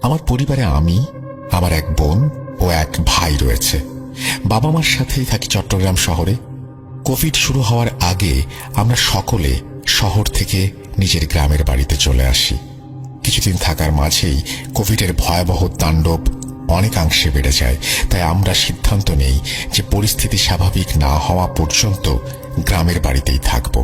আমার পরিবারে আমি, আমার এক বোন ও এক ভাই রয়েছে। বাবা মার সাথেই থাকি চট্টগ্রাম শহরে। কোভিড শুরু হওয়ার আগে আমরা সকলে শহর থেকে নিজের গ্রামের বাড়িতে চলে আসি। কিছুদিন থাকার মাঝেই কোভিডের ভয়াবহ তাণ্ডব অনেকাংশে বেড়ে যায়। তাই আমরা সিদ্ধান্ত নেই যে পরিস্থিতি স্বাভাবিক না হওয়া পর্যন্ত গ্রামের বাড়িতেই থাকব।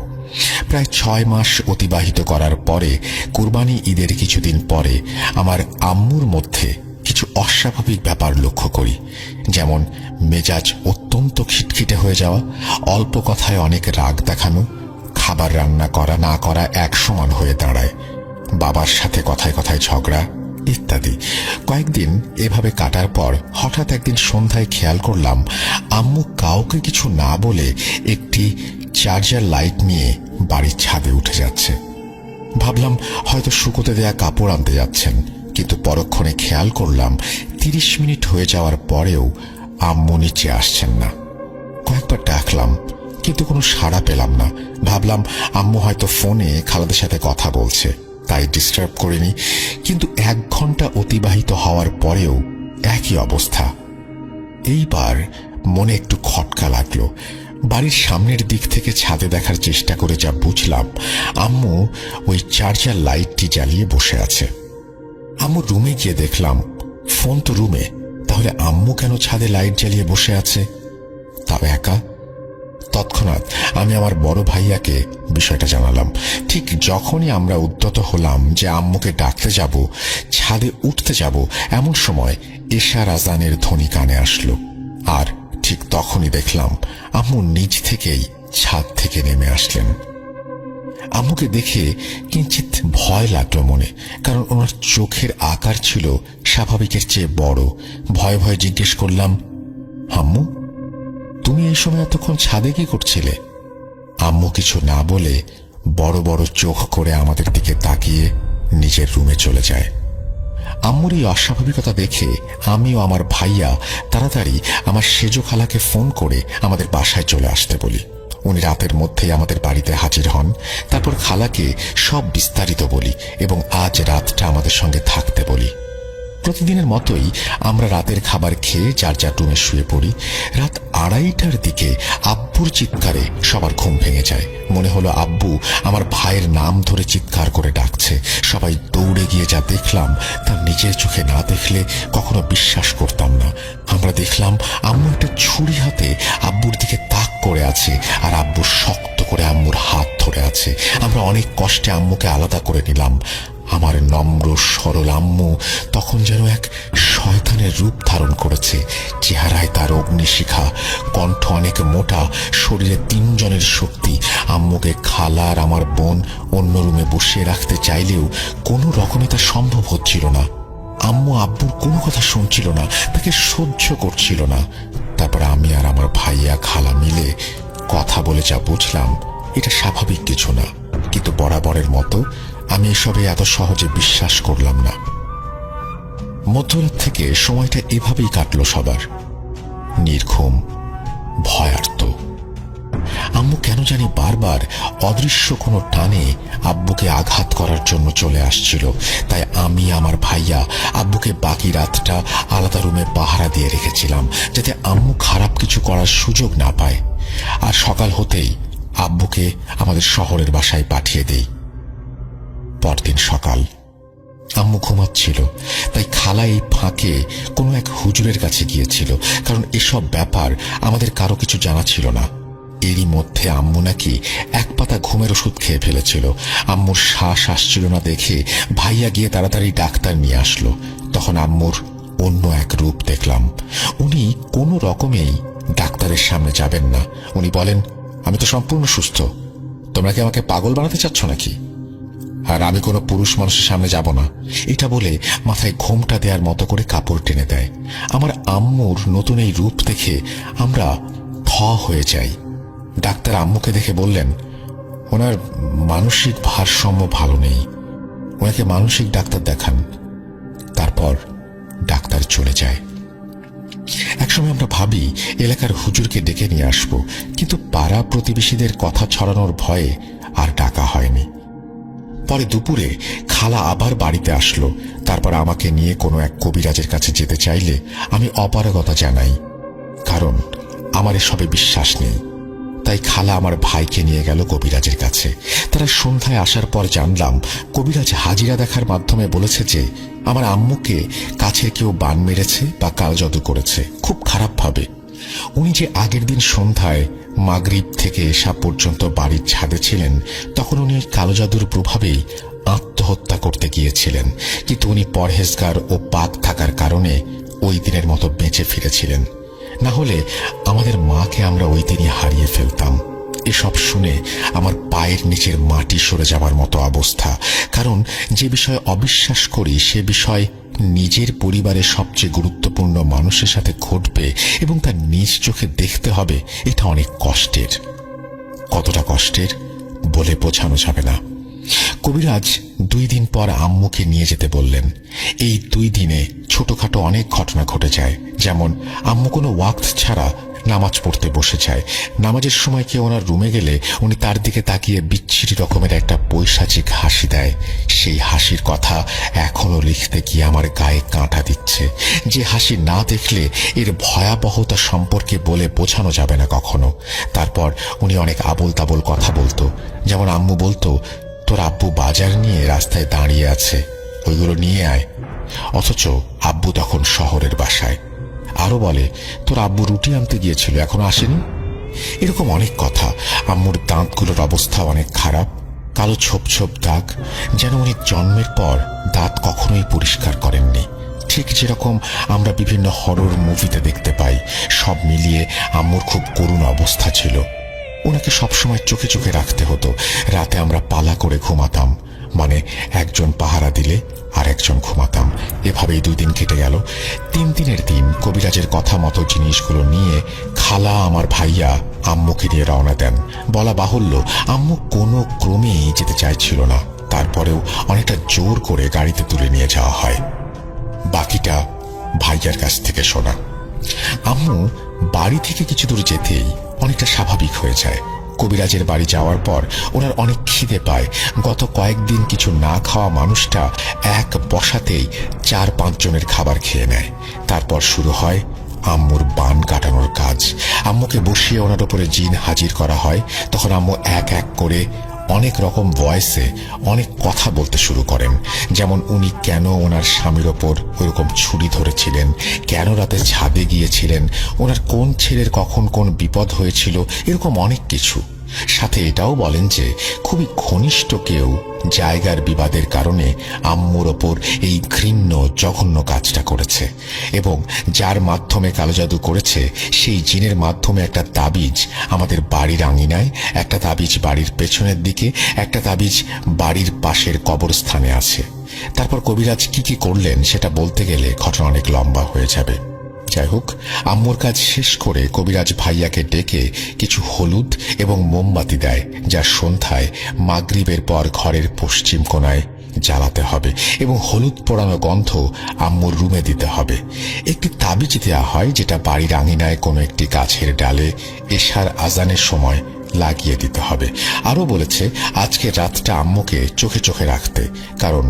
প্রায় 6 মাস অতিবাহিত করার পরে কুরবানি ঈদের কিছুদিন পরে আমার আম্মুর মধ্যে কিছু অস্বাভাবিক ব্যাপার লক্ষ্য করি। যেমন মেজাজ অত্যন্ত খিটখিটে হয়ে যাওয়া, অল্প কথায় অনেক রাগ দেখানো, খাবার রান্না করা না করা এক সমান হয়ে দাঁড়ায়, বাবার সাথে কথায় কথায় ঝগড়া ইত্যাদি। কয়েকদিন এভাবে কাটার পর হঠাৎ একদিন সন্ধ্যায় খেয়াল করলাম আম্মু কাউকে কিছু না বলে একটি চার্জার লাইট নিয়ে বাড়ির ছাদে উঠে যাচ্ছে। ভাবলাম হয়তো শুকোতে দেয়া কাপড় আনতে যাচ্ছেন, কিন্তু পরক্ষণে খেয়াল করলাম 30 মিনিট হয়ে যাওয়ার পরেও আম্মু নিচে আসছেন না। কয়েকবার ডাকলাম কিন্তু কোনো সাড়া পেলাম না। ভাবলাম আম্মু হয়তো ফোনে খালাদের সাথে কথা বলছে, তাই ডিস্টার্ব করিনি। কিন্তু 1 ঘন্টা অতিবাহিত হওয়ার পরেও একই অবস্থা। এইবার মনে একটু খটকা লাগলো। বাড়ির সামনের দিক থেকে ছাদে দেখার চেষ্টা করে যা বুঝলাম, আম্মু ওই চার্জার লাইটটি জ্বালিয়ে বসে আছে। আম্মু রুমে গিয়ে দেখলাম ফোন তো রুমে, তাহলে আম্মু কেন ছাদে লাইট জ্বালিয়ে বসে আছে, তাও একা? তৎক্ষণাৎ আমি আমার বড় ভাইয়াকে বিষয়টা জানালাম। ঠিক যখনই আমরা উদ্যত হলাম যে আম্মুকে ডাকতে যাব, ছাদে উঠতে যাব, এমন সময় এশার আজানের ধ্বনি কানে আসলো। আর ঠিক তখনই দেখলাম আম্মু নিজ থেকেই ছাদ থেকে নেমে আসলেন। আম্মুকে দেখে কিঞ্চিত ভয় লাগলো মনে, কারণ ওনার চোখের আকার ছিল স্বাভাবিকের চেয়ে বড়। ভয়ে ভয়ে জিজ্ঞেস করলাম, আম্মু তুমি এই সময় এতক্ষণ ছাদে কি করছিলে? আম্মু কিছু না বলে বড় বড় চোখ করে আমাদের দিকে তাকিয়ে নিজের রুমে চলে যায়। আম্মুর এই অস্বাভাবিকতা দেখে আমি ও আমার ভাইয়া তাড়াতাড়ি আমার সেজো খালাকে ফোন করে আমাদের বাসায় চলে আসতে বলি। উনি রাতের মধ্যেই আমাদের বাড়িতে হাজির হন। তারপর খালাকে সব বিস্তারিত বলি এবং আজ রাতটা আমাদের সঙ্গে থাকতে বলি। প্রতিদিনের মতোই আমরা রাতের খাবার খেয়ে যার যার রুমে শুয়ে পড়ি। রাত 2:30টার দিকে আব্বুর চিৎকারে সবার ঘুম ভেঙে যায়। মনে হলো আব্বু আমার ভাইয়ের নাম ধরে চিৎকার করে ডাকছে। সবাই দৌড়ে গিয়ে যা দেখলাম তা নিজের চোখে না দেখলে কখনো বিশ্বাস করতাম না। আমরা দেখলাম আম্মু একটা ছুরি হাতে আব্বুর দিকে তাক করে আছে, আর আব্বু শক্ত করে আম্মুর হাত ধরে আছে। আমরা অনেক কষ্টে আম্মুকে আলাদা করে নিলাম। আমার নম্র সরল আম্মু তখন যেন এক শয়তানের রূপ ধারণ করেছে। চেহারায় তার অগ্নিশিখা, কণ্ঠ অনেক মোটা, শরীরে 3 জনের শক্তি। আম্মুকে খালা আর আমার বোন অন্য রুমে বসিয়ে রাখতে চাইলেও কোনো রকমে তা সম্ভব হচ্ছিল না। আম্মু আব্বুর কোনো কথা শুনছিল না, তাকে সহ্য করছিল না। তারপর আমি আর আমার ভাইয়া খালা মিলে কথা বলে যা বুঝলাম এটা স্বাভাবিক কিছু না, কিন্তু বরাবরের মতো আমি এসবে এত সহজে বিশ্বাস করলাম না। মধ্যরাত থেকে সময়টা এভাবেই কাটলো সবার, নির্ঘুম, ভয়ার্ত। আম্মু কেন জানি বারবার অদৃশ্য কোনো টানে আব্বুকে আঘাত করার জন্য চলে আসছিল। তাই আমি আমার ভাইয়া আব্বুকে বাকি রাতটা আলাদা রুমে পাহারা দিয়ে রেখেছিলাম, যাতে আম্মু খারাপ কিছু করার সুযোগ না পায়। আর সকাল হতেই আব্বুকে আমাদের শহরের বাসায় পাঠিয়ে দেই। পরদিন সকাল, আম্মু ঘুমাচ্ছিল, তাই খালা এই ফাঁকে কোনো এক হুজুরের কাছে গিয়েছিল, কারণ এসব ব্যাপার আমাদের কারো কিছু জানা ছিল না। এরই মধ্যে আম্মু নাকি 1 পাতা ঘুমের ওষুধ খেয়ে ফেলেছিল। আম্মুর শ্বাস আসছিল না দেখে ভাইয়া গিয়ে তাড়াতাড়ি ডাক্তার নিয়ে আসলো। তখন আম্মুর অন্য এক রূপ দেখলাম। উনি কোনো রকমেই ডাক্তারের সামনে যাবেন না। উনি বলেন, আমি তো সম্পূর্ণ সুস্থ, তোমরা কি আমাকে পাগল বানাতে চাচ্ছ নাকি? আর আমি কোনো পুরুষ মানুষের সামনে যাব না। এটা বলে মাথায় ঘোমটা দেওয়ার মতো করে কাপড় টেনে দেয়। আমার আম্মুর নতুন এই রূপ দেখে আমরা থ হয়ে যাই। ডাক্তার আম্মুকে দেখে বললেন, ওনার মানসিক ভারসাম্য ভালো নেই, ওনাকে মানসিক ডাক্তার দেখান। তারপর ডাক্তার চলে যায়। একসময় আমরা ভাবি এলাকার হুজুরকে ডেকে নিয়ে আসবো, কিন্তু পাড়া প্রতিবেশীদের কথা ছড়ানোর ভয়ে আর ডাকা হয়নি। পরে দুপুরে খালা আবার বাড়িতে আসলো। তারপর আমাকে নিয়ে কোনো এক কবিরাজের কাছে যেতে চাইলে আমি অপারগতা জানাই, কারণ আমার এসবে বিশ্বাস নেই। তাই খালা আমার ভাইকে নিয়ে গেল কবিরাজের কাছে। তারা সন্ধ্যায় আসার পর জানলাম কবিরাজ হাজিরা দেখার মাধ্যমে বলেছে যে আমার আম্মুকে কাছের কেউ বান মেরেছে বা কালজাদু করেছে, খুব খারাপভাবে। উনি যে আগের দিন সন্ধ্যায় মাগরিব থেকে এশা পর্যন্ত বাড়ির ছাদে ছিলেন, তখন উনি কালো জাদুর প্রভাবেই আত্মহত্যা করতে গিয়েছিলেন, কিন্তু উনি পরহেজগার ও পাক থাকার কারণে ওই দিনের মতো বেঁচে ফিরেছিলেন। না হলে আমাদের মাকে আমরা ওই দিনই হারিয়ে ফেলতাম। এসব শুনে আমার পায়ের নিচের মাটি সরে যাওয়ার মতো অবস্থা, কারণ যে বিষয়ে অবিশ্বাস করি সে বিষয় নিজের পরিবারের সবচেয়ে গুরুত্বপূর্ণ মানুষের সাথে ঘটবে এবং তার নিজ চোখে দেখতে হবে, এটা অনেক কষ্টের। কতটা কষ্টের বলে বোঝানো যাবে না। কবিরাজ 2 দিন পর আম্মুকে নিয়ে যেতে বললেন। এই 2 দিনে ছোটখাটো অনেক ঘটনা ঘটে যায়, যেমন আম্মু কোনো ওয়াক্ত ছাড়া নামাজ পড়তে বসে যায়। নামাজের সময় কেউ ওনার রুমে গেলে উনি তার দিকে তাকিয়ে বিচ্ছিরি রকমের একটা পৈশাচিক হাসি দেয়। সেই হাসির কথা এখনো লিখতে গিয়ে আমার গায়ে কাঁটা দিচ্ছে। যে হাসি না দেখলে এর ভয়াবহতা সম্পর্কে বলে বোঝানো যাবে না কখনো। তারপর উনি অনেক আবোল তাবোল কথা বলতো, যেমন আম্মু বলতো, তোর আব্বু বাজার নিয়ে রাস্তায় দাঁড়িয়ে আছে, ওইগুলো নিয়ে আয়। অথচ আব্বু তখন শহরের বাসায়। আরো বলে, তোর আব্বু রুটি আনতে গিয়েছিল, এখনো আসেনি। এরকম অনেক কথা। আম্মুর দাঁতগুলোর অবস্থা অনেক খারাপ, কালো ছোপ ছোপ দাগ, যেন উনি জন্মের পর দাঁত কখনোই পরিষ্কার করেননি। ঠিক যেরকম আমরা বিভিন্ন হরর মুভিতে দেখতে পাই। সব মিলিয়ে আম্মুর খুব করুণ অবস্থা ছিল। ওনাকে সবসময় চোখে চোখে রাখতে হতো। রাতে আমরা পালা করে ঘুমাতাম, মানে একজন পাহারা দিলে আর একজন ঘুমাতাম। এভাবেই 2 দিন কেটে গেল। 3 দিনের দিন কবিরাজের কথা মতো জিনিসগুলো নিয়ে খালা আমার ভাইয়া আম্মুকে নিয়ে রওনা দেন। বলা বাহুল্য, আম্মু কোনো ক্রমেই যেতে চাইছিল না, তারপরেও অনেকটা জোর করে গাড়িতে তুলে নিয়ে যাওয়া হয়। বাকিটা ভাইয়ার কাছ থেকে শোনা। আম্মু বাড়ি থেকে কিছু দূর যেতেই অনেকটা স্বাভাবিক হয়ে যায়। কবিরাজের বাড়ি যাওয়ার পর ওনার অনেক খিদে পায়। গত কয়েকদিন কিছু না খাওয়া মানুষটা এক বসাতেই 4-5 জনের খাবার খেয়ে নেয়। তারপর শুরু হয় আম্মুর বান কাটানোর কাজ। আম্মুকে বসিয়ে ওনার উপরে জিন হাজির করা হয়। তখন আম্মু এক এক করে অনেক রকম ভয়েসে অনেক কথা বলতে শুরু করেন, যেমন উনি কেন ওনার স্বামীর ওপর ওইরকম ছুরি ধরেছিলেন, কেন রাতে ছাদে গিয়েছিলেন, ওনার কোন ছেলের কখন কোন বিপদ হয়েছিল, এরকম অনেক কিছু। সাথে এটাও বলেন যে খুবই ঘনিষ্ঠ কেউ জায়গার বিবাদের কারণে আম্মুর ওপর এই ঘৃণ্য জঘন্য কাজটা করেছে, এবং যার মাধ্যমে কালো জাদু করেছে সেই জিনের মাধ্যমে একটা তাবিজ আমাদের বাড়ির আঙিনায়, একটা তাবিজ বাড়ির পেছনের দিকে, একটা তাবিজ বাড়ির পাশের কবরস্থানে আছে। তারপর কবিরাজ কি কি করলেন সেটা বলতে গেলে ঘটনা অনেক লম্বা হয়ে যাবে। যাই হোক, আম্মুর কাজ শেষ করে কবিরাজ ভাইয়াকে ডেকে কিছু হলুদ এবং মোমবাতি দেয়, যা সন্ধ্যায় মাগরিবের পর ঘরের পশ্চিম কোণায় জ্বালাতে হবে, এবং হলুদ পোড়ানো গন্ধ আম্মুর রুমে দিতে হবে। একটি তাবিজ দেওয়া হয় যেটা বাড়ির আঙিনায় কোনো একটি গাছের ডালে এশার আজানের সময় লাগিয়ে দিতে হবে। আরো বলেছে আজকে রাতটা আম্মুকে চোখে চোখে রাখতে, কারণ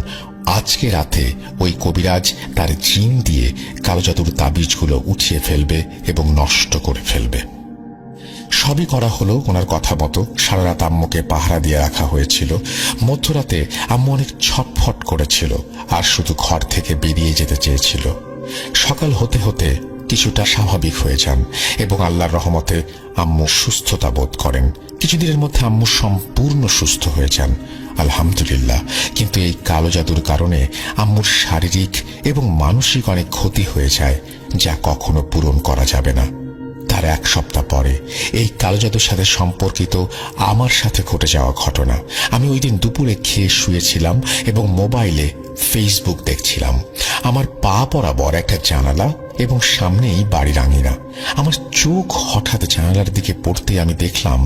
আজকে রাতে ওই কবিরাজ তার জিন দিয়ে কালো জাদুর তাবিজগুলো উঠিয়ে ফেলবে এবং নষ্ট করে ফেলবে। সবই করা হলো ওনার কথা মতো। সারা রাত আম্মুকে পাহারা দিয়ে রাখা হয়েছিল। মধ্যরাতে আম্মু অনেক ছটফট করেছিল আর শুধু ঘর থেকে বেরিয়ে যেতে চেয়েছিল। সকাল হতে হতে কিছুটা স্বাভাবিক হয়ে যান এবং আল্লাহর রহমতে আম্মু সুস্থতা বোধ করেন। কিছুদিনের মধ্যে আম্মু সম্পূর্ণ সুস্থ হয়ে যান, আলহামদুলিল্লাহ। কিন্তু এই কালো জাদুর কারণে আম্মুর শারীরিক এবং মানসিক অনেক ক্ষতি হয়ে যায়, যা কখনো পূরণ করা যাবে না। তার 1 সপ্তাহ পরে এই কালো জাদুর সাথে সম্পর্কিত আমার সাথে ঘটে যাওয়া ঘটনা। আমি ওই দিন দুপুরে খেয়ে শুয়েছিলাম এবং মোবাইলে ফেসবুক দেখছিলাম। আমার পা বরাবর একটা জানালা এবং সামনেই বাড়ির আঙিনা। আমার চোখ হঠাৎ জানালার দিকে পড়তে আমি দেখলাম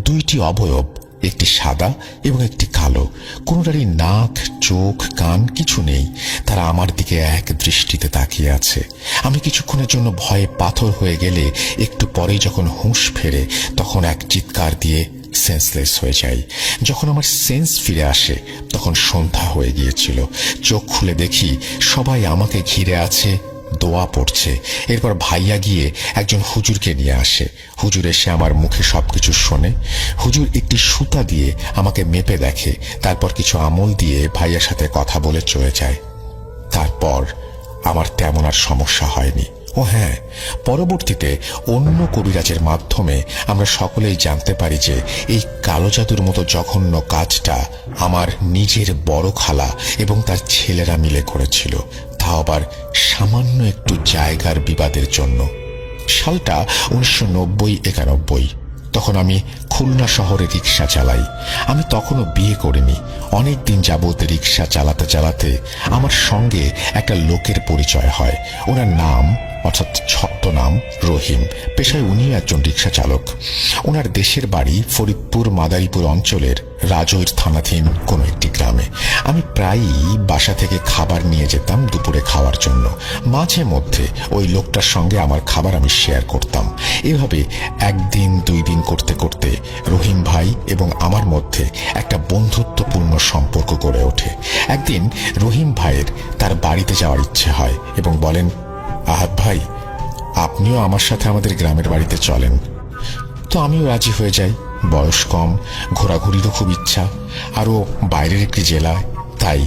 2টি অবয়ব, একটি সাদা এবং একটি কালো। কোনোটারই নাক, চোখ, কান কিছু নেই। তারা আমার দিকে এক দৃষ্টিতে তাকিয়ে আছে। আমি কিছুক্ষণের জন্য ভয়ে পাথর হয়ে গেলে একটু পরেই যখন হুঁশ ফেরে তখন এক চিৎকার দিয়ে সেন্সলেস হয়ে যাই। যখন আমার সেন্স ফিরে আসে তখন সন্ধ্যা হয়ে গিয়েছিল। চোখ খুলে দেখি সবাই আমাকে ঘিরে আছে, দোয়া পড়ছে। এরপর ভাইয়া গিয়ে একজন হুজুরকে নিয়ে আসে। হুজুর এসে আমার মুখে সবকিছু শোনে। হুজুর একটি সুতা দিয়ে আমাকে মেপে দেখে, তারপর কিছু আমল দিয়ে ভাইয়ার সাথে কথা বলে চলে যায়। তারপর আমার তেমন আর সমস্যা হয়নি। ও হ্যাঁ, পরবর্তীতে অন্য কবিরাজের মাধ্যমে আমরা সকলেই জানতে পারি যে এই কালো জাদুর মতো জঘন্য কাজটা আমার নিজের বড় খালা এবং তার ছেলেরা মিলে করেছিল, তা আবার সামান্য একটু জায়গার বিবাদের জন্য। সালটা 1990-91। তখন আমি খুলনা শহরে রিক্সা চালাই। আমি তখনও বিয়ে করিনি। অনেক দিন যাবত রিক্সা চালাতে চালাতে আমার সঙ্গে একটা লোকের পরিচয় হয়। ওনার নাম অর্থাৎ ছদ্মনাম রহিম। পেশায় উনি একজন রিক্সা চালক। ওনার দেশের বাড়ি ফরিদপুর মাদারীপুর অঞ্চলের রাজৈর থানাধীন কোনো একটি গ্রামে। আমি প্রায়ই বাসা থেকে খাবার নিয়ে যেতাম দুপুরে খাওয়ার জন্য। মাঝে মধ্যে ওই লোকটার সঙ্গে আমার খাবার আমি শেয়ার করতাম। এভাবে একদিন দুই দিন করতে করতে রহিম ভাই এবং আমার মধ্যে একটা বন্ধুত্বপূর্ণ সম্পর্ক গড়ে ওঠে। একদিন রহিম ভাইয়ের তার বাড়িতে যাওয়ার ইচ্ছে হয় এবং বলেন, আহাদ ভাই, আপনিও আমার সাথে আমাদের গ্রামের বাড়িতে চলেন। তো আমিও রাজি হয়ে যাই। বয়স কম, ঘোরাঘুরিরও খুব ইচ্ছা, আরও বাইরের একটি জেলায়, তাই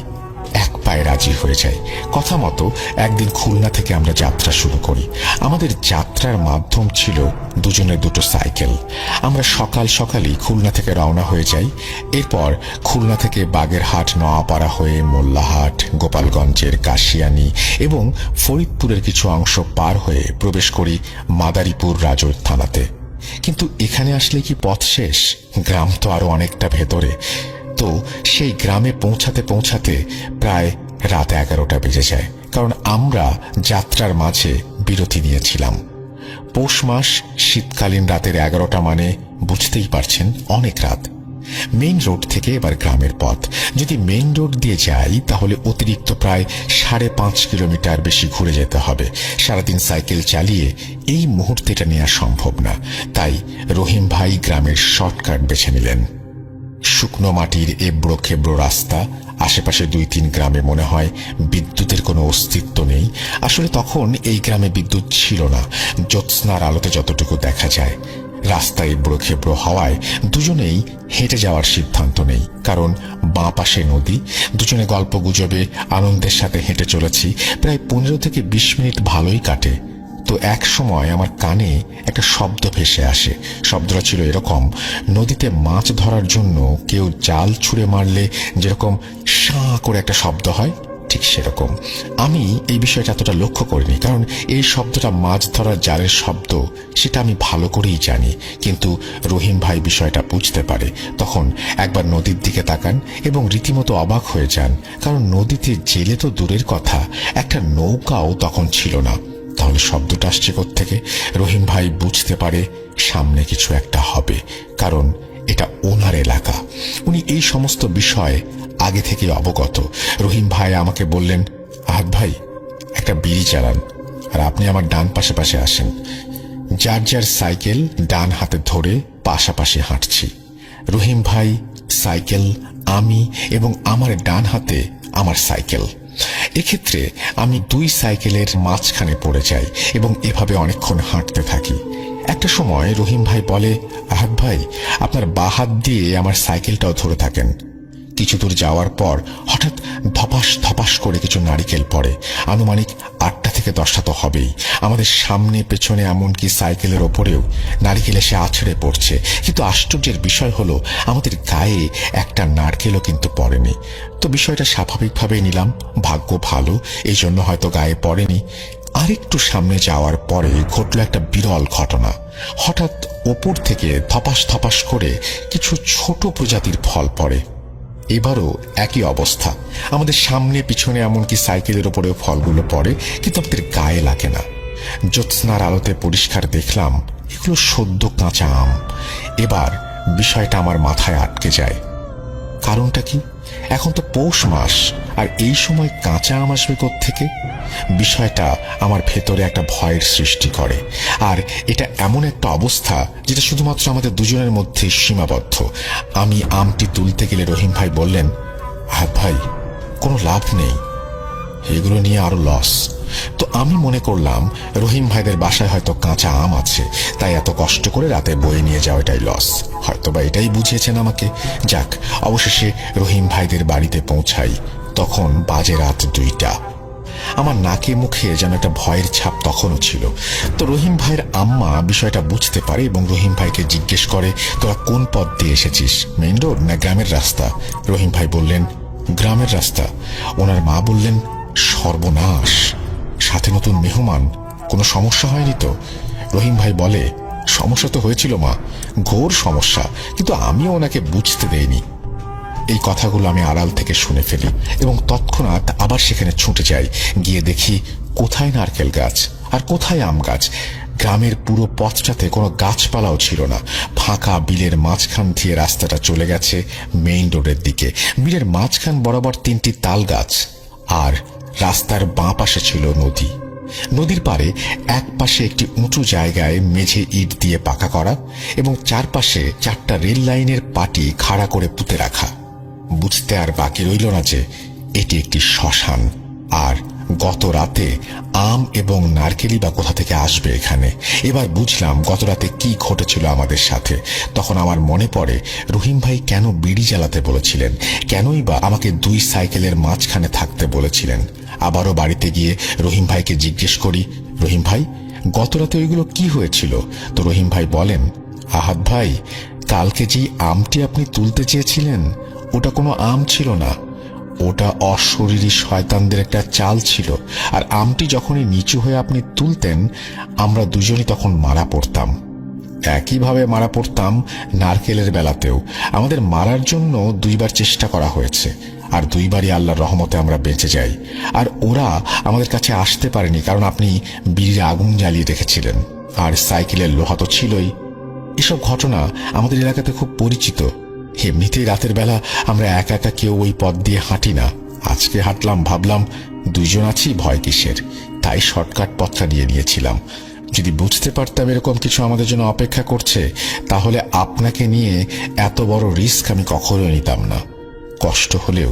এক পায়ে রাজি হয়ে যাই। কথা মতো একদিন খুলনা থেকে আমরা যাত্রা শুরু করি। আমাদের যাত্রার মাধ্যম ছিল দুজনের দুটো সাইকেল। আমরা সকাল সকালই খুলনা থেকে রওনা হয়ে যাই। এরপর খুলনা থেকে বাগেরহাট, নোয়াপাড়া হয়ে মোল্লাহাট, গোপালগঞ্জের কাশিয়ানী এবং ফরিদপুরের কিছু অংশ পার হয়ে প্রবেশ করি মাদারীপুর রাজৈর থানাতে। কিন্তু এখানে আসলে কি পথ শেষ? গ্রাম তো আরো অনেকটা ভেতরে। তো সেই গ্রামে পৌঁছাতে পৌঁছাতে প্রায় রাত 11টা বেজে যায়, কারণ আমরা যাত্রার মাঝে বিরতি নিয়েছিলাম। পৌষ মাস, শীতকালীন রাতের 11টা মানে বুঝতেই পারছেন অনেক রাত। মেইন রোড থেকে এবার গ্রামের পথ। যদি মেইন রোড দিয়ে যাই তাহলে অতিরিক্ত প্রায় 5.5 কিলোমিটার বেশি ঘুরে যেতে হবে। সারাদিন সাইকেল চালিয়ে এই মুহূর্তে এটা নেওয়া সম্ভব না। তাই রহিম ভাই গ্রামের শর্টকাট বেছে নিলেন। শুকনো মাটির এবড়ো খেবড়ো রাস্তা। আশেপাশে 2-3 গ্রামে মনে হয় বিদ্যুতের কোনো অস্তিত্ব নেই। আসলে তখন এই গ্রামে বিদ্যুৎ ছিল না, জ্যোৎস্নার আলোতে যতটুকু দেখা যায়। রাস্তায় এবড়ো খেবড়ো হওয়ায় দুজনেই হেঁটে যাওয়ার সিদ্ধান্ত নেই, কারণ বাঁ পাশে নদী। দুজনে গল্প গুজবে আনন্দের সাথে হেঁটে চলেছি। প্রায় 15 থেকে 20 মিনিট ভালোই কাটে। তো এক সময় আমার কানে একটা শব্দ ভেসে আসে। শব্দটা ছিল এরকম, নদীতে মাছ ধরার জন্য কেউ জাল ছুঁড়ে মারলে যেরকম শাঁ করে একটা শব্দ হয়, ঠিক সেরকম। আমি এই বিষয়টা এতটা লক্ষ্য করিনি, কারণ এই শব্দটা মাছ ধরার জালের শব্দ সেটা আমি ভালো করেই জানি। কিন্তু রহিম ভাই বিষয়টা বুঝতে পারে। তখন একবার নদীর দিকে তাকান এবং রীতিমতো অবাক হয়ে যান, কারণ নদীতে জেলে তো দূরের কথা, একটা নৌকাও তখন ছিল না। তাহলে শব্দটা আসছে কোত্থেকে? রহিম ভাই বুঝতে পারে সামনে কিছু একটা হবে, কারণ এটা ওনার এলাকা। উনি এই সমস্ত বিষয়ে আগে থেকে অবগত। রহিম ভাই আমাকে বললেন, আহাদ ভাই, একটা বিড়ি চালান আর আপনি আমার ডান পাশে পাশে আসেন। যার যার সাইকেল ডান হাতে ধরে পাশাপাশি হাঁটছি। রহিম ভাই সাইকেল, আমি এবং আমার ডান হাতে আমার সাইকেল। এক্ষেত্রে আমি 2 সাইকেলের মাঝখানে পড়ে যাই এবং এভাবে অনেকক্ষণ হাঁটতে থাকি। একটা সময় রহিম ভাই বলে, আহাদ ভাই, আপনার বাঁ হাত দিয়ে আমার সাইকেলটাও ধরে থাকেন। কিছু দূর যাওয়ার পর হঠাৎ ধপাস ধপাস করে কিছু নারিকেল পড়ে। আনুমানিক 8টা থেকে 10টা তো হবেই। আমাদের সামনে পেছনে এমনকি সাইকেলের ওপরেও নারিকেল এসে আছড়ে পড়ছে। কিন্তু আশ্চর্যের বিষয় হলো আমাদের গায়ে একটা নারকেলও কিন্তু পড়েনি। তো বিষয়টা স্বাভাবিকভাবেই নিলাম, ভাগ্য ভালো, এই জন্য হয়তো গায়ে পড়েনি। আরেকটু সামনে যাওয়ার পরে ঘটল একটা বিরল ঘটনা। হঠাৎ ওপর থেকে ধপাস ধপাস করে কিছু ছোট প্রজাতির ফল পড়ে। এবারও একই অবস্থা, আমাদের সামনে পিছনে এমনকি সাইকেলের ওপরেও ফলগুলো পড়ে, কিন্তু আমাদের গায়ে লাগে না। জ্যোৎস্নার আলোতে পরিষ্কার দেখলাম এগুলো সদ্য কাঁচা আম। এবার বিষয়টা আমার মাথায় আটকে যায়। কারণটা কি? এখন তো পৌষ মাস, আর এই সময় কাঁচা আম আসবে কোত্থেকে? বিষয়টা আমার ভেতরে একটা ভয়ের সৃষ্টি করে। আর এটা এমন একটা অবস্থা যেটা শুধুমাত্র আমাদের দুজনের মধ্যে সীমাবদ্ধ। আমি আমটি তুলতে গেলে রহিম ভাই বললেন, হাত ভাই, কোনো লাভ নেই, এগুলো নিয়ে আরো লস। তো আমি মনে করলাম রহিম ভাইদের বাসায় হয়তো কাঁচা আম আছে, তাই এত কষ্ট করে রাতে বয়ে নিয়ে যাওয়াটাই লস, হয়তোবা এটাই বুঝিয়েছেন আমাকে। যাক, অবশেষে রহিম ভাইদের বাড়িতে পৌঁছাই। তখন বাজে রাত 2টা। আমার নাকে মুখে যেন একটা ভয়ের ছাপ তখনও ছিল। তো রহিম ভাইয়ের আম্মা বিষয়টা বুঝতে পারে এবং রহিম ভাইকে জিজ্ঞেস করে, তোরা কোন পথ দিয়ে এসেছিস, মেইন রোড না গ্রামের রাস্তা? রহিম ভাই বললেন, গ্রামের রাস্তা। ওনার মা বললেন, সর্বনাশ, সাথে নতুন মেহমান, কোনো সমস্যা হয়নি তো? রহিম ভাই বলে, সমস্যা তো হয়েছিল মা, ঘোর সমস্যা, কিন্তু আমিও ওনাকে বুঝতে দেইনি। এই কথাগুলো আমি আড়াল থেকে শুনে ফেলি এবং তৎক্ষণাৎ আবার সেখানে ছুটে যাই। গিয়ে দেখি কোথায় নারকেল গাছ আর কোথায় আম গাছ। গ্রামের পুরো পথটাতে কোনো গাছপালাও ছিল না। ফাঁকা বিলের মাঝখান দিয়ে রাস্তাটা চলে গেছে মেইন রোডের দিকে। বিলের মাঝখান বরাবর 3টি তাল গাছ, আর রাস্তার বাঁ পাশে ছিল নদী। নদীর পারে এক পাশে একটি উঁচু জায়গায় মেঝে ইট দিয়ে পাকা করা এবং চারপাশে 4টা রেল লাইনের পাটি খাড়া করে পুঁতে রাখা। বুঝতে আর বাকি রইল না যে এটি একটি শ্মশান। আর গত রাতে আম এবং নারকেলই বা কোথা থেকে আসবে এখানে? এবার বুঝলাম গত রাতে কি ঘটেছিল আমাদের সাথে। তখন আমার মনে পড়ে রহিম ভাই কেন বিড়ি জ্বালাতে বলেছিলেন, কেনই বা আমাকে 2 সাইকেলের মাঝখানে থাকতে বলেছিলেন। আবারও বাড়িতে গিয়ে রহিম ভাইকে জিজ্ঞেস করি, রহিম ভাই, গত রাতে ওইগুলো কি হয়েছিল? তো রহিম ভাই বলেন, আহাত ভাই, কালকে যেই আমটি আপনি তুলতে চেয়েছিলেন ওটা কোনো আম ছিল না, ওটা অশরীরী শয়তানদের একটা চাল ছিল। আর আমটি যখনই নিচু হয়ে আপনি তুলতেন, আমরা দুজনই তখন মারা পড়তাম। একইভাবে মারা পড়তাম নারকেলের বেলাতেও। আমাদের মারার জন্য 2বার চেষ্টা করা হয়েছে, আর 2বারই আল্লাহর রহমতে আমরা বেঁচে যাই। আর ওরা আমাদের কাছে আসতে পারেনি, কারণ আপনি বিড়ির আগুন জ্বালিয়ে রেখেছিলেন, আর সাইকেলের লোহা তো ছিলই। এসব ঘটনা আমাদের এলাকাতে খুব পরিচিত। এমনিতেই রাতের বেলা আমরা একা একা কেউ ওই পথ দিয়ে হাঁটি না। আজকে হাঁটলাম, ভাবলাম 2জন আছি, ভয় কিসের, তাই শর্টকাট পথটা নিয়েছিলাম। যদি বুঝতে পারতাম এরকম কিছু আমাদের জন্য অপেক্ষা করছে, তাহলে আপনাকে নিয়ে এত বড় রিস্ক আমি কখনোই নিতাম না। কষ্ট হলেও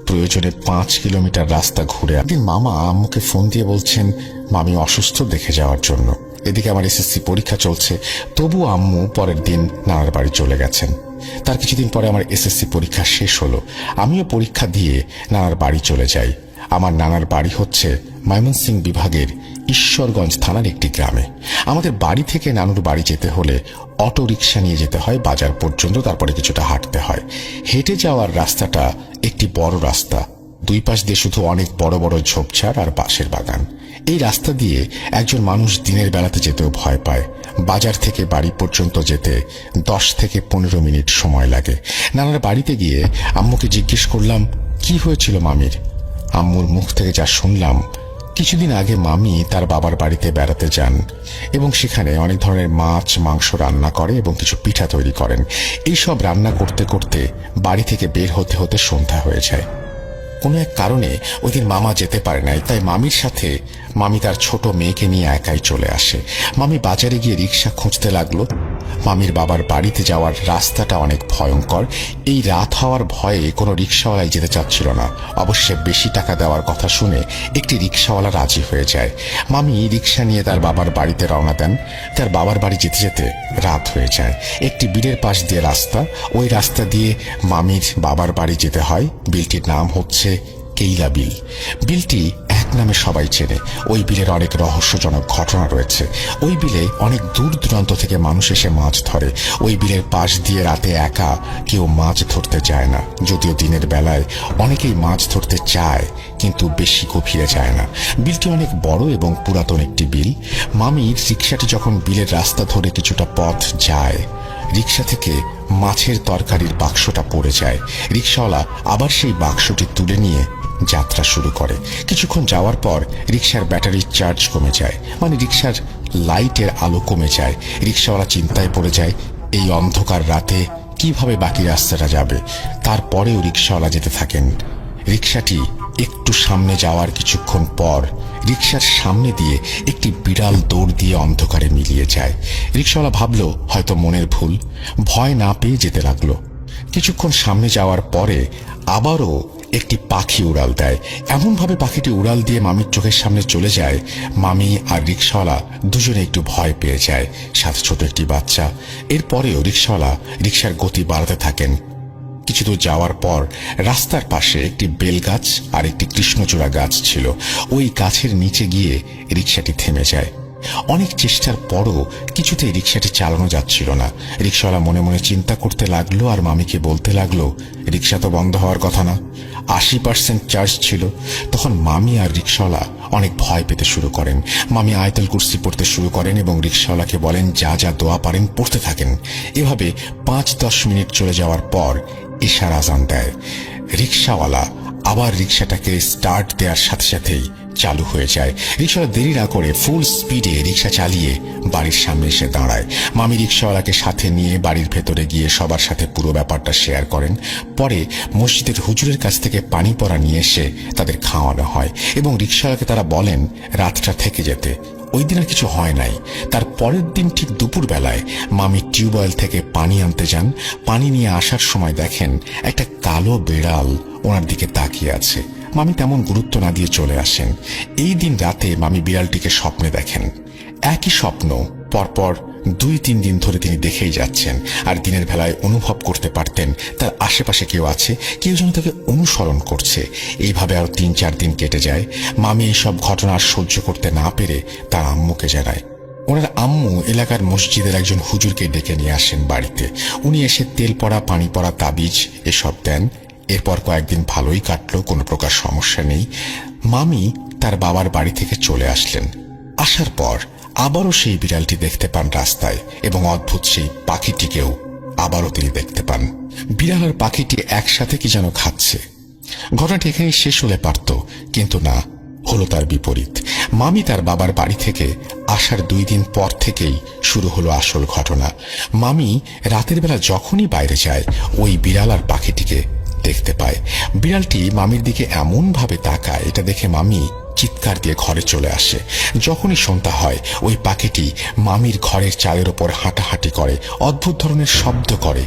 প্রয়োজনে 5 কিলোমিটার রাস্তা ঘুরে। একদিন মামা আম্মুকে ফোন দিয়ে বলছেন মামি অসুস্থ, দেখে যাওয়ার জন্য। এদিকে আমার এসএসসি পরীক্ষা চলছে, তবু আম্মু পরের দিন নানার বাড়ি চলে গেছেন। তার কিছুদিন পরে আমার এসএসসি পরীক্ষা শেষ হলো, আমিও পরীক্ষা দিয়ে নানার বাড়ি চলে যাই। আমার নানার বাড়ি হচ্ছে ময়মনসিংহ বিভাগের ঈশ্বরগঞ্জ থানার একটি গ্রামে। আমাদের বাড়ি থেকে নানুর বাড়ি যেতে হলে অটো রিক্সা নিয়ে যেতে হয় বাজার পর্যন্ত, তারপরে কিছুটা হাঁটতে হয়। হেঁটে যাওয়ার রাস্তাটা একটি বড় রাস্তা, 2 পাশ দিয়ে শুধু অনেক বড় বড় ঝোপঝাড় আর বাঁশের বাগান। এই রাস্তা দিয়ে একজন মানুষ দিনের বেলাতে যেতেও ভয় পায়। বাজার থেকে বাড়ি পর্যন্ত যেতে 10 থেকে 15 মিনিট সময় লাগে। নানার বাড়িতে গিয়ে আম্মুকে জিজ্ঞেস করলাম, কি হয়েছিল মামির? আম্মুর মুখ থেকে যা শুনলাম, কিছুদিন আগে মামি তার বাবার বাড়িতে বেড়াতে যান এবং সেখানে অনেক ধরনের মাছ মাংস রান্না করে এবং কিছু পিঠা তৈরি করেন। এইসব রান্না করতে করতে বাড়ি থেকে বের হতে হতে সন্ধ্যা হয়ে যায়। কোনো এক কারণে ওই দিন মামা যেতে পারে নাই, তাই মামির সাথে মামি তার ছোট মেয়েকে নিয়ে একাই চলে আসে। মামি বাজারে গিয়ে রিক্সা খুঁজতে লাগলো। মামির বাবার বাড়িতে যাওয়ার রাস্তাটা অনেক ভয়ঙ্কর। এই রাত হওয়ার ভয়ে কোনো রিক্সাওয়ালাই যেতে চাচ্ছিল না। অবশ্য বেশি টাকা দেওয়ার কথা শুনে একটি রিক্সাওয়ালা রাজি হয়ে যায়। মামি রিক্সা নিয়ে তার বাবার বাড়িতে রওনা দেন। তার বাবার বাড়ি যেতে যেতে রাত হয়ে যায়। একটি বিলের পাশ দিয়ে রাস্তা, ওই রাস্তা দিয়ে মামির বাবার বাড়ি যেতে হয়। বিলটির নাম হচ্ছে কেইলা বিল। বিলটি এক নামে সবাই চেনে। ওই বিলের অনেক রহস্যজনক ঘটনা রয়েছে। ওই বিলে অনেক দূর দূরান্ত থেকে মানুষ এসে মাছ ধরে। ওই বিলের পাশ দিয়ে রাতে একা কেউ মাছ ধরতে যায় না, যদিও দিনের বেলায় অনেকেই মাছ ধরতে চায়, কিন্তু বেশি গভীরে যায় না। বিলটি অনেক বড় এবং পুরাতন একটি বিল। মামির রিক্সাটি যখন বিলের রাস্তা ধরে কিছুটা পথ যায়, রিক্সা থেকে মাছের তরকারির বাক্সটা পড়ে যায়। রিক্সাওয়ালা আবার সেই বাক্সটি তুলে নিয়ে যাত্রা শুরু করে। কিছুক্ষণ যাওয়ার পর রিক্সার ব্যাটারির চার্জ কমে যায়, মানে রিক্সার লাইটের আলো কমে যায়। রিক্সাওয়ালা চিন্তায় পড়ে যায়, এই অন্ধকার রাতে কিভাবে বাকি রাস্তাটা যাবে। তারপরেও রিক্সাওয়ালা যেতে থাকেন। রিক্সাটি একটু সামনে যাওয়ার কিছুক্ষণ পর রিক্সার সামনে দিয়ে একটি বিড়াল দৌড় দিয়ে অন্ধকারে মিলিয়ে যায়। রিক্সাওয়ালা ভাবল হয়তো মনের ভুল, ভয় না পেয়ে যেতে লাগলো। কিছুক্ষণ সামনে যাওয়ার পরে আবারও একটি পাখি উড়াল দেয়। এমনভাবে পাখিটি উড়াল দিয়ে মামির চোখের সামনে চলে যায়, মামি আর রিক্সাওয়ালা দুজনে একটু ভয় পেয়ে যায়, সাথে ছোট একটি বাচ্চা। এরপরেও রিক্সাওয়ালা রিক্সার গতি বাড়াতে থাকেন। কিছু দূর যাওয়ার পর রাস্তার পাশে একটি বেল গাছ আর একটি কৃষ্ণচূড়া গাছ ছিল। ওই গাছের নিচে গিয়ে রিক্সাটি থেমে যায়। অনেক চেষ্টার পরও কিছুতেই রিক্সাটি চালানো যাচ্ছিল না। রিক্সাওয়ালা মনে মনে চিন্তা করতে লাগলো আর মামিকে বলতে লাগলো, রিক্সা তো বন্ধ হওয়ার কথা না, 80% চার্জ ছিল। তখন মামি আর রিক্সাওয়ালা অনেক ভয় পেতে শুরু করেন। মামি আয়াতুল কুরসি পড়তে শুরু করেন এবং রিক্সাওয়ালাকে বলেন যা যা দোয়া পারেন পড়তে থাকেন। এভাবে 5-10 মিনিট চলে যাওয়ার পর ইশার আজান দেয়। রিক্সাওয়ালা আবার রিক্সাটাকে স্টার্ট দেওয়ার সাথে সাথেই চালু হয়ে যায়। রিক্সাওয়ালা দেরি না করে ফুল স্পিডে রিক্সা চালিয়ে বাড়ির সামনে এসে দাঁড়ায়। মামি রিক্সাওয়ালাকে সাথে নিয়ে বাড়ির ভেতরে গিয়ে সবার সাথে পুরো ব্যাপারটা শেয়ার করেন। পরে মসজিদের হুজুরের কাছ থেকে পানি পড়া নিয়ে এসে তাদের খাওয়ানো হয় এবং রিক্সাওয়ালাকে তারা বলেন রাতটা থেকে যেতে। ওই দিন আর কিছু হয় নাই। তার পরের দিন ঠিক দুপুর বেলায় মামি টিউবওয়েল থেকে পানি আনতে যান। পানি নিয়ে আসার সময় দেখেন একটা কালো বিড়াল ওনার দিকে তাকিয়ে আছে। মামি তেমন গুরুত্ব না দিয়ে চলে আসেন। এই দিন রাতে মামি বিড়ালটিকে স্বপ্নে দেখেন। একই স্বপ্ন পরপর 2-3 দিন ধরে তিনি দেখেই যাচ্ছেন। আর দিনের বেলায় অনুভব করতে পারতেন তার আশেপাশে কেউ আছে, কেউ যেন তাকে অনুসরণ করছে। এইভাবে আরো 3-4 দিন কেটে যায়। মামি এইসব ঘটনা আর সহ্য করতে না পেরে তার আম্মুকে জানায়। ওনার আম্মু এলাকার মসজিদের একজন হুজুরকে ডেকে নিয়ে আসেন বাড়িতে। উনি এসে তেল পড়া, পানি পড়া, তাবিজ এসব দেন। এরপর কয়েকদিন ভালোই কাটলো, কোনো প্রকার সমস্যা নেই। মামি তার বাবার বাড়ি থেকে চলে আসলেন। আসার পর আবারও সেই বিড়ালটি দেখতে পান রাস্তায় এবং অদ্ভুত সেই পাখিটিকেও আবারও তিনি দেখতে পান। বিড়াল আর পাখিটি একসাথে কি যেন খাচ্ছে। ঘটনাটি এখানেই শেষ হলে পারত, কিন্তু না, হলো তার বিপরীত। মামি তার বাবার বাড়ি থেকে আসার 2 দিন পর থেকেই শুরু হলো আসল ঘটনা। মামি রাতের বেলা যখনই বাইরে যায় ওই বিড়াল আর পাখিটিকে দেখতে পায়। বিড়ালটি মামির দিকে এমন ভাবে তাকায়, এটা দেখে মামি চিৎকার দিয়ে ঘরে চলে আসে। যখনই সন্ধ্যা হয় ওই পাখিটি মামির ঘরের চালের ওপর হাঁটাহাঁটি করে, অদ্ভুত ধরনের শব্দ করে।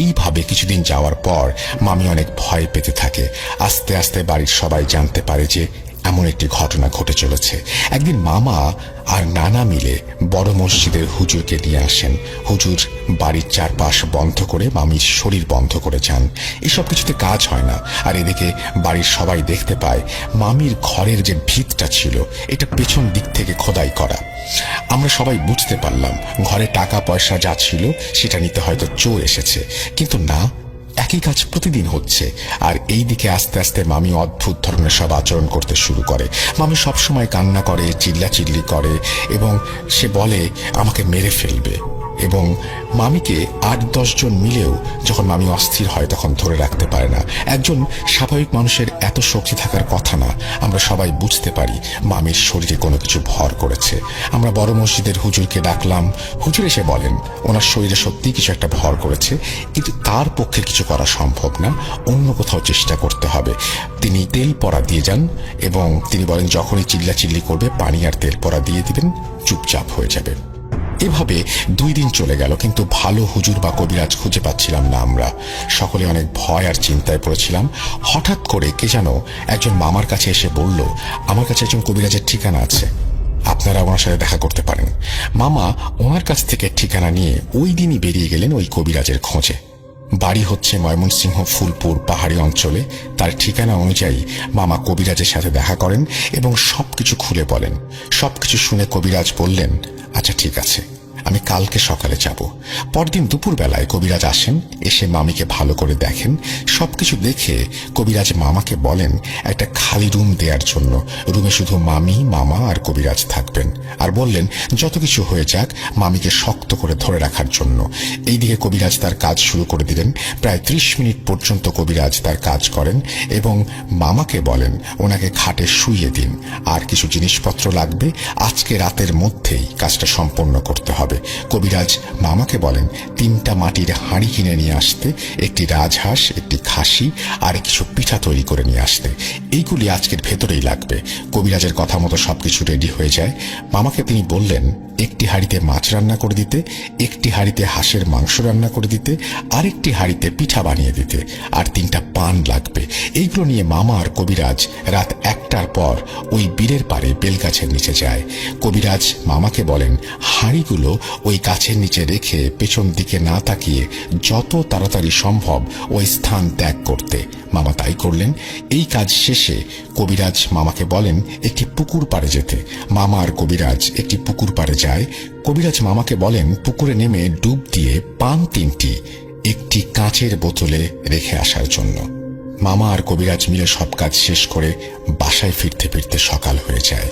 এইভাবে কিছুদিন যাওয়ার পর মামি অনেক ভয় পেতে থাকে। আস্তে আস্তে বাড়ির সবাই জানতে পারে যে এমন একটি ঘটনা ঘটে চলেছে। একদিন মামা আর নানা মিলে বড় মসজিদের হুজুরকে নিয়ে আসেন। হুজুর বাড়ির চারপাশ বন্ধ করে মামির শরীর বন্ধ করে যান। এসব কিছুতে কাজ হয় না। আর এদিকে বাড়ির সবাই দেখতে পায় মামির ঘরের যে ভিতটা ছিল এটা পেছন দিক থেকে খোদাই করা। আমরা সবাই বুঝতে পারলাম ঘরে টাকা পয়সা যা ছিল সেটা নিতে হয়তো চোর এসেছে, কিন্তু না, একই কাজ প্রতিদিন হচ্ছে। আর এই দিকে আস্তে আস্তে মামি অদ্ভুত ধরনের সব আচরণ করতে শুরু করে। মামি সবসময় কান্না করে, চিল্লাচিল্লি করে এবং সে বলে আমাকে মেরে ফেলবে। এবং মামিকে 8-10 জন মিলেও যখন মামি অস্থির হয় তখন ধরে রাখতে পারে না। একজন স্বাভাবিক মানুষের এত শক্তি থাকার কথা না। আমরা সবাই বুঝতে পারি মামির শরীরে কোনো কিছু ভর করেছে। আমরা বড় মসজিদের হুজুরকে ডাকলাম। হুজুর এসে বলেন ওনার শরীরে সত্যিই কিছু একটা ভর করেছে, কিন্তু তার পক্ষে কিছু করা সম্ভব না, অন্য কোথাও চেষ্টা করতে হবে। তিনি তেল পড়া দিয়ে যান এবং তিনি বলেন যখনই চিল্লাচিল্লি করবে পানি আর তেল পড়া দিয়ে দিবেন, চুপচাপ হয়ে যাবে। এভাবে 2 দিন চলে গেল, কিন্তু ভালো হুজুর বা কবিরাজ খুঁজে পাচ্ছিলাম না। আমরা সকলে অনেক ভয় আর চিন্তায় পড়েছিলাম। হঠাৎ করে কে যেন একজন মামার কাছে এসে বলল আমার কাছে একজন কবিরাজের ঠিকানা আছে, আপনারা ওনার সাথে দেখা করতে পারেন। মামা ওনার কাছ থেকে ঠিকানা নিয়ে ওই দিনই বেরিয়ে গেলেন ওই কবিরাজের খোঁজে। বাড়ি হচ্ছে ময়মনসিংহ ফুলপুর পাহাড়ি অঞ্চলে। তার ঠিকানা অনুযায়ী মামা কবিরাজের সাথে দেখা করেন এবং সবকিছু খুলে বলেন। সবকিছু শুনে কবিরাজ বললেন আচ্ছা ঠিক আছে, আমি কালকে সকালে যাব। পরদিন দুপুর বেলায় কবিরাজ আসেন, এসে মামিকে ভালো করে দেখেন। সবকিছু দেখে কবিরাজ মামাকে বলেন একটা খালি রুম দেওয়ার জন্য। রুমে শুধু মামি, মামা আর কবিরাজ থাকবেন। আর বললেন যত কিছু হয়ে যাক মামিকে শক্ত করে ধরে রাখার জন্য। এইদিকে কবিরাজ তার কাজ শুরু করে দিলেন। প্রায় 30 মিনিট পর্যন্ত কবিরাজ তার কাজ করেন এবং মামাকে বলেন ওনাকে খাটে শুইয়ে দিন, আর কিছু জিনিসপত্র লাগবে, আজকে রাতের মধ্যেই কাজটা সম্পন্ন করতে হবে। হবে। কবিরাজ মামাকে বলেন 3টা মাটির হাঁড়ি কিনে নিয়ে আসতে, একটি রাজহাঁস, একটি খাসি আর কিছু পিঠা তৈরি করে নিয়ে আসতে। এইগুলি আজকের ভেতরেই লাগবে। কবিরাজের কথা মতো সবকিছু রেডি হয়ে যায়। মামাকে তিনি বললেন একটি হাঁড়িতে মাছ রান্না করে দিতে, একটি হাঁড়িতে হাঁসের মাংস রান্না করে দিতে, আরেকটি হাঁড়িতে পিঠা বানিয়ে দিতে, আর 3টা পান লাগবে। এইগুলো নিয়ে মামা আর কবিরাজ রাত 1টার পর ওই বীরের পাড়ে বেলগাছের নিচে যায়। কবিরাজ মামাকে বলেন হাঁড়িগুলো ওই গাছের নিচে রেখে পেছন দিকে না তাকিয়ে যত তাড়াতাড়ি সম্ভব ওই স্থান ত্যাগ করতে। মামা তাই করলেন। এই কাজ শেষে কবিরাজ মামাকে বলেন একটি পুকুর পাড়ে যেতে। মামা আর কবিরাজ একটি পুকুর পাড়ে যায়। কবিরাজ মামাকে বলেন পুকুরে নেমে ডুব দিয়ে পান 3টি একটি কাঁচের বোতলে রেখে আসার জন্য। মামা আর কবিরাজ মিলে সব কাজ শেষ করে বাসায় ফিরতে ফিরতে সকাল হয়ে যায়।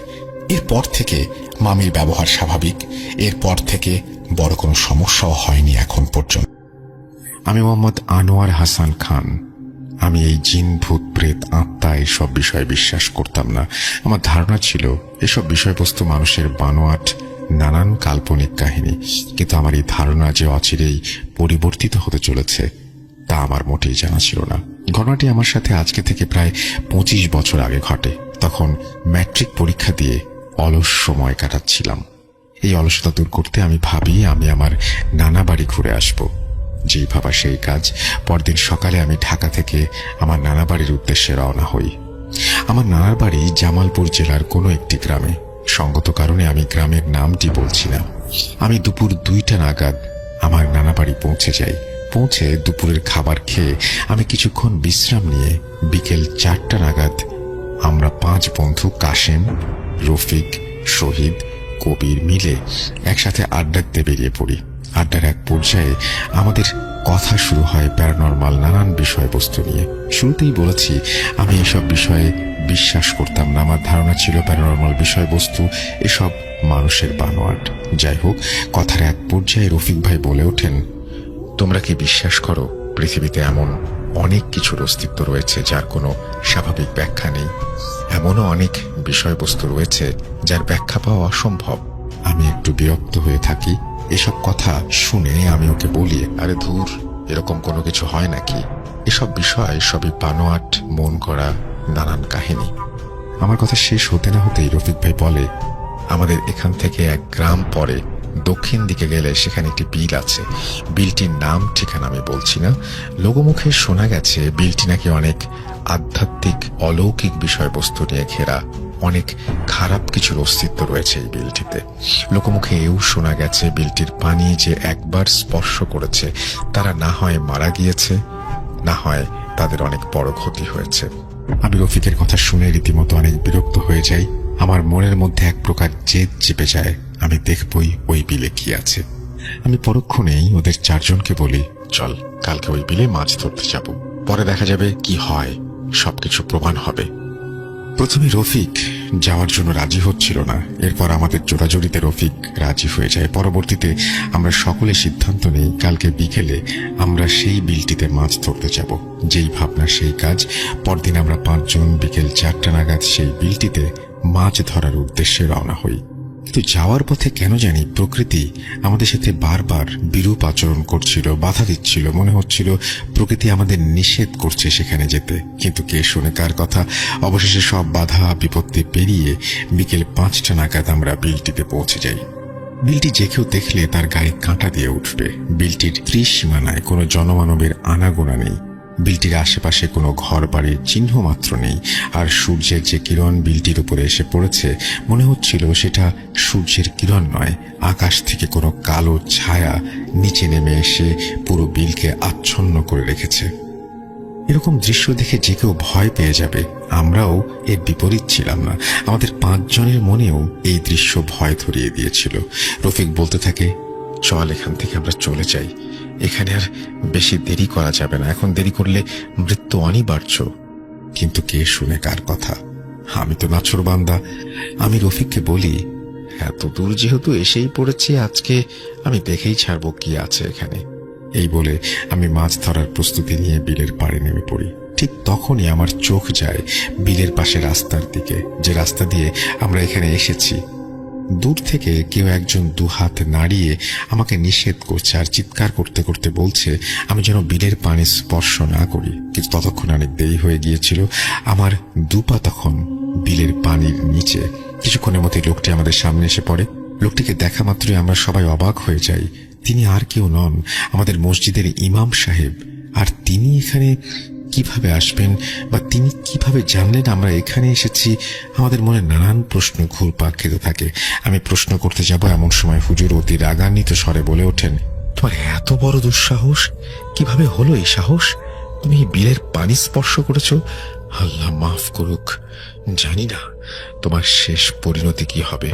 এরপর থেকে মামির ব্যবহার স্বাভাবিক। এরপর থেকে বড় কোনো সমস্যাও হয়নি এখন পর্যন্ত। আমি মোহাম্মদ আনোয়ার হাসান খান। আমি এই জিন, ভূত, প্রেত, আত্মা এসব বিষয়ে বিশ্বাস করতাম না। আমার ধারণা ছিল এসব বিষয়বস্তু মানুষের বানোয়াট নানান কাল্পনিক কাহিনী। কিন্তু আমার এই ধারণা যে অচিরেই পরিবর্তিত হতে চলেছে তা আমার মোটেই জানা ছিল না। ঘটনাটি আমার সাথে আজকে থেকে প্রায় 25 বছর আগে ঘটে। তখন ম্যাট্রিক পরীক্ষা দিয়ে অলস সময় কাটাচ্ছিলাম। এই অলসতা দূর করতে আমি ভাবি আমি আমার নানা বাড়ি ঘুরে আসব। যেই ভাবা সেই কাজ। পরদিন সকালে আমি ঢাকা থেকে আমার নানা বাড়ির উদ্দেশ্যে রওনা হই। আমার নানার বাড়ি জামালপুর জেলার কোনো একটি গ্রামে। সঙ্গত কারণে আমি গ্রামের নামটি বলছি না। আমি দুপুর 2টা নাগাদ আমার নানা বাড়ি পৌঁছে যাই। পৌঁছে দুপুরের খাবার খেয়ে আমি কিছুক্ষণ বিশ্রাম নিয়ে বিকেল 4টা নাগাদ আমরা 5 বন্ধু কাশেম, রফিক, শহীদ, কবির মিলে একসাথে আড্ডা দিতে বেরিয়ে পড়ি। আড্ডার এক পর্যায়ে আমাদের কথা শুরু হয় প্যারানরমাল নানান বিষয়বস্তু নিয়ে। শুরুতেই বলেছি আমি এসব বিষয়ে বিশ্বাস করতাম না। আমার ধারণা ছিল প্যারানরমাল বিষয়বস্তু এসব মানুষের বানোয়াট। যাই হোক, কথার এক পর্যায়ে রফিক ভাই বলে ওঠেন, তোমরা কি বিশ্বাস করো পৃথিবীতে এমন অনেক কিছুর অস্তিত্ব রয়েছে যার কোনো স্বাভাবিক ব্যাখ্যা নেই? এমনও অনেক বিষয়বস্তু রয়েছে যার ব্যাখ্যা পাওয়া অসম্ভব। আমি একটু বিরক্ত হয়ে থাকি। এসব কথা শুনে আমি ওকে বলি, আরে ধুর, এরকম কোনো কিছু হয় নাকি? এসব বিষয় সবই বানোয়াট, মন করা নানান কাহিনী। আমার কথা শেষ হতে না হতেই রফিক ভাই বলে, আমাদের এখান থেকে 1 গ্রাম পরে দক্ষিণ দিকে গেলে সেখানে একটি বিল আছে। বিলটির নাম ঠিকানা আমি বলছি না। লোকমুখে শোনা গেছে বিলটি নাকি অনেক আধ্যাত্মিক অলৌকিক বিষয়বস্তু নিয়ে ঘেরা। অনেক খারাপ কিছুর অস্তিত্ব রয়েছে এই বিলটিতে। লোকমুখে এও শোনা গেছে বিলটির পানি যে একবার স্পর্শ করেছে তারা না হয় মারা গিয়েছে, না হয় তাদের অনেক বড় ক্ষতি হয়েছে। আমি রফিকের কথা শুনে রীতিমতো অনেক বিরক্ত হয়ে যাই। আমার মনের মধ্যে এক প্রকার জেদ চেপে যায়, আমি দেখবই ওই বিলে কি আছে। আমি পরক্ষণেই ওদের 4 জনকে বলি, চল কালকে ওই বিলে মাছ ধরতে যাব, পরে দেখা যাবে কি হয়, সবকিছু প্রমাণ হবে। প্রথমে রফিক যাওয়ার জন্য রাজি হচ্ছিল না। এরপর আমাদের জোড়াজোড়িতে রফিক রাজি হয়ে যায়। পরবর্তীতে আমরা সকলে সিদ্ধান্ত নিই কালকে বিকেলে আমরা সেই বিলটিতে মাছ ধরতে যাব। যেই ভাবনা সেই কাজ। পরদিন আমরা 5 জন বিকেল 4টা নাগাদ সেই বিলটিতে মাছ ধরার উদ্দেশ্যে রওনা হই। কিন্তু যাওয়ার পথে কেন জানি প্রকৃতি আমাদের সাথে বারবার বিরূপ আচরণ করছিল, বাধা দিচ্ছিল। মনে হচ্ছিল প্রকৃতি আমাদের নিষেধ করছে সেখানে যেতে। কিন্তু কে শুনে কার কথা। অবশেষে সব বাধা বিপত্তি পেরিয়ে বিকেল 5টা নাগাদ আমরা বিলটিতে পৌঁছে যাই। বিলটি যে কেউ দেখলে তার গায়ে কাঁটা দিয়ে উঠবে। বিলটির ত্রিসীমানায় কোনো জনমানবের আনাগোনা নেই। বিলটির আশেপাশে কোনো ঘর বাড়ির চিহ্ন মাত্র নেই। আর সূর্যের যে কিরণ বিলটির উপরে এসে পড়েছে মনে হচ্ছিল সেটা সূর্যের কিরণ নয়, আকাশ থেকে কোনো কালো ছায়া নিচে নেমে এসে পুরো বিলকে আচ্ছন্ন করে রেখেছে। এরকম দৃশ্য দেখে যে কেউ ভয় পেয়ে যাবে। আমরাও এর বিপরীত ছিলাম না। আমাদের 5 জনের মনেও এই দৃশ্য ভয় ধরিয়ে দিয়েছিল। রফিক বলতে থাকে, চল এখান থেকে আমরা চলে যাই, এখানে আর বেশি দেরি করা যাবে না, এখন দেরি করলে মৃত্যু অনিবার্য। কিন্তু কে শুনে কার কথা। আমি তো নাছোড়বান্দা। আমি রফিককে বলি, এত দূর যেহেতু এসেই পড়েছি, আজকে আমি দেখেই ছাড়বো কি আছে এখানে। এই বলে আমি মাছ ধরার প্রস্তুতি নিয়ে বিলের পাড়ে নেমে পড়ি। ঠিক তখনই আমার চোখ যায় বিলের পাশে রাস্তার দিকে, যে রাস্তা দিয়ে আমরা এখানে এসেছি। দূর থেকে কেউ একজন দুহাত নাড়িয়ে আমাকে নিষেধ করছে আর চিৎকার করতে করতে বলছে আমি যেন বিলের পানি স্পর্শ না করি। কিন্তু ততক্ষণ অনেক দেরি হয়ে গিয়েছিল। আমার দুপা তখন বিলের পানির নিচে। কিছুক্ষণের মধ্যে লোকটি আমাদের সামনে এসে পড়ে। লোকটিকে দেখা মাত্রই আমরা সবাই অবাক হয়ে যাই। তিনি আর কেউ নন, আমাদের মসজিদের ইমাম সাহেব। আর তিনি এখানে কিভাবে আসবেন বা তিনি কিভাবে জানলেন আমরা এখানে এসেছি? আমাদের মনে নানান প্রশ্ন ঘুরপাক খেতে থাকে। আমি প্রশ্ন করতে যাব এমন সময় হুজুর অতি রাগান্বিত স্বরে বলে ওঠেন, তোমার এত বড় দুঃসাহস! কিভাবে হলো এই সাহস? তুমি এই বিলের পানি স্পর্শ করেছ? আল্লাহ মাফ করুক, জানি না তোমার শেষ পরিণতি কি হবে।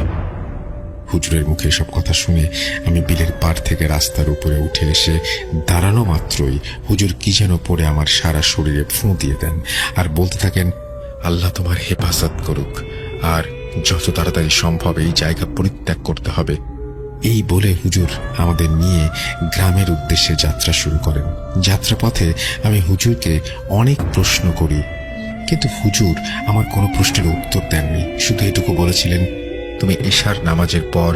হুজুরের মুখে সব কথা শুনে আমি বিলের পাড় থেকে রাস্তার উপরে উঠে এসে দাঁড়ানো মাত্রই হুজুর কি যেন পড়ে আমার সারা শরীরে ফুঁ দিয়ে দেন আর বলতে থাকেন, আল্লাহ তোমার হেফাজত করুক, আর যত তাড়াতাড়ি সম্ভব এই জায়গা পরিত্যাগ করতে হবে। এই বলে হুজুর আমাদের নিয়ে গ্রামের উদ্দেশ্যে যাত্রা শুরু করেন। যাত্রাপথে আমি হুজুরকে অনেক প্রশ্ন করি, কিন্তু হুজুর আমার কোনো প্রশ্নের উত্তর দেননি। শুধু এটুকু বলেছিলেন, তুমি এশার নামাজের পর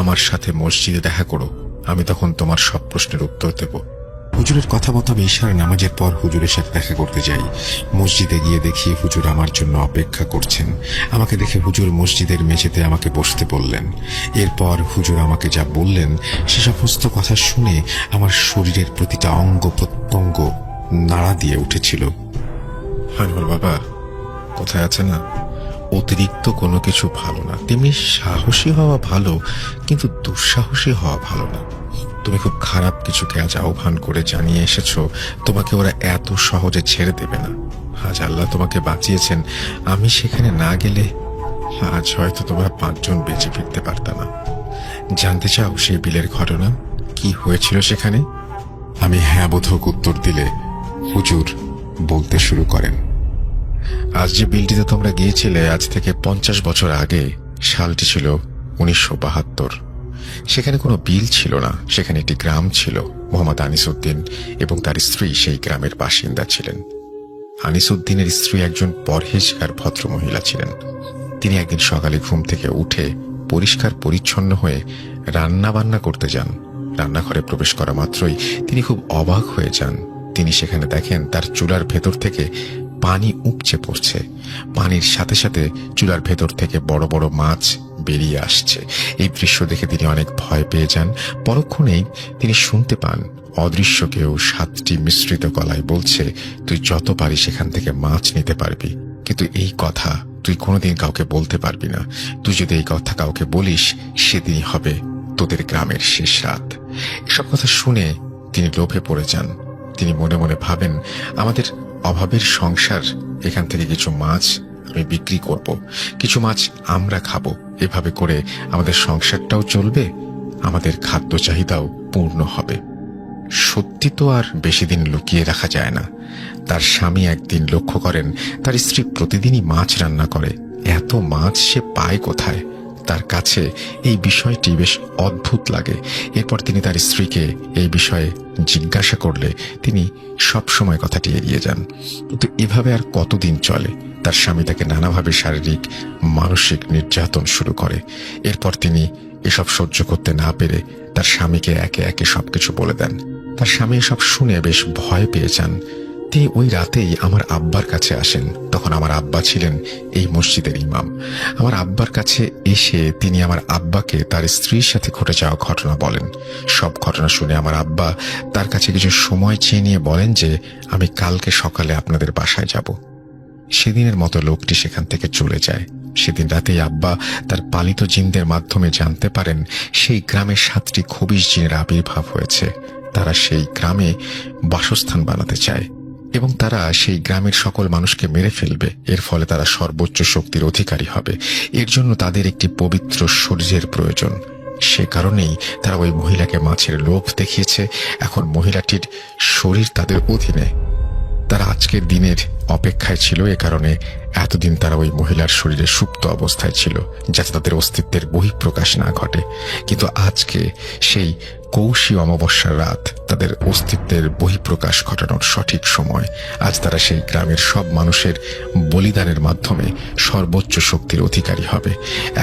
আমার সাথে মসজিদে দেখা করো, আমি তখন তোমার সব প্রশ্নের উত্তর দেব। হুজুরের কথা মতো আমি এশার নামাজের পর হুজুরের সাথে দেখা করতে যাই। মসজিদে গিয়ে দেখি হুজুর আমার জন্য অপেক্ষা করছেন। আমাকে দেখে হুজুর মসজিদের মেঝেতে আমাকে বসতে বললেন। এরপর হুজুর আমাকে যা বললেন সে সমস্ত কথা শুনে আমার শরীরের প্রতিটা অঙ্গ প্রত্যঙ্গ নাড়া দিয়ে উঠেছিল। আনোয়ার বাবা, কোথায় আছে না, অতিরিক্ত কোনো কিছু ভালো না। তেমনি সাহসী হওয়া ভালো, কিন্তু দুঃসাহসী হওয়া ভালো না। তুমি খুব খারাপ কিছুকে আজ আহ্বান করে জানিয়ে এসেছো তোমাকে ওরা এত সহজে ছেড়ে দেবে না। আজ আল্লাহ তোমাকে বাঁচিয়েছেন, আমি সেখানে না গেলে আজ হয়তো তোমরা 5 জন বেঁচে ফিরতে পারতা না। জানতে চাও সেই বিলের ঘটনা, কি হয়েছিল সেখানে? আমি হ্যাঁ বোধক উত্তর দিলে হুজুর বলতে শুরু করেন, আজ যে বিলটিতে তোমরা গিয়েছিলে আজ থেকে 50 বছর আগে, সালটি ছিল 1972। সেখানে কোনো বিল ছিল না, সেখানে একটি গ্রাম ছিল। মোহাম্মদ আনিসউদ্দিন এবং তার স্ত্রী সেই গ্রামের বাসিন্দা ছিলেন। আনিসউদ্দিনের স্ত্রী একজন পরহেজগার ভদ্র মহিলা ছিলেন। তিনি একদিন সকালে ঘুম থেকে উঠে পরিষ্কার পরিচ্ছন্ন হয়ে রান্না বান্না করতে যান। রান্নাঘরে প্রবেশ করা মাত্রই তিনি খুব অবাক হয়ে যান। তিনি সেখানে দেখেন তার চুলার ভেতর থেকে পানি উপচে পড়ছে। পানির সাথে সাথে চুলার ভেতর থেকে বড় বড় মাছ বেরিয়ে আসছে। এই দৃশ্য দেখে তিনি অনেক ভয় পেয়ে যান। পরক্ষণেই তিনি শুনতে পান অদৃশ্য কেউ 7টি মিশ্রিত গলায় বলছে, তুই যত পারিস সেখান থেকে মাছ নিতে পারবি, কিন্তু এই কথা তুই কোনোদিন কাউকে বলতে পারবি না। তুই যদি এই কথা কাউকে বলিস সেদিনই হবে তোদের গ্রামের শেষ রাত। এসব কথা শুনে তিনি লোভে পড়ে যান। তিনি মনে মনে ভাবেন, আমাদের অভাবের সংসার, এখান থেকে কিছু মাছ আমি বিক্রি করব, কিছু মাছ আমরা খাবো। এভাবে করে আমাদের সংসারটাও চলবে, আমাদের খাদ্য চাহিদাও পূর্ণ হবে। সত্যি তো আর বেশি দিন লুকিয়ে রাখা যায় না। তার স্বামী একদিন লক্ষ্য করেন তার স্ত্রী প্রতিদিনই মাছ রান্না করে। এত মাছ সে পায় কোথায়? তার কাছে এই বিষয়টি বেশ অদ্ভুত লাগে। এরপর তিনি তার স্ত্রীকে এই বিষয়ে জিজ্ঞাসা করলে তিনি সব সময় কথাটি এড়িয়ে যান। কিন্তু এভাবে আর কতদিন চলে? তার স্বামী তাকে নানাভাবে শারীরিক মানসিক নির্যাতন শুরু করে। এরপর তিনি এসব সহ্য করতে না পেরে তার স্বামীকে একে একে সবকিছু বলে দেন। তার স্বামী এসব শুনে বেশ ভয় পেয়ে যান। তিনি ওই রাতেই আমার আব্বার কাছে আসেন। তখন আমার আব্বা ছিলেন এই মসজিদের ইমাম। আমার আব্বার কাছে এসে তিনি আমার আব্বাকে তার স্ত্রীর সাথে ঘটে যাওয়া ঘটনা বলেন। সব ঘটনা শুনে আমার আব্বা তার কাছে কিছু সময় চেয়ে নিয়ে বলেন যে আমি কালকে সকালে আপনাদের বাসায় যাব। সেদিনের মতো লোকটি সেখান থেকে চলে যায়। সেদিন রাতেই আব্বা তার পালিত জিনদের মাধ্যমে জানতে পারেন সেই গ্রামে 7টি খবিশ জিনের আবির্ভাব হয়েছে। তারা সেই গ্রামে বাসস্থান বানাতে চায় এবং তারা সেই গ্রামের সকল মানুষকে মেরে ফেলবে। এর ফলে তারা সর্বোচ্চ শক্তির অধিকারী হবে। এর জন্য তাদের একটি পবিত্র শরীরের প্রয়োজন। সে কারণেই তারা ওই মহিলাকে মাছের লোভ দেখিয়েছে। এখন মহিলাটির শরীর তাদের অধীনে। তারা আজকের দিনের অপেক্ষায় ছিল, এ কারণে এতদিন তারা ওই মহিলার শরীরে সুপ্ত অবস্থায় ছিল, যাতে তাদের অস্তিত্বের বহিঃপ্রকাশ না ঘটে। কিন্তু আজকে সেই কৌশী অমাবস্যার রাত, তাদের অস্তিত্বের বহিঃপ্রকাশ ঘটানোর সঠিক সময়। আজ তারা সেই গ্রামের সব মানুষের বলিদানের মাধ্যমে সর্বোচ্চ শক্তির অধিকারী হবে।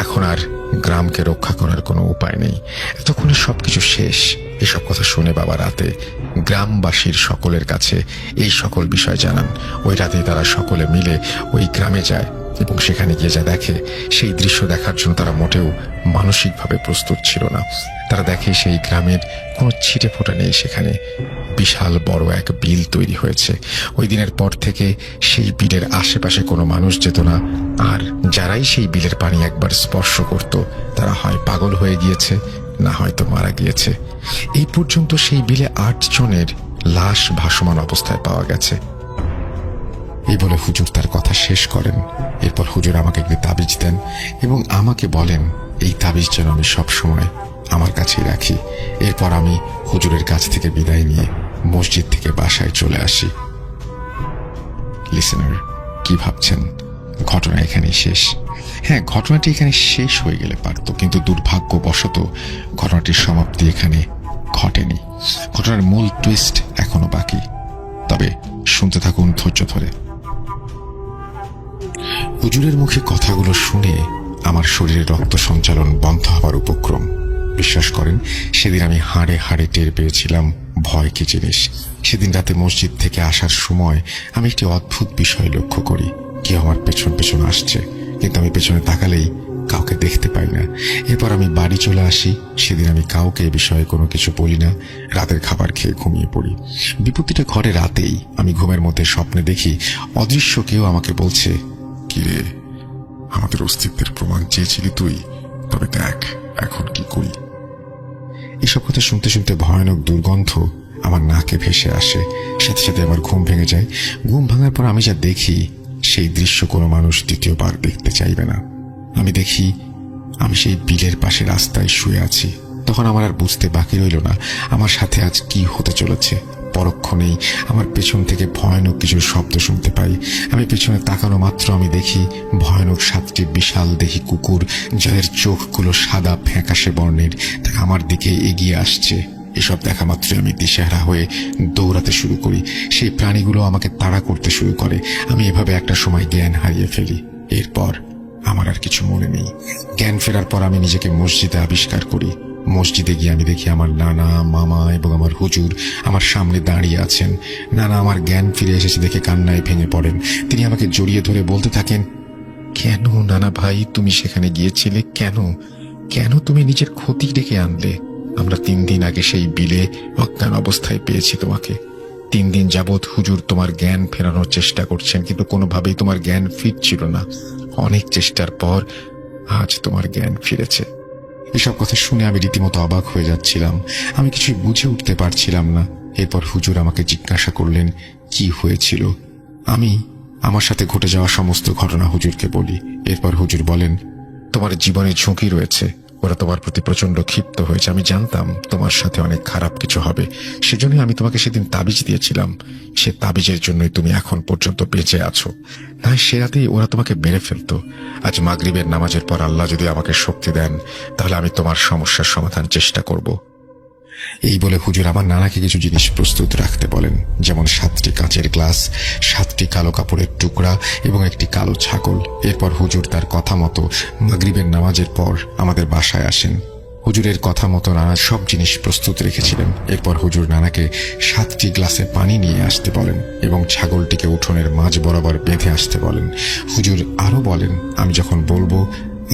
এখন আর গ্রামকে রক্ষা করার কোনো উপায় নেই। এতক্ষণে সবকিছু শেষ। এসব কথা শুনে বাবা রাতে গ্রামবাসীর সকলের কাছে এই সকল বিষয় জানান। ওই রাতে তারা সকলে মিলে ওই গ্রামে যায় এবং সেখানে গিয়ে যা দেখে, সেই দৃশ্য দেখার জন্য তারা মোটেও মানসিকভাবে প্রস্তুত ছিল না। তারা দেখে সেই গ্রামের কোনো ছিটে ফোঁটা নেই সেখানে। বিশাল বড় এক বিল তৈরি হয়েছে। ওই দিনের পর থেকে সেই বিলের আশেপাশে কোনো মানুষ যেত না। আর যারাই সেই বিলের পানি একবার স্পর্শ করত, তারা হয় পাগল হয়ে গিয়েছে, না হয়তো মারা গিয়েছে। এই পর্যন্ত সেই বিলে 8 জনের লাশ ভাসমান অবস্থায় পাওয়া গেছে। এই বলে হুজুর তার কথা শেষ করেন। এরপর হুজুর আমাকে একটি তাবিজ দেন এবং আমাকে বলেন এই তাবিজ যেন আমি সবসময় আমার কাছেই রাখি। এরপর আমি হুজুরের কাছ থেকে বিদায় নিয়ে মসজিদ থেকে বাসায় চলে আসি। লিসেনার, কি ভাবছেন ঘটনা এখানেই শেষ? হ্যাঁ, ঘটনাটি এখানে শেষ হয়ে গেলে পারত, কিন্তু দুর্ভাগ্যবশত ঘটনাটির সমাপ্তি এখানে ঘটেনি। ঘটনার মূল টুইস্ট এখনো বাকি। তবে শুনতে থাকুন ধৈর্য ধরে। হুজুরের মুখে কথাগুলো শুনে আমার শরীরে রক্ত সঞ্চালন বন্ধ হওয়ার উপক্রম। বিশ্বাস করেন, সেদিন আমি হাড়ে হাড়ে টের পেয়েছিলাম ভয় কি জিনিস। সেদিন রাতে মসজিদ থেকে আসার সময় আমি একটি অদ্ভুত বিষয় লক্ষ্য করি। কেউ আমার পেছন পেছন আসছে, কিন্তু আমি পেছনে তাকালেই কাউকে দেখতে পাই না। এরপর আমি বাড়ি চলে আসি। সেদিন আমি কাউকে এ বিষয়ে কোনো কিছু বলি না। রাতের খাবার খেয়ে ঘুমিয়ে পড়ি। বিপত্তিটা ঘটে রাতেই। আমি ঘুমের মধ্যে স্বপ্নে দেখি অদৃশ্য কেউ আমাকে বলছে, কিরে, আমাদের অস্তিত্বের প্রমাণ চেয়েছিলি তুই, তবে দেখ এখন কি করি। এসব কথা শুনতে শুনতে ভয়ানক দুর্গন্ধ আমার নাকে ভেসে আসে। সাথে সাথে আমার ঘুম ভেঙে যায়। ঘুম ভাঙার পর আমি যা দেখি, সেই দৃশ্য কোনো মানুষ দ্বিতীয়বার দেখতে চাইবে না। আমি দেখি আমি সেই বিলের পাশে রাস্তায় শুয়ে আছি। তখন আমার আর বুঝতে বাকি রইল না আমার সাথে আজ কি হতে চলেছে। পরক্ষণেই আমার পেছন থেকে ভয়ানক কিছু শব্দ শুনতে পাই। আমি পেছনে তাকানো মাত্র আমি দেখি ভয়ানক 7টি বিশাল দেহী কুকুর, যাদের চোখগুলো সাদা ফ্যাকাশে বর্ণের, তারা আমার দিকে এগিয়ে আসছে। এসব দেখা মাত্র আমি দিশেহারা হয়ে দৌড়াতে শুরু করি। সেই প্রাণীগুলো আমাকে তাড়া করতে শুরু করে। আমি এভাবে একটা সময় জ্ঞান হারিয়ে ফেলি। এরপর আমার আর কিছু মনে নেই। জ্ঞান ফেরার পর আমি নিজেকে মসজিদে আবিষ্কার করি। মসজিদে গিয়ে আমি দেখি আমার নানা, মামা এবং আমার হুজুর আমার সামনে দাঁড়িয়ে আছেন। নানা আমার জ্ঞান ফিরে এসেছে দেখে কান্নায় ভেঙে পড়েন। তিনি আমাকে জড়িয়ে ধরে বলতে থাকেন, কেন নানা ভাই তুমি সেখানে গিয়েছিলে? কেন কেন তুমি নিজের ক্ষতি ডেকে আনলে? আমরা 3 দিন আগে সেই বিলে অজ্ঞান অবস্থায় পেয়েছি তোমাকে। 3 দিন যাবৎ হুজুর তোমার জ্ঞান ফেরানোর চেষ্টা করছেন, কিন্তু কোনোভাবেই তোমার জ্ঞান ফিরছিল না। অনেক চেষ্টার পর আজ তোমার জ্ঞান ফিরেছে। এসব কথা শুনে আমি রীতিমতো অবাক হয়ে যাচ্ছিলাম। আমি কিছুই বুঝে উঠতে পারছিলাম না। এরপর হুজুর আমাকে জিজ্ঞাসা করলেন কি হয়েছিল। আমি আমার সাথে ঘটে যাওয়া সমস্ত ঘটনা হুজুরকে বলি। এরপর হুজুর বলেন, তোমার জীবনে ঝুঁকি রয়েছে। ওরা তোমার প্রতি প্রচন্ড ক্ষিপ্ত হয়েছে। আমি জানতাম তোমার সাথে অনেক খারাপ কিছু হবে, সেজন্য আমি তোমাকে সেদিন তাবিজ দিয়েছিলাম। সে তাবিজের জন্যই তুমি এখন পর্যন্ত বেঁচে আছো। না, সে রাতেই ওরা তোমাকে মেরে ফেলতো। আজ মাগরিবের নামাজের পর আল্লাহ যদি আমাকে শক্তি দেন, তাহলে আমি তোমার সমস্যার সমাধান চেষ্টা করব। এই বলে হুজুর আমার নানাকে কিছু জিনিস প্রস্তুত রাখতে বলেন, যেমন 7টি কাঁচের গ্লাস, 7টি কালো কাপড়ের টুকরা এবং একটি কালো ছাগল। এরপর হুজুর তার কথা মতো মাগরিবের নামাজের পর আমাদের বাসায় আসেন। হুজুরের কথা মতো নানা সব জিনিস প্রস্তুত রেখেছিলেন। এরপর হুজুর নানাকে 7টি গ্লাসে পানি নিয়ে আসতে বলেন এবং ছাগলটিকে উঠোনের মাঝ বরাবর বেঁধে আসতে বলেন। হুজুর আরো বলেন, আমি যখন বলবো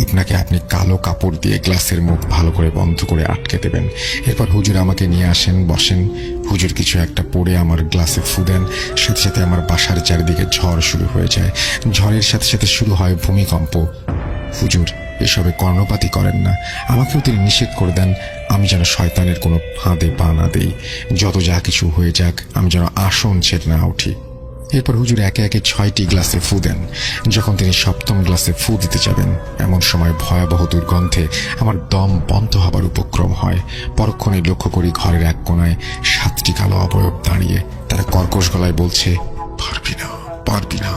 আপনাকে আপনি কালো কাপড় দিয়ে গ্লাসের মুখ ভালো করে বন্ধ করে আটকে দেবেন। এরপর হুজুর আমাকে নিয়ে আসেন, বসেন। হুজুর কিছু একটা পড়ে আমার গ্লাসে ফু দেন। সাথে সাথে আমার বাসার চারিদিকে ঝড় শুরু হয়ে যায়। ঝড়ের সাথে সাথে শুরু হয় ভূমিকম্প। হুজুর এসবে কর্ণপাতই করেন না। আমাকেও তিনি নিষেধ করে দেন আমি যেন শয়তানের কোনো ফাঁদে পা না দেই। যত যা কিছু হয়ে যাক, আমি যেন আসন ছেড়ে না উঠি। এরপর হুজুর একে একে 6টি গ্লাসে ফু দেন। যখন তিনি 7ম গ্লাসে ফু দিতে যাবেন, এমন সময় ভয়াবহ দুর্গন্ধে আমার দম বন্ধ হবার উপক্রম হয়। পরক্ষণে লক্ষ্য করি ঘরের এক কোণায় 7টি কালো অবয়ব দাঁড়িয়ে। তারা কর্কশ গলায় বলছে, পারবি না, পারবি না।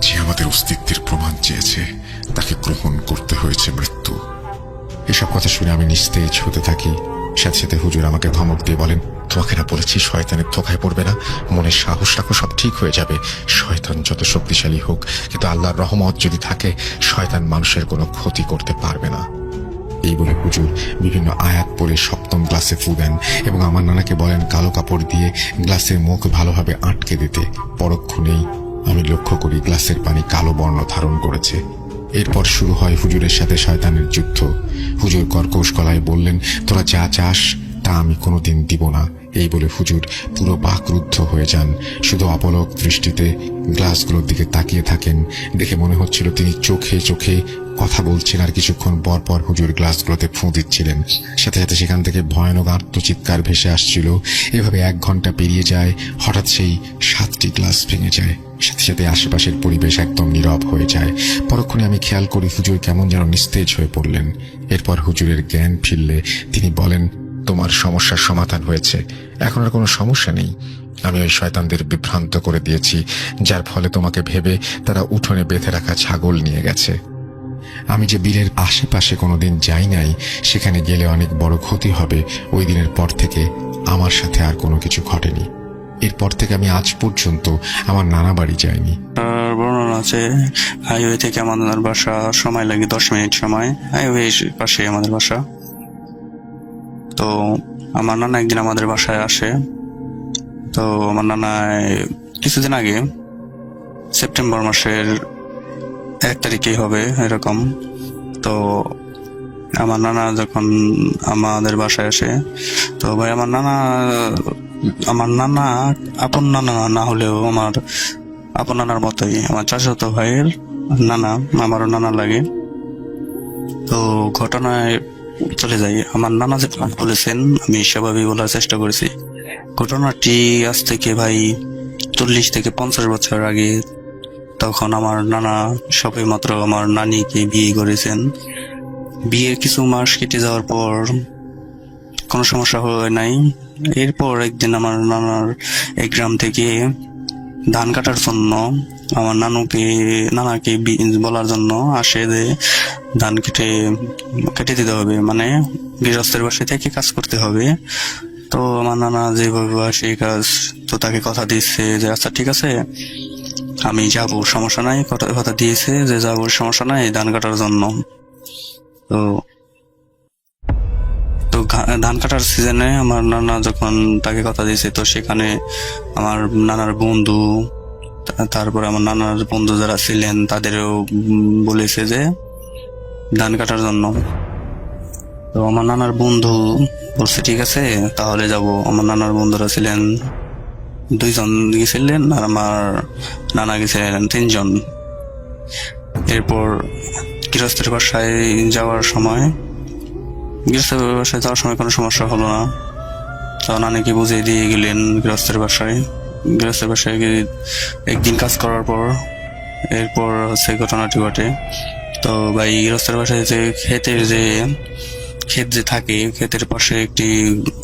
যে আমাদের অস্তিত্বের প্রমাণ চেয়েছে তাকে গ্রহণ করতে হয়েছে মৃত্যু। এসব কথা শুনে আমি নিস্তেজ হতে থাকি। সাথে সাথে হুজুর আমাকে ধমক দিয়ে বলেন, তোমাকে না বলেছি শয়তানের ধোঁকায় পড়বে না, মনে সাহস রাখো, সব ঠিক হয়ে যাবে। শয়তান যত শক্তিশালী হোক, কিন্তু আল্লাহর রহমত যদি থাকে, শয়তান মানুষের কোনো ক্ষতি করতে পারবে না। এই বলে হুজুর বিভিন্ন আয়াত পড়ে সপ্তম গ্লাসে ফু দেন এবং আমার নানাকে বলেন কালো কাপড় দিয়ে গ্লাসের মুখ ভালোভাবে আটকে দিতে। পরক্ষণেই আমি লক্ষ্য করি গ্লাসের পানি কালো বর্ণ ধারণ করেছে। এরপর শুরু হয় হুজুরের সাথে শয়তানের যুদ্ধ। হুজুর কর্কশ গলায় বললেন, তোরা যা চাস তা আমি কোনোদিন দিব না। এই বলে হুজুর পুরো বাকরুদ্ধ হয়ে যান। শুধু অপলক দৃষ্টিতে গ্লাসগুলোর দিকে তাকিয়ে থাকেন। দেখে মনে হচ্ছিল তিনি চোখে চোখে কথা বলছেন, আর কিছুক্ষণ পর পর হুজুর গ্লাসগুলোতে ফুঁ দিচ্ছিলেন। সাথে সাথে সেখান থেকে ভয়ানক আত্মচিৎকার ভেসে আসছিল। এভাবে 1 ঘন্টা পেরিয়ে যায়। হঠাৎ সেই 7টি গ্লাস ভেঙে যায়। সাথে সাথে আশেপাশের পরিবেশ একদম নীরব হয়ে যায়। পরক্ষণে আমি খেয়াল করি হুজুর কেমন যেন নিস্তেজ হয়ে পড়লেন। এরপর হুজুরের জ্ঞান ফিরলে তিনি বলেন, তোমার সমস্যার সমাধান হয়েছে, এখন আর কোনো সমস্যা নেই। আমি ওই শয়তানদের বিভ্রান্ত করে দিয়েছি, যার ফলে তোমাকে ভেবে তারা উঠোনে বেঁধে রাখা ছাগল নিয়ে গেছে। আমি যে বিলের আশেপাশে কোনোদিন যাই নাই, সেখানে গেলে অনেক বড় ক্ষতি হবে। ওই দিনের পর থেকে আমার সাথে আর কোনো কিছু ঘটেনি। এরপর থেকে আমি আজ পর্যন্ত আমার নানা বাড়ি যাইনি। বর্ণনা আছে, হাইওয়ে থেকে আমাদের বাসা সময় লাগে 10 মিনিট সময়। হাইওয়ে পাশে আমাদের বাসা। তো আমার নানা একদিন আমাদের বাসায় আসে। তো আমার নানা কিছুদিন আগে সেপ্টেম্বর মাসের 1 তারিখেই হবে এরকম। তো আমার নানা যখন আমাদের বাসায় আসে, তো ভাই আমার নানা আপন নানা না হলেও আমার আপন নানার মতোই, আমার চাচাতো ভাইয়ের নানা, আমারও নানা লাগে। তো ঘটনায় চলে যাই। আমার নানা যে বলেছেন আমি সেভাবেই বলার চেষ্টা করেছি। ঘটনাটি আজ থেকে ভাই 40 থেকে 50 বছর আগে। তখন আমার নানা সবে মাত্র আমার নানিকে বিয়ে করেছেন। বিয়ের কিছু মাস কেটে যাওয়ার পর কোনো সমস্যা হয় নাই। এরপর একদিন আমার নানার এক গ্রাম থেকে ধান কাটার জন্য আমার নানাকে বলার জন্য আসে যে ধান কেটে দিতে হবে, মানে গৃহস্থের বাসায় থেকে কাজ করতে হবে। তো আমার নানা যেভাবে সেই কাজ, তো তাকে কথা দিচ্ছে যে আচ্ছা ঠিক আছে আমি যাবো, সমস্যা নাই, কথা দিয়েছে যে যাবো, সমস্যা নাই ধান কাটার জন্য। তো তো ধান কাটার সিজনে আমার নানা যখন তাকে কথা দিয়েছে, তো সেখানে আমার নানার বন্ধু, তারপরে আমার নানার বন্ধু যারা ছিলেন তাদেরও বলেছে যে ধান কাটার জন্য। তো আমার নানার বন্ধু বলছে ঠিক আছে তাহলে যাব। আমার নানার বন্ধুরা ছিলেন 2 জন গেছিলেন, আর আমার নানা গেছিলেন 3 জন। এরপর গৃহস্থের বাসায় যাওয়ার সময় কোনো সমস্যা হলো না। তো নানাকে বুঝিয়ে দিয়ে গেলেন গৃহস্থের বাসায় গিয়ে একদিন কাজ করার পর এরপর ঘটনাটি ঘটে। তো ভাই গৃহস্থের বাসায় যে ক্ষেত যে থাকে, ক্ষেতের পাশে একটি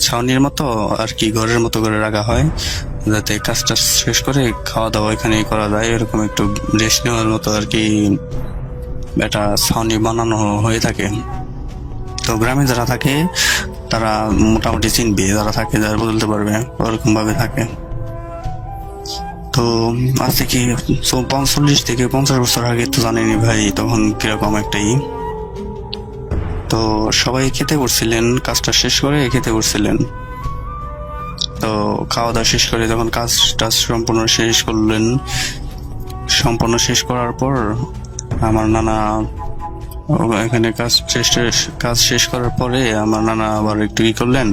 ছাউনির মতো আর কি ঘরের মতো করে রাখা হয়, যাতে কাজটা শেষ করে খাওয়া দাওয়া এখানে করা যায়, এরকম একটু রেস্ট নেওয়ার মতো আর কি একটা ছাউনি বানানো হয়ে থাকে। তো গ্রামে যারা থাকে তারা মোটামুটি চিনবে, যারা থাকে যারা বলতে পারবে, ওরকম ভাবে থাকে। তো আজ থেকে 45 থেকে 50 বছর আগে তো জানেনি ভাই তখন কিরকম একটাই। তো সবাই খেতে বসছিলেন, কাজটা শেষ করে খেতে বসছিলেন। তো খাওয়া দাওয়া শেষ করে যখন কাজটা সম্পূর্ণ শেষ করার পর আমার নানা এখানে কাজ শেষ করার পরে আমার নানা আবার একটু কি করলেন,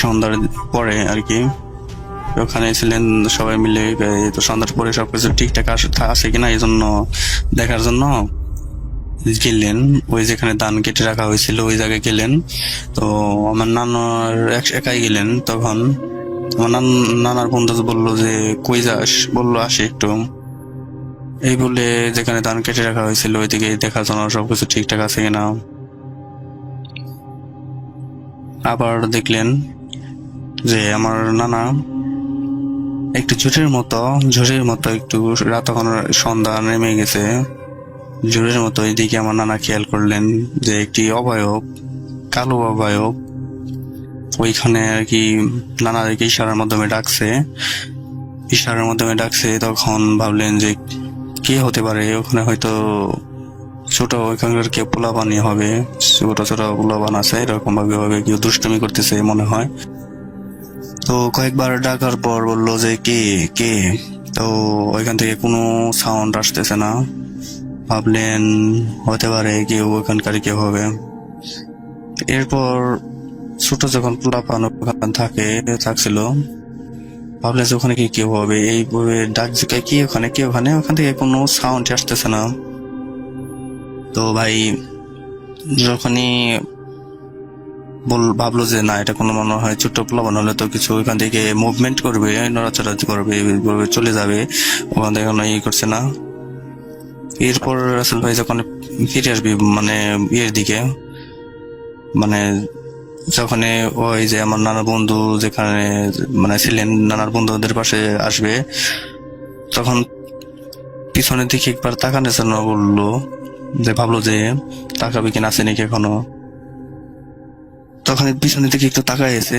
সন্ধ্যার পরে আর কি ওখানে ছিলেন সবাই মিলে। তো সন্ধ্যার পরে সবকিছু ঠিকঠাক আছে কিনা এই জন্য দেখার জন্য গেলেন। ওই যেখানে ধান কেটে রাখা হয়েছিল ওই জায়গায় গেলেন। তো আমার নানার একাই গেলেন। তখন আমার নানার বন্ধু বললো যে কই যাস, বললো আসি একটু। এই বলে যেখানে ধান কেটে রাখা হয়েছিল ওইদিকে দেখার জন্য সবকিছু ঠিকঠাক আছে কিনা। আবার দেখলেন যে আমার নানা একটু ঝড়ের মতো একটু রাত তখন সন্ধ্যা নেমে গেছে, ঝড়ের মতো এদিকে আমার নানা খেয়াল করলেন যে একটি অবয়ব, কালো অবয়ব ওইখানে আর কি নানাদেরকে ইশারার মাধ্যমে ডাকছে। তখন ভাবলেন যে কে হতে পারে, ওখানে হয়তো ছোট ওইখানকার কেউ পোলাপানি হবে, ছোট পোলাপান আছে, এরকম ভাবে কেউ দুষ্টুমি করতেছে মনে হয়। তো কয়েকবার ডাকার পর বললো যে কে কে, তো ওইখান থেকে কোনো সাউন্ড আসতেছে না। ভাবলেন হতে পারে কেউ ওখানকার কেউ হবে। এরপর ছোট যখন পোলাপান ওখানে থাকছিল, ভাবলেন যে ওখানে কি কেউ হবে, এইভাবে ডাক জিজ্ঞাসা কি ওখানে ওখান থেকে কোনো সাউন্ড আসতেছে না। তো ভাই যখনই ভাবলো যে না, এটা কোনো মনে হয় ছোট্ট প্লাবন হলে তো কিছু ওইখান থেকে মুভমেন্ট করবে, নড়াচড়া করবে, এইভাবে চলে যাবে, ওখান থেকে কোনো করছে না। এরপর রাসেল ভাই যখন ফিরে আসবে মানে ইয়ের দিকে, মানে যখন ওই যে আমার নানা বন্ধু যেখানে মানে ছিলেন, নানার বন্ধুদের পাশে আসবে, তখন পিছনের দিকে একবার তাকানোর জন্য বললো, যে ভাবলো যে তাকাবে কিনা, আছে নাকি এখনো। তখন পিছনের দিকে একটু তাকাইছে,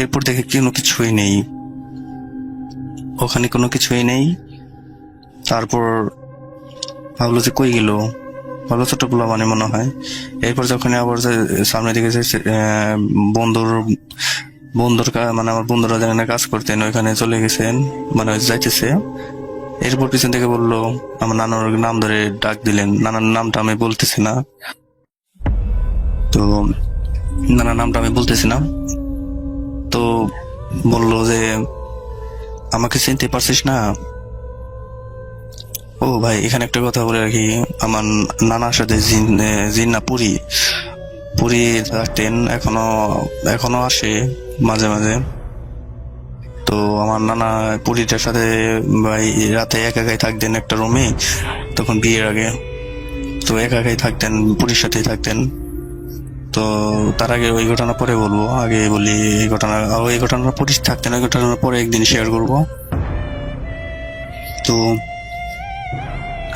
এরপর দেখে কোনো কিছুই নেই, ওখানে কোনো কিছুই নেই। তারপর ভাবলো যে কই গেল, ভালো ছোট পোলা মানে মনে হয়। এরপর যখন আবার সামনের দিকে মানে আমার বন্ধুরা যেখানে কাজ করতেন ওইখানে চলে গেছেন, মানে যাইতেছে। এরপর পিছন থেকে বললো, আমার নানার নাম ধরে ডাক দিলেন, নানার নামটা আমি বলতেছি না, তো নানার নামটা আমি বলতেছি না। তো বললো যে আমাকে চিনতে পারছিস না? ও ভাই, এখানে একটা কথা বলে রাখি, আমার নানার সাথে জিন্না পুরি থাকতেন, এখনো আসে মাঝে মাঝে। তো আমার নানা পুরীটার সাথে ভাই রাতে একাই থাকতেন একটা রুমে, তখন বিয়ের আগে। তো একাই থাকতেন, পুরীর সাথেই থাকতেন। তো তার আগে ওই ঘটনা পরে বলবো, আগে বলি এই ঘটনাটা পুরী থাকতেন, ওই ঘটনার পরে একদিন শেয়ার করব। তো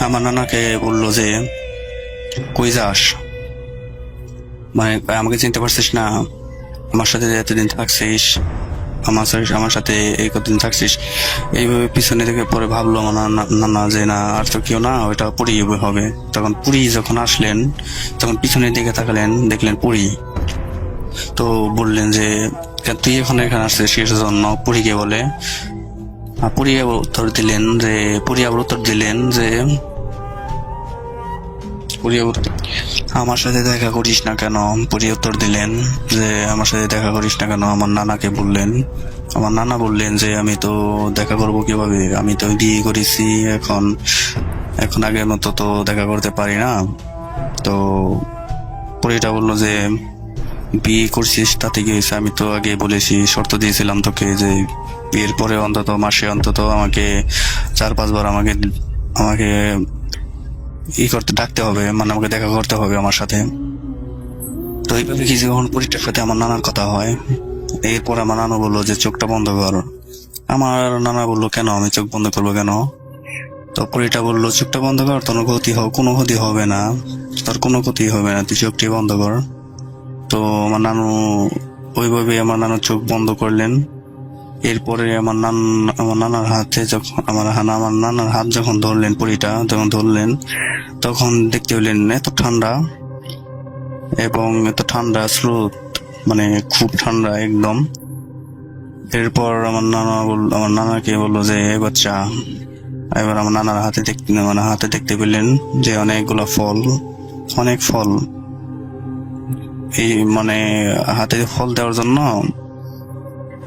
আমার নানাকে বললো যে কই যাস, মানে আমাকে চিনতে পারছিস না, আমার সাথে এতদিন থাকছিস, আমার সাথে এই কতদিন থাকছিস, এইভাবে পিছনে থেকে পরে ভাবলো আমার নানা যে না আর তো কেউ না, ওইটা পুরী হবে। তখন পুরী যখন আসলেন, তখন পিছনের দিকে তাকালেন, দেখলেন পুরী। তো বললেন যে তুই এখানে আসছিস কিসের জন্য, পুরীকে বলে। পুরী আবার উত্তর দিলেন যে আমার সাথে দেখা করিস না কেন, পুরী উত্তর দিলেন যে আমার সাথে দেখা করিস না কেন। আমার নানাকে বললেন, আমার নানা বললেন যে আমি তো দেখা করবো কিভাবে, আমি তো বিয়ে করেছি, এখন আগের মতো তো দেখা করতে পারি না। তো পুরীটা বললো যে বিয়ে করছিস তাতে কি হয়েছে, আমি তো আগে বলেছি, শর্ত দিয়েছিলাম তোকে যে বিয়ের পরে মাসে অন্তত আমাকে 4-5 বার আমাকে করতে ডাকতে হবে, মানে আমাকে দেখা করতে হবে আমার সাথে। তো এইভাবে কি যখন পুরীটার সাথে আমার নানার কথা হয়, এরপর আমার নানা বললো যে চোখটা বন্ধ কর। আমার নানা বললো কেন, আমি চোখ বন্ধ করবো কেন? তো পুরীটা বললো চোখটা বন্ধ কর, তোর কোনো ক্ষতি হবে না, তুই চোখটি বন্ধ কর। তো আমার ওইভাবে আমার নানু চোখ বন্ধ করলেন। এরপরে আমার নানার হাত যখন ধরলেন, পুরীটা যখন ধরলেন, তখন দেখতে পেলেন এত ঠান্ডা, এবং এত ঠান্ডা স্রোত, মানে খুব ঠান্ডা একদম। এরপর আমার নানাকে বললো যে বাচ্চা, এবার আমার নানার হাতে দেখতে পেলেন যে অনেকগুলো অনেক ফল। এই মানে হাতে ফল দেওয়ার জন্য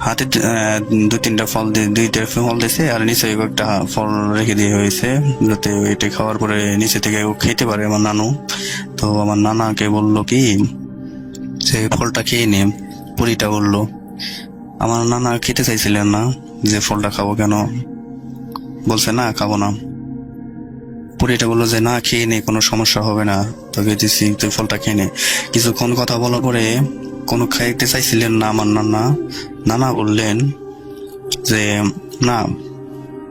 হাতে 2-3টা ফল দিয়েছে, আর নিচে একটা ফল রেখে দিয়ে হয়েছে, যাতে এটা খাওয়ার পরে নিচে থেকে ও খেতে পারে আমার নানু। তো আমার নানাকে বললো কি যে ফলটা খেয়ে নে। পুরীটা বললো, আমার নানা খেতে চাইছিলেন না, যে ফলটা খাবো কেন, বলছে না খাবো না। পুরীটা বললো যে না, খেয়ে নে, কোনো সমস্যা হবে না, তোকে দিচ্ছি, তুই ফলটা খেয়ে নে। কিছুক্ষণ কথা বলার পরে খাইতে চাইছিলেন না আমার নানা বললেন যে না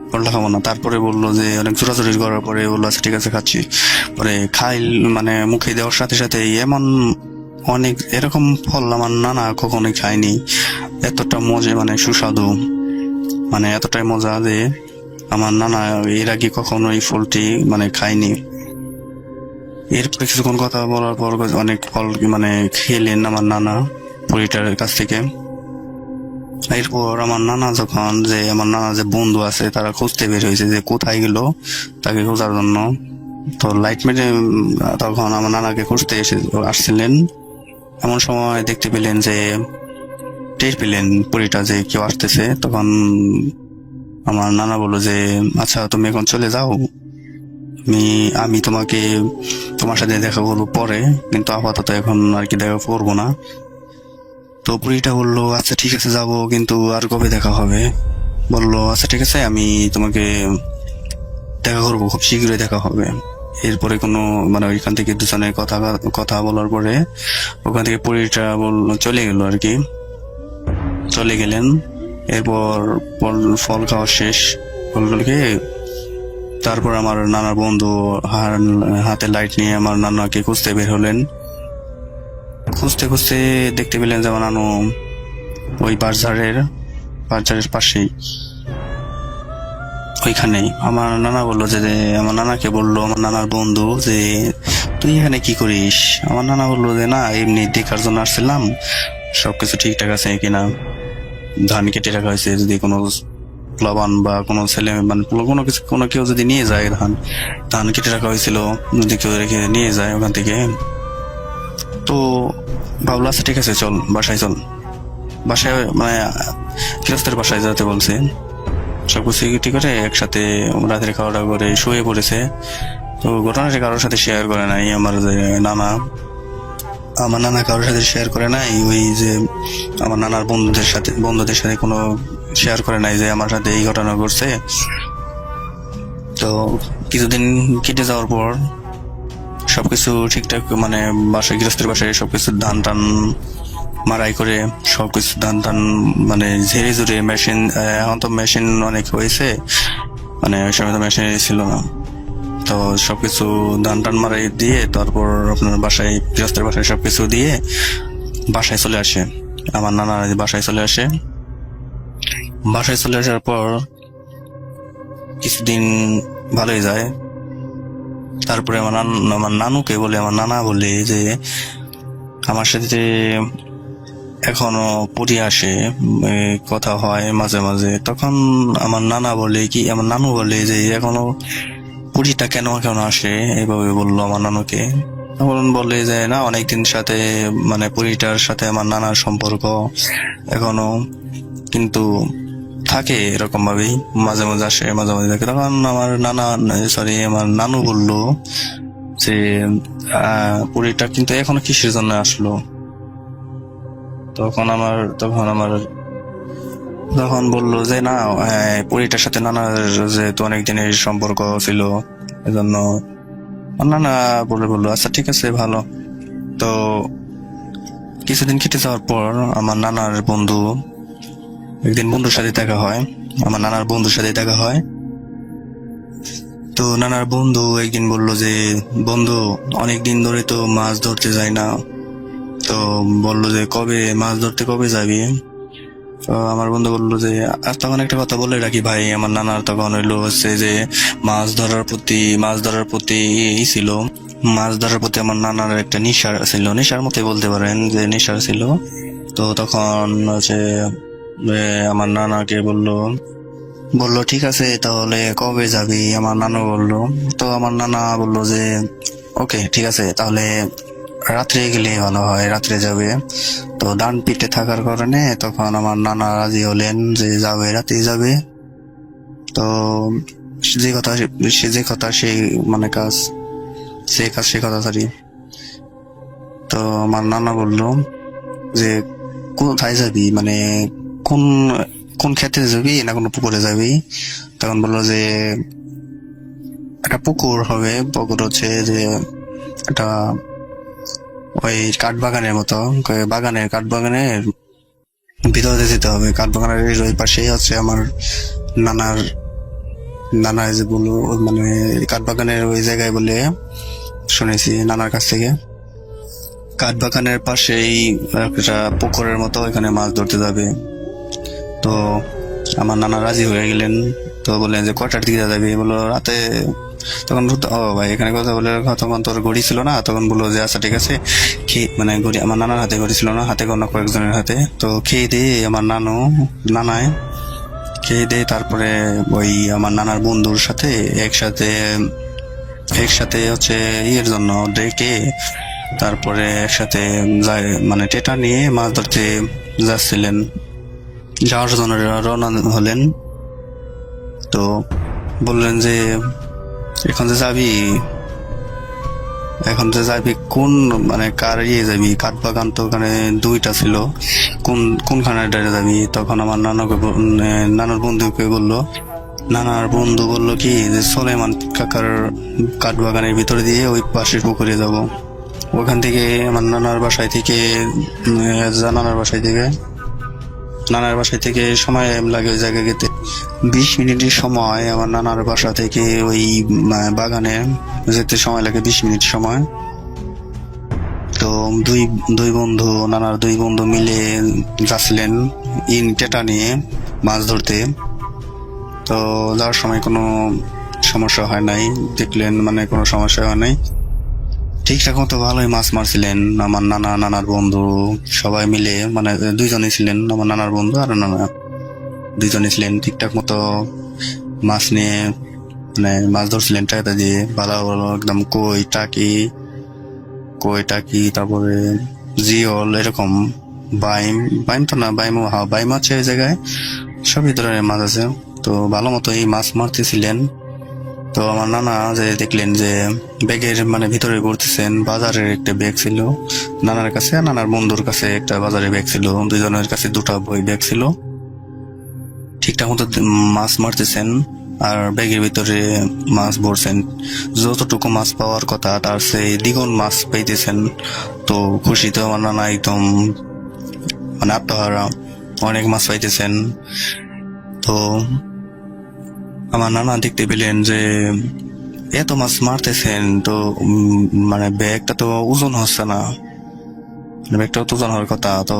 পরোটা খাবো না। তারপরে বললো যে অনেক জোরাজোরি করার পরে বললো আচ্ছা ঠিক আছে খাচ্ছি। পরে খাই, মানে মুখে দেওয়ার সাথে সাথে এমন অনেক এরকম ফল আমার নানা কখনোই খায়নি। এতটা মজা, মানে সুস্বাদু, মানে এতটাই মজা যে আমার নানা এর আগে কখনো এই ফলটি মানে খায়নি। এরপরে কিছুক্ষণ কথা বলার পর অনেক ফল মানে খেলেন আমার নানা পরিটার কাছ থেকে। এরপর আমার নানা আমার নানা যে বন্ধু আছে তারা খুঁজতে বের হয়েছে যে কোথায় গেল তাকে খোঁজার জন্য। তো লাইট মেরে তখন আমার নানাকে খুঁজতে আসছিলেন। এমন সময় দেখতে পেলেন যে টের পেলেন পরিটা যে কেউ আসতেছে। তখন আমার নানা বললো যে আচ্ছা তুমি এখন চলে যাও, আমি তোমার সাথে দেখা করবো পরে, কিন্তু আপাতত এখন আর কি দেখা করবো না। তো বুড়িটা বললো আচ্ছা ঠিক আছে যাবো, কিন্তু আর কবে দেখা হবে? বললো আচ্ছা ঠিক আছে, আমি তোমাকে দেখা করবো, খুব শীঘ্রই দেখা হবে। এরপরে কোনো মানে ওইখান থেকে দুজনে কথা বলার পরে ওখান থেকে বুড়িটা চলে গেল আর কি, চলে গেলেন। এরপর ফল খাওয়া শেষ, ফল খেয়ে তারপর আমার নানার বন্ধু হাতে লাইট নিয়ে আমার নানাকে খুঁজতে বের হলেন। খুঁজতে খুঁজতে দেখতে পেলেন যে আমার নানু ওই বাজারের পাশেই ওইখানেই। আমার নানা বললো যে আমার নানাকে বললো আমার নানার বন্ধু যে তুই এখানে কি করিস? আমার নানা বললো যে না, এমনি দেখার জন্য আসছিলাম সবকিছু ঠিকঠাক আছে কিনা। ধান কেটে রাখা হয়েছে, যদি কোনো প্লাবান বা কোনো ছেলে মানে কোনো কেউ যদি নিয়ে যায়, ধান কেটে রাখা হয়েছিল, যদি কেউ রেখে নিয়ে যায় ওখান থেকে। তো ভাবলো আচ্ছা ঠিক আছে চল বাসায় চল। বাসায় মানে গৃহস্থের বাসায় যেতে বলছে। সবকিছু ঠিক করে একসাথে রাতের খাওয়া দাওয়া করে শুয়ে পড়েছে। তো ঘটনাটা কারোর সাথে শেয়ার করে নাই আমার নানা কারোর সাথে শেয়ার করে নাই। ওই যে আমার নানার বন্ধুদের সাথে কোনো শেয়ার করে নাই যে আমার সাথে এই ঘটনা ঘটছে। তো কিছুদিন কেটে যাওয়ার পর সবকিছু ঠিকঠাক, মানে গৃহস্থের বাসায় সবকিছু ধান টান মারাই করে সবকিছু ধান মানে ঝেড়ে ঝুড়ে মেশিন, এখন তো মেশিন অনেক হয়েছে, মানে ওই সময় তো মেশিন ছিল না। তো সবকিছু ধান টান মারাই দিয়ে তারপর আপনার গৃহস্থের বাসায় সবকিছু দিয়ে বাসায় চলে আসে। আমার নানা বাসায় চলে আসার পর কিছুদিন ভালোই যায়। তারপরে আমার নানুকে বলে, আমার নানা বলে যে আমার সাথে এখনো পড়ি আসে, কথা হয় মাঝে মাঝে। তখন আমার নানু বলে যে এখনো পড়িটা কেন আসে, এইভাবে বললো আমার নানুকে। তখন বলে যে না, অনেকদিন সাথে মানে পরিটার সাথে আমার নানার সম্পর্ক এখনো, কিন্তু থাকে এরকম ভাবেই, মাঝে মাঝে আসে মাঝে মাঝে থাকে। তখন আমার নানু বললো যে পরিটা কিন্তু এখনো কিসের জন্য আসলো? তখন বললো যে না, পরিটার সাথে নানার যেহেতু অনেক দিনের সম্পর্ক ছিল এজন্য। নানা বললো আচ্ছা ঠিক আছে ভালো। তো কিছুদিন কেটে যাওয়ার পর আমার নানার বন্ধু একদিন বন্ধুর সাথে দেখা হয়, আমার নানার বন্ধুর সাথে দেখা হয়। তো নানার বন্ধু একদিন বললো যে বন্ধু, অনেকদিন ধরে তো মাছ ধরতে যাই না, তো বললো যে মাছ ধরতে কবে যাবি? তো আমার বন্ধু বললো যে তখন একটা কথা বলে রাখি ভাই, আমার নানার তখন হইলো হচ্ছে যে মাছ ধরার প্রতি ছিল। মাছ ধরার প্রতি আমার নানার একটা নেশার মতে বলতে পারেন যে নেশা ছিল। তো তখন হচ্ছে আমার নানাকে বললো ঠিক আছে তাহলে কবে যাবি? আমার নানু বললো। তো আমার নানা বললো যে ওকে ঠিক আছে, তাহলে রাত্রে গেলে ভালো হয়, রাত্রে যাবে। তো ডান পিঠে থাকার কারণে তখন আমার নানা রাজি হলেন যে রাতে যাবে। তো যে কথা সেই মানে কাজ, সে কথা সারি। তো আমার নানা বললো যে কোথায় যাবি, মানে কোন খেতে যাবি না কোনো পুকুরে যাবি? তখন বললো যে একটা পুকুর হবে, পুকুর হচ্ছে যে একটা ওই কাঠবাগানের মতো, কাঠবাগানের ভিতরে যেতে হবে। কাঠবাগানের ওই পাশেই হচ্ছে আমার নানার নানার যে বললো মানে কাঠবাগানের ওই জায়গায় বলে শুনেছি নানার কাছ থেকে। কাঠবাগানের পাশেই একটা পুকুরের মতো, এখানে মাছ ধরতে যাবে। তো আমার নানা রাজি হয়ে গেলেন। তো বললেন যে কটার দিকে যাবি? বললো রাতে। তখন ও ভাই এখানে কথা বলে, তখন তোর ঘড়ি ছিল না। তখন বললো যে আচ্ছা ঠিক আছে, মানে ঘড়ি আমার নানার হাতে ঘড়ি ছিল না, হাতে কোনো কয়েকজনের হাতে। তো খেয়ে দিয়ে আমার নানায় খেয়ে দিয়ে তারপরে ওই আমার নানার বন্ধুর সাথে একসাথে হচ্ছে ইয়ের জন্য ডেকে, তারপরে একসাথে যায় মানে টেটা নিয়ে মাছ ধরতে যাচ্ছিলেন। যাওয়ার জন্য রওনা হলেন। তো বললেন যে এখন যে যাবি কোন মানে কার যাবি? কাঠবাগান তো ওখানে দুইটা ছিল, কোনখানে যাবি? তখন আমার নানার বন্ধুকে বললো, নানার বন্ধু বললো কি যে সোলেমান কাকার কাঠবাগানের ভিতরে দিয়ে ওই পাশের পুকুরে যাব। ওখান থেকে আমার নানার বাসায় থেকে সময় লাগে ওই জায়গায় যেতে 20 মিনিটের সময়। আমার নানার বাসা থেকে ওই বাগানে যেতে সময় লাগে 20 মিনিট সময়। তো নানার দুই বন্ধু মিলে যাচ্ছিলেন টেটা নিয়ে মাছ ধরতে। তো যাওয়ার সময় কোনো সমস্যা হয় নাই, দেখলেন মানে কোনো সমস্যা হয় নাই, ঠিকঠাক মতো ভালোই মাছ মারছিলেন। আমার নানার বন্ধু সবাই মিলে, মানে দুইজনই ছিলেন, আমার নানার বন্ধু আর নানা দুইজনই ছিলেন, ঠিকঠাক মতো মাছ নিয়ে মানে মাছ ধরছিলেন টাকা দিয়ে। ভালো ভালো একদম কই টাকি তারপরে জিওল, এরকম বাইম তো না, বাইম আছে এই জায়গায়, সবই ধরনের মাছ আছে। তো ভালো মতো এই মাছ মারতেছিলেন। তো আমার নানা যে দেখলেন যে ব্যাগের মানে ভিতরে ঘুরতেছেন, বাজারের একটা ব্যাগ ছিল নানার কাছে, নানার বন্ধুর কাছে একটা বাজারের ব্যাগ ছিল, দুজনের কাছে দুটা ব্যাগ ছিল। ঠিকঠাক মতো মাছ মারতেছেন আর ব্যাগের ভিতরে মাছ ভরছেন। যতটুকু মাছ পাওয়ার কথা তার সেই দ্বিগুণ মাছ পাইতেছেন। তো খুশিতে আমার নানা একদম মানে আত্মহারা, অনেক মাছ পাইতেছেন। তো আমার নানা দেখতে পেলেন যে এত মাছ মারতেছেন, তো মানে ব্যাগটা তো ওজন হচ্ছে না, ব্যাগটা তো ওজন হওয়ার কথা। তো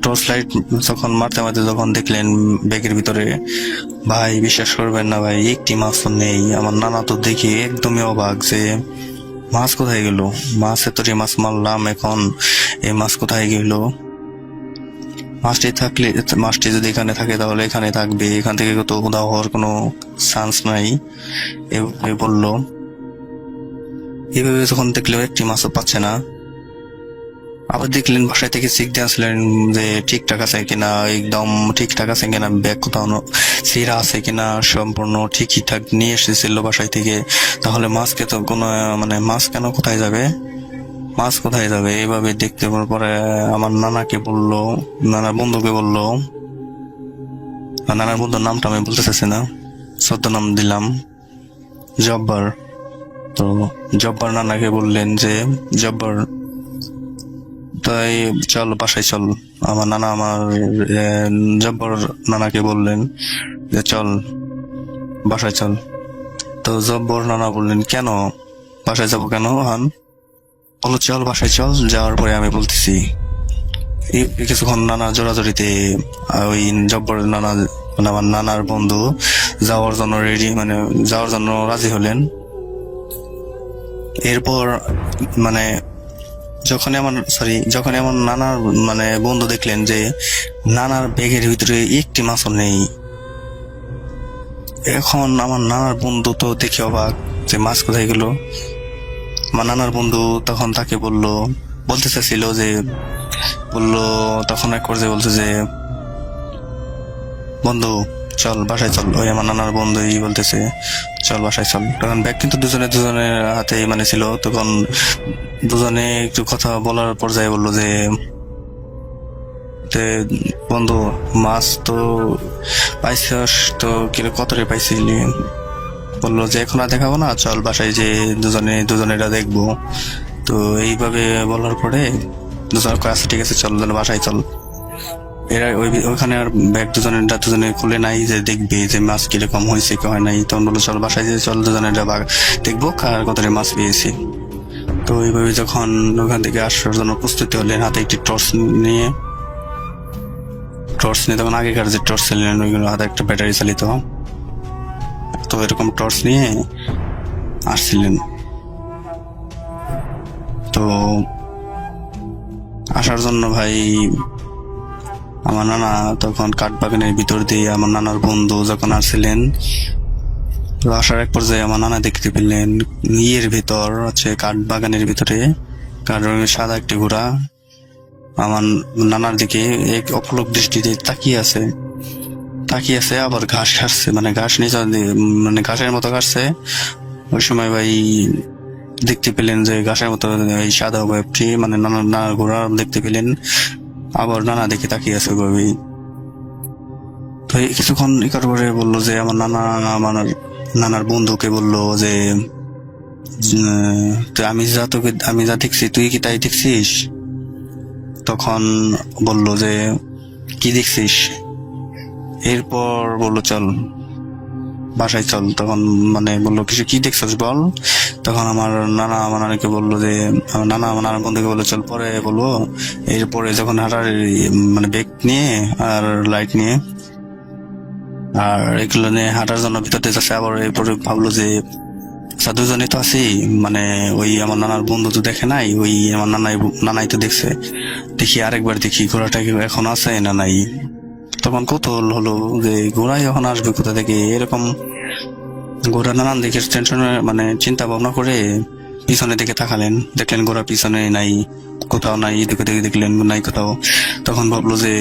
টর্চ লাইট যখন মারতে যখন দেখলেন ব্যাগের ভিতরে, ভাই বিশ্বাস করবেন না ভাই, একটি মাছ তো নেই। আমার নানা তো দেখি একদমই অবাক যে মাছ কোথায় গেল, এতটি মাছ মারলাম, এখন এই মাছ কোথায় গেল? মাছটি যদি এখানে থাকে তাহলে এখানে থাকবে, এখান থেকে তো উধাও হওয়ার কোনো চান্স নাই এভাবে বললো। এভাবে যখন দেখলো একটি মাছও পাচ্ছে না, আবার দেখলেন বাসায় থেকে চেক দিয়ে আসলেন যে ঠিকঠাক আছে কিনা, একদম ঠিকঠাক আছে কিনা, ব্যাগ কোথাও ছিঁড়া আছে কিনা, সম্পূর্ণ ঠিকঠাক নিয়ে এসেছিল বাসায় থেকে। তাহলে মাছকে তো কোনো মানে মাছ কেন কোথায় যাবে এইভাবে দেখতে পরে আমার নানাকে বললো, নানার বন্ধুকে বললো, নানার বন্ধুর নামটা আমি বলতে চাচ্ছি না, সত্য নাম দিলাম জব্বার। তো জব্বার নানাকে বললেন যে জব্বার তাই চল বাসায় চল। জব্বর নানাকে বললেন যে চল বাসায় চল। তো জব্বর নানা বললেন কেন বাসায় যাবো কেন? বলো চল বাসায় চল, যাওয়ার পরে আমি বলতেছি। এই কিছুক্ষণ নানা জোরাজোরিতে ওই জব্বর নানা মানে আমার নানার বন্ধু যাওয়ার জন্য রাজি হলেন। এরপর মানে যখন আমার নানার মানে বন্ধু দেখলেন যে নানার ব্যাগের ভিতরে একটি মাছও নেই, এখন আমার নানার বন্ধু তো দেখে অবাক যে মাছ কোথায় গেল। আমার নানার বন্ধু তখন তাকে বলতে চাইছিল যে তখন এক পর্যায়ে বলছে যে বন্ধু চল বাসায় চল। ওই আমার নানার বন্ধুই বলতেছে চল বাসায় চল। তখন ব্যাগ কিন্তু দুজনের হাতে মানে ছিল। তখন দুজনে একটু কথা বলার পর্যায়ে বললো যে বন্ধু মাছ তো পাইছিস তো কতটা পাইছিলি? বললো যে এখন আর দেখাবো না, চল বাসায় যে দুজনেরা দেখবো। তো এইভাবে বলার পরে দুজনে আচ্ছা ঠিক আছে চল বাসায় চল। এরা ওইখানে আর ব্যাগ দুজনে খুলে নাই যে দেখবে যে মাছ কিরকম হয়েছে কি হয় নাই, তখন বললো চল বাসায় যে চল দুজনে দেখবো কার কতটা মাছ পেয়েছি। তো এইভাবে যখন ওখান থেকে আসার জন্য প্রস্তুতি হলেন, হাতে একটি টর্চ নিয়ে তখন আগেকার যে টর্চ ছিলেন ওইগুলো হাতে একটা ব্যাটারি চালিত, তো এরকম টর্চ নিয়ে আসছিলেন। তো আসার জন্য ভাই আমার নানা তখন কাঠবাগানের ভিতর দিয়ে আমার নানার বন্ধু যখন আসছিলেন, তো আসার এক পর্যায়ে আমার নানা দেখতে পেলেন ইয়ের ভিতর হচ্ছে কাঠবাগানের ভিতরে কাঠ রঙের সাদা একটি ঘোড়া আমার নানার দিকে এক অপলক দৃষ্টিতে তাকিয়ে আছে, আবার ঘাস খাচ্ছে, মানে ঘাস নিচে মানে ঘাসের মতো খাচ্ছে। ওই সময় ভাই দেখতে পেলেন যে ঘাসের মতো এই সাদা ওয়েবটি মানে নানার ঘোড়া দেখতে পেলেন, আবার নানা দেখে তাকিয়ে আছে ভাই। তো কিছুক্ষণ ইকার করে বললো যে আমার নানার বন্ধুকে বললো যে আমি যা দেখছি তুই কি তাই দেখছিস? তখন বললো যে কি দেখছিস? এরপর বললো চল বাসায় চল। তখন মানে বললো কিছু কি দেখছিস বল। তখন আমার নানাকে বললো যে আমার নানার বন্ধুকে বললো চল পরে বলবো। এরপরে যখন হাঁটার মানে ব্যাগ নিয়ে আর লাইট নিয়ে আর এগুলো নিয়ে হাঁটার জন্য ভিতরতে যাচ্ছে, আবার এরপরে ভাবলো যে দুজনে তো আছি, মানে ওই আমার নানার বন্ধু তো দেখে নাই, ওই আমার নানাই তো দেখছে, দেখি আরেকবার দেখি ঘোড়াটা কি এখন আছে না নাই। তখন কৌতূহল হলো যে ঘোড়াই এখন আসবে কোথা থেকে, এরকম ঘোড়া নানান দিকে টেনশনে মানে চিন্তা ভাবনা করে পিছনের দিকে তাকালেন, দেখলেন ঘোড়া পিছনে নাই, কোথাও নাই, এদিকে দেখলেন নাই কোথাও। তখন ভাবলো যে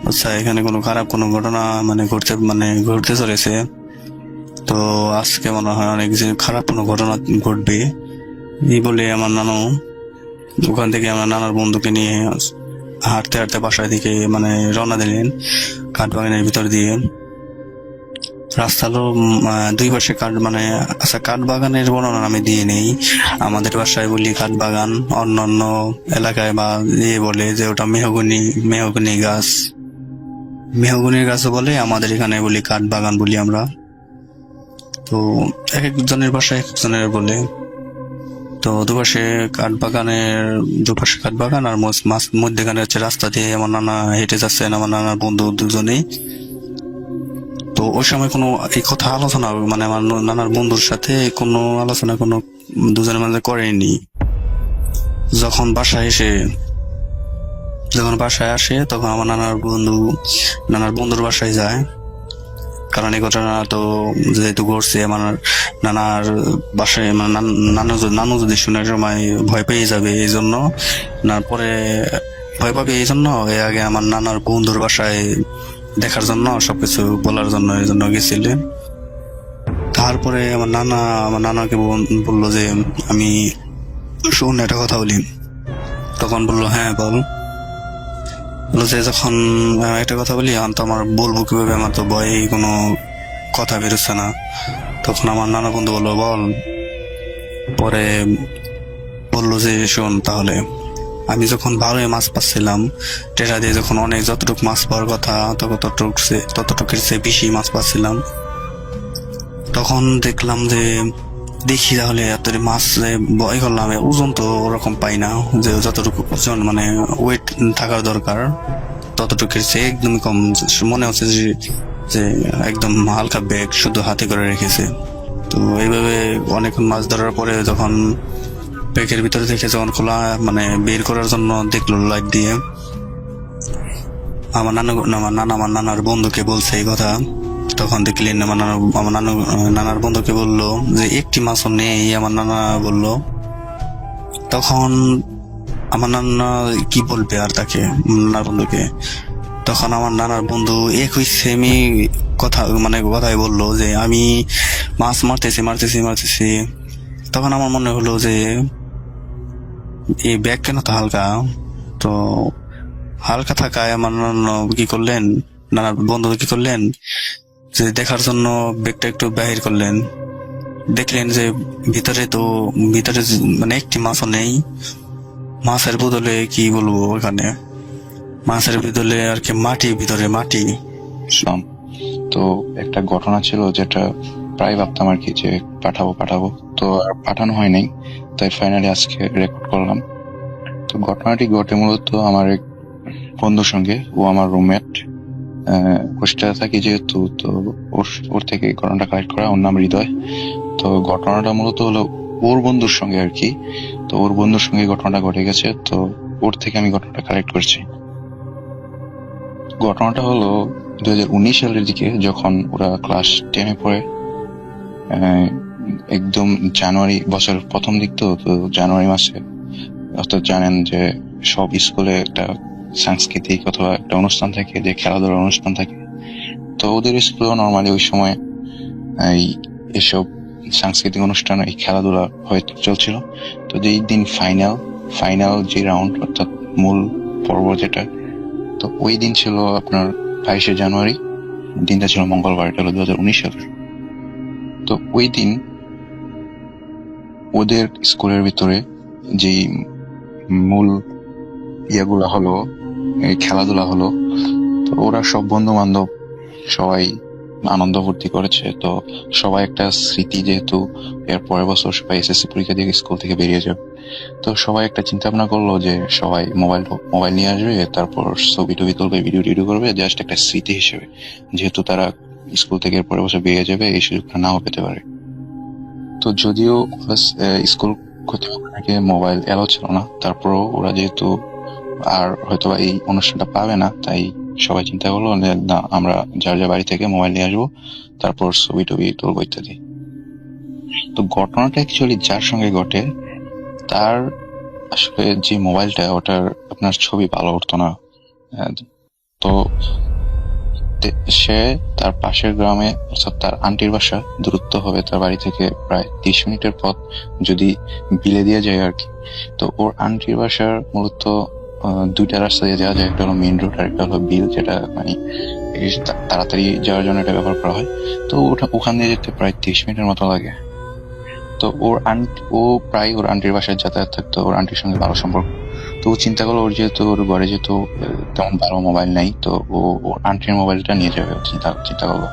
আচ্ছা এখানে কোনো খারাপ কোনো ঘটনা মানে ঘটতে চলেছে, তো আজকে মনে হয় অনেক যে খারাপ কোনো ঘটনা ঘটবে। এই বলে আমার নানু ওখান থেকে আমার নানার বন্ধুকে নিয়ে হাঁটতে বাসায় দিকে মানে রওনা দিলেন কাঠবাগানের ভিতর দিয়ে। রাস্তা হলো দুই পাশে কাঠবাগানের বর্ণনা আমি দিয়ে নেই, আমাদের বাসায় বলি কাঠবাগান, অন্যান্য এলাকায় বা বলে যে ওটা মেহগনি গাছও বলে, আমাদের এখানে বলি কাঠবাগান বলি আমরা। তো এক একজনের বাসায় এক একজনের বলে। তো দুপাশে কাঠবাগান আর মধ্যখানে হচ্ছে রাস্তা দিয়ে আমার নানা হেঁটে যাচ্ছেন, আমার নানার বন্ধু দুজনেই। তো ওই সময় কোনো এই কথা আলোচনা মানে আমার নানার বন্ধুর সাথে কোনো আলোচনা কোনো দুজনের মধ্যে করেনি। যখন বাসায় আসে তখন আমার নানার বন্ধুর বাসায় যায়, কারণ এই ঘটনা তো যেহেতু ঘটছে আমার নানার বাসায় নানু যদি শুনার সময় ভয় পেয়ে যাবে, এই জন্য আগে আমার নানার বন্ধুর বাসায় দেখার জন্য সবকিছু বলার জন্য এই জন্য গেছিলেন। তারপরে আমার নানাকে বললো যে আমি শোন একটা কথা বলি। তখন বললো হ্যাঁ বল। বললো যে যখন একটা কথা বলি আমি তো আমার বলবো কিভাবে, আমার তো ভয়ে কোনো কথা বেরোচ্ছে না। তখন আমার নানা বন্ধু বললো বল। পরে বললো যে শোন তাহলে, আমি যখন ভালোই মাছ পাচ্ছিলাম টেরা দিয়ে, যখন অনেক যতটুকু মাছ পাওয়ার কথা ততটুকুর চেয়ে বেশি মাছ পাচ্ছিলাম, তখন দেখলাম যে দেখি তাহলে এত মাছ ভয় করলাম, ওজন তো ওরকম পাই না, যে যতটুকু ওজন মানে ওয়েট থাকার দরকার ততটুকুর চেয়ে একদমই কম। মনে হচ্ছে যে একদম হালকা ব্যাগ শুধু হাতে করে রেখেছে। তো এইভাবে অনেকক্ষণ মাছ ধরার পরে যখন ব্যাগের ভিতরে থেকে যখন খোলা মানে বের করার জন্য দেখলো লাইট দিয়ে, আমার নানার বন্ধুকে বলছে এই কথা। তখন দেখলেন আমার নানার বন্ধুকে বললো যে একটি মাছও নেই, আমার নানা বললো। তখন আমার নানা কি বলবে আর তাকে, নানার বন্ধুকে। তখন আমার নানার বন্ধু একই সেমই কথাই বললো যে আমি মাছ মারতেছি। তখন আমার মনে হলো যে এই ব্যাগ কেন তো হালকা, তো হালকা থাকায় আমার নানার বন্ধু কি করলেন যে দেখার জন্য ব্যাগটা একটু বাহির করলেন। দেখলেন যে ভিতরে মানে একটি মাছও নেই। মাছের বদলে কি বলবো, এখানে মাছের ভিতরে আর কি মাটি, ভিতরে মাটি। ইসলাম। তো একটা ঘটনা ছিল যেটা প্রায় ভাবতাম আর কি যে পাঠাবো, তো আর পাঠানো হয় নাই, তাই ফাইনালি আজকে রেকর্ড করলাম। তো ঘটনাটি ঘটে মূলত আমার এক বন্ধুর সঙ্গে। ও আমার রুমমেট, হোস্টেলে থাকি যেহেতু, তো ওর থেকে ঘটনাটা কালেক্ট করা। ওর নাম হৃদয়। তো ঘটনাটা মূলত হলো ওর বন্ধুর সঙ্গে আর কি। তো ওর বন্ধুর সঙ্গে ঘটনাটা ঘটে গেছে, তো ওর থেকে আমি ঘটনাটা কালেক্ট করছি। ঘটনাটা হলো 2019 সালের দিকে, যখন ওরা ক্লাস 10-এ পড়ে। একদম জানুয়ারি, বছরের প্রথম দিক। তো জানুয়ারি মাসে, অর্থাৎ জানেন যে সব স্কুলে একটা সাংস্কৃতিক অথবা একটা অনুষ্ঠান থাকে, যে খেলাধুলার অনুষ্ঠান থাকে। তো ওদের স্কুলেও নর্মালি ওই সময় এসব সাংস্কৃতিক অনুষ্ঠান, এই খেলাধুলা হয়তো চলছিল। তো যেই দিন ফাইনাল যে রাউন্ড, অর্থাৎ মূল পর্ব যেটা, তো ওই দিন ছিল আপনার 22শে জানুয়ারি। দিনটা ছিল মঙ্গলবার, এটা হলো 2019 সালের। তো ওই দিন ওদের স্কুলের ভিতরে যেই মূল ইয়েগুলা হলো, এই খেলাধুলা হলো। তো ওরা সব বন্ধু বান্ধব সবাই আনন্দ ফুর্তি করেছে। তো সবাই একটা স্মৃতি, যেহেতু এর পরের বছর সবাই এসএসসি পরীক্ষা দিয়ে স্কুল থেকে বেরিয়ে যাবে, তো সবাই একটা চিন্তা ভাবনা করলো যে সবাই মোবাইল নিয়ে আসবে, তারপর ছবি টবি তুলবে, ভিডিও করবে, জাস্ট একটা স্মৃতি হিসেবে। যেহেতু তারা স্কুল থেকে এর পরের বছর বেরিয়ে যাবে, এই সুযোগটা নাও পেতে পারে। তো যদিও স্কুল কর্তৃপক্ষকে মোবাইল এলাও ছিল না, তারপরও ওরা যেহেতু আর হয়তোবা এই অনুষ্ঠানটা পাবে না, তাই সবাই চিন্তা করলো যে না, আমরা যার বাড়ি থেকে মোবাইল নিয়ে আসবো, তারপর ছবি টবি তুলবো ইত্যাদি। তো ঘটনাটা অ্যাকচুয়ালি যার সঙ্গে ঘটে, তার আসলে যে মোবাইলটা, ওটার আপনার ছবি ভালো উঠতো না। তো সে তার পাশের গ্রামে, অর্থাৎ তার আন্টির বাসা দূরত্ব হবে তার বাড়ি থেকে প্রায় 30 মিনিটের পথ, যদি বিলে দিয়ে যায় আর কি। তো ওর আন্টির বাসার মূলত দুইটা রাস্তা দিয়ে যাওয়া যায়, একটা হলো মেইন রোড আর একটা হলো বিল, যেটা মানে তাড়াতাড়ি যাওয়ার জন্য এটা ব্যবহার করা হয়। তো ওখান দিয়ে যেতে প্রায় 30 মিনিটের মতো লাগে। তো ও প্রায় ওর আন্টির বাসায় যাতায়াত থাকতো, ওর আন্টির সঙ্গে ভালো সম্পর্ক। তো ও চিন্তা করলো, ওর যেহেতু ওর ঘরে যেহেতু তেমন ভালো মোবাইল নাই, তো ওর আন্টির মোবাইলটা নিয়ে যাবে চিন্তা করলো।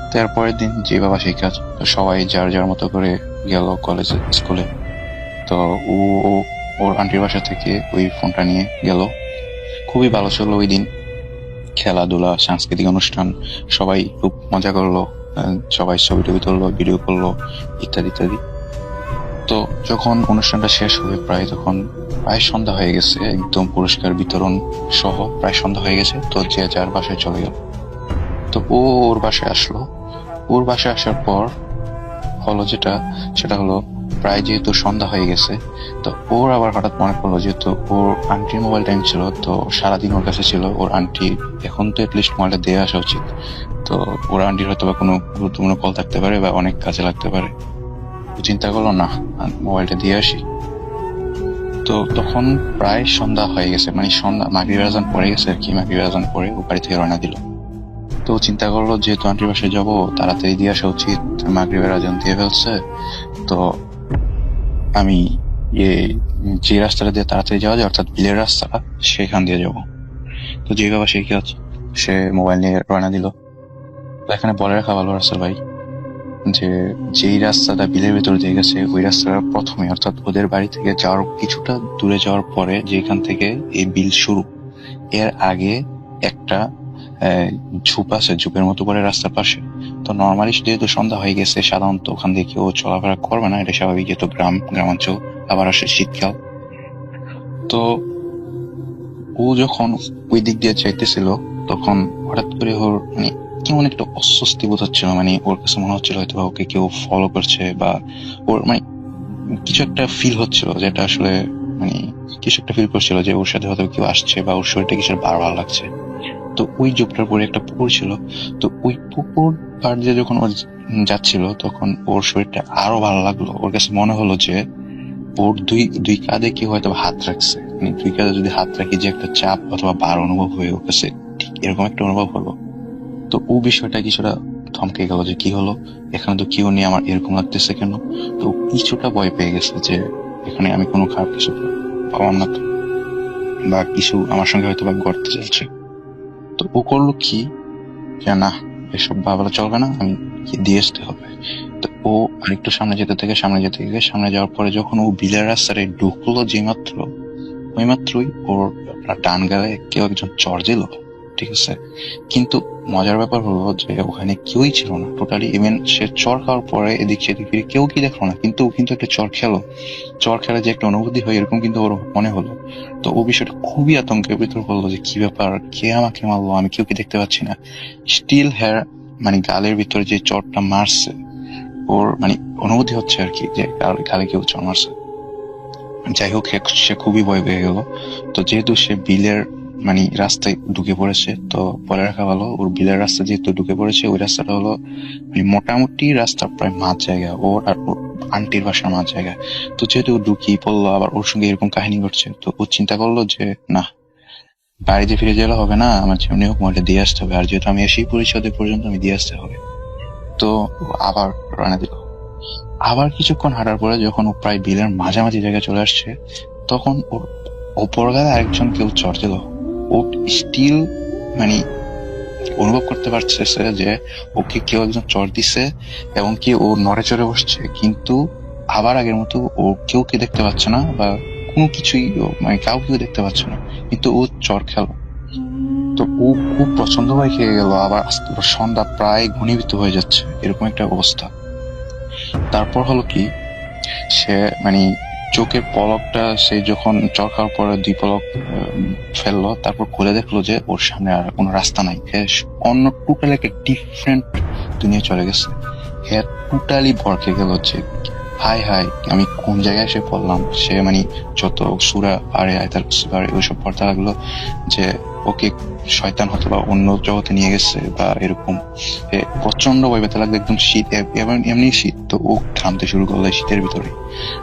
তো এর পরের দিন যে বাবা সেই কাজ, তো সবাই যার মতো করে গেল কলেজে, স্কুলে। তো ও ওর আন্টির বাসা থেকে ওই ফোনটা নিয়ে গেল। খুবই ভালো ছিল ওই দিন, খেলাধুলা, সাংস্কৃতিক অনুষ্ঠান, সবাই খুব মজা করলো। সবাই ছবি টবি তুললো, ভিডিও করলো ইত্যাদি। তো যখন অনুষ্ঠানটা শেষ হবে তখন প্রায় সন্ধ্যা হয়ে গেছে, একদম পুরস্কার বিতরণ সহ প্রায় সন্ধ্যা হয়ে গেছে। তো যে যার বাসায় চলে গেল। তো ওর বাসায় আসলো। ওর বাসায় আসার পর হলো সেটা হলো প্রায় যেহেতু সন্ধ্যা হয়ে গেছে, তো ওর আবার হঠাৎ মনে পড়লো, যেহেতু ওর আন্টির মোবাইল টাইম ছিল, তো সারাদিন ওর কাছে ছিল। ওর আন্টি এখন তো এটলিস্ট মোবাইলটা দিয়ে আসা উচিত। তো ওর আন্টির হয়তো বা কোনো গুরুত্বপূর্ণ কল থাকতে পারে বা অনেক কাজে লাগতে পারে। চিন্তা করলো না, মোবাইলটা দিয়ে আসি। তো তখন প্রায় সন্ধ্যা হয়ে গেছে, মানে সন্ধ্যা মাগরিবের আজান পড়ে গেছে আর কি। মাগরিবের আজান পড়ে ও বাড়ি থেকে রওনা দিল। তো চিন্তা করলো, যেহেতু আন্টির বাসায় যাবো, তাড়াতাড়ি দিয়ে আসা উচিত, মাগরিবের আজান দিয়ে ফেলছে। তো আমি যে রাস্তাটা দিয়ে তাড়াতাড়ি যাওয়া যায়, অর্থাৎ বিলের রাস্তাটা, সেখান দিয়ে যাবো। তো যে বাবা সেই কাজ, সে মোবাইল নিয়ে রওনা দিল। তো এখানে বলে রাখা ভালো রাস্তা ভাই, যেই রাস্তাটা বিলের ভেতর দিয়ে গেছে, ওই রাস্তাটা প্রথমে, অর্থাৎ ওদের বাড়ি থেকে যাওয়ার কিছুটা দূরে যাওয়ার পরে, যেখান থেকে এই বিল শুরু, এর আগে একটা ঝোপ আছে, ঝোপের মতো করে রাস্তার পাশে। তো নর্মালি যেহেতু সন্ধ্যা হয়ে গেছে, সাধারণত ওখান দিয়ে কেউ চলাফেরা করবে না, এটা স্বাভাবিক, যেহেতু গ্রামাঞ্চল, আবার আসে শীতকাল। তো ও যখন ওই দিক দিয়ে চাইতেছিল, তখন হঠাৎ করে ওর মানে কেমন একটা অস্বস্তি বোধ হচ্ছিল। মানে ওর কাছে মনে হচ্ছিল হয়তো ওকে কেউ ফলো করছে, বা ওর মানে কিছু একটা ফিল হচ্ছিল, যেটা আসলে মানে কিছু একটা ফিল করছিল যে ওর সাথে হয়তো কেউ আসছে, বা ওর শরীরটা কিছু ভালো লাগছে। তো ওই জোপটার পরে একটা পুকুর ছিল। তো ওই পুকুর পার দিয়ে যখন ও যাচ্ছিল, তখন ওর শরীরটা আরো ভালো লাগলো। ওর কাছে মনে হলো যে ওর দুই কাঁধে কেউ হয়তো হাত রাখছে, মানে দুই কাঁধে যদি হাত রাখি, যে একটা চাপ অথবা বার অনুভব হয়ে ওর কাছে ঠিক এরকম একটা অনুভব হলো। তো ও বিষয়টা কিছুটা থমকে গেল, যে কি হলো, এখানে তো কেউ নিয়ে আমার এরকম লাগতেছে কেন। তো কিছুটা ভয় পেয়ে গেছে যে এখানে আমি কোনো খারাপ কিছু পাওয়াম না তো। বা কিছু আমার সঙ্গে হয়তো বা করতে চাইছে। তো ও করলো কি, যে না এসব ভাবলে চলবে না, আমি দিয়ে আসতে হবে। তো ও আরেকটু সামনে যেতে থেকে সামনে যাওয়ার পরে যখন ও বিলের রাস্তায় ঢুকলো, যে মাত্র ওই মাত্রই ওর ডান গায়ে কেউ একজন চড় দিল, ঠিক আছে। কিন্তু মজার ব্যাপার হলো যে ওখানে কেউই ছিল না টোটালি, ইভেন সে চড় খাওয়ার পরে এদিক সেদিক ফিরে কেউ কি দেখলো না, কিন্তু ও কিন্তু একটা চড় খেলে যে একটা অনুভূতি হয় এরকম কিন্তু ওর মনে হলো। তো ও বিষয়টা খুবই আতঙ্কের ভিতর বললো যে কি ব্যাপার, কে আমাকে মারলো, আমি কেউ কি দেখতে পাচ্ছি না। স্টিল হেয়ার মানে গালের ভিতরে যে চড়টা মারছে ওর মানে অনুভূতি হচ্ছে আর কি যে গালে কেউ চড় মারছে। যাই হোক, সে খুবই ভয় পেয়ে গেল। তো যেহেতু সে বিলের মানে রাস্তায় ঢুকে পড়েছে, তো বলে রাখা ভালো ওর বিলের রাস্তা যেহেতু ঢুকে পড়েছে, ওই রাস্তাটা হলো মানে মোটামুটি রাস্তার প্রায় মাঝ জায়গা, ওর আর ওর আন্টির বাসার মাঝ জায়গা। তো যেহেতু ঢুকিয়ে পড়লো, আবার ওর সঙ্গে এরকম কাহিনী ঘটছে, তো ও চিন্তা করলো যে না, বাড়িতে ফিরে গেলে হবে না, আমার যেমনি হোক মোবাইলটা দিয়ে আসতে হবে, আর যেহেতু আমি এসেই পড়েছি ওদের পর্যন্ত, আমি দিয়ে আসতে হবে। তো ও আবার রওনা দিল। আবার কিছুক্ষণ হাঁটার পরে যখন ও প্রায় বিলের মাঝামাঝি জায়গায় চলে আসছে, তখন ওর ওপর গায়ে আরেকজন কেউ চড় দিল। ও স্টিল মানে অনুভব করতে পারতেছে যে ওকে কেউ একজন চড় দিছে, এবং কি ও নড়ে চড়ে বসছে, কিন্তু আবার আগের মতো ও কেউ কে দেখতে পাচ্ছে না বা কোনো কিছুই মানে কাউকেও দেখতে পাচ্ছে না, কিন্তু ও চড় খেলো। তো ও খুব পছন্দ হয়ে খেয়ে গেল। আবার সন্ধ্যা প্রায় ঘনীভূত হয়ে যাচ্ছে, এরকম একটা অবস্থা। তারপর হলো কি, সে মানে চোখের পলকটা সে যখন চর খাওয়ার পরে 2 পলক ফেললো, তারপর খুলে দেখলো যে ওর সামনে আর কোনো রাস্তা নাই। অন্য টোটালি একটা ডিফারেন্ট দুনিয়া চলে গেছে। হ্যাঁ, টোটালি ভরকে গেল যে হাই হাই আমি কোন জায়গায় এসে পড়লাম। সে মানে যত সূরা পারে আয়াতুল কুরসি পারে ওইসব পড়তে লাগলো যে ওকে শয়তান হয়তো বা অন্য জগতে নিয়ে গেছে বা এরকম। প্রচন্ড ভয় পেতে লাগলো, একদম শীত, এমনি শীত। তো ও ঘামতে শুরু করলো শীতের ভিতরে,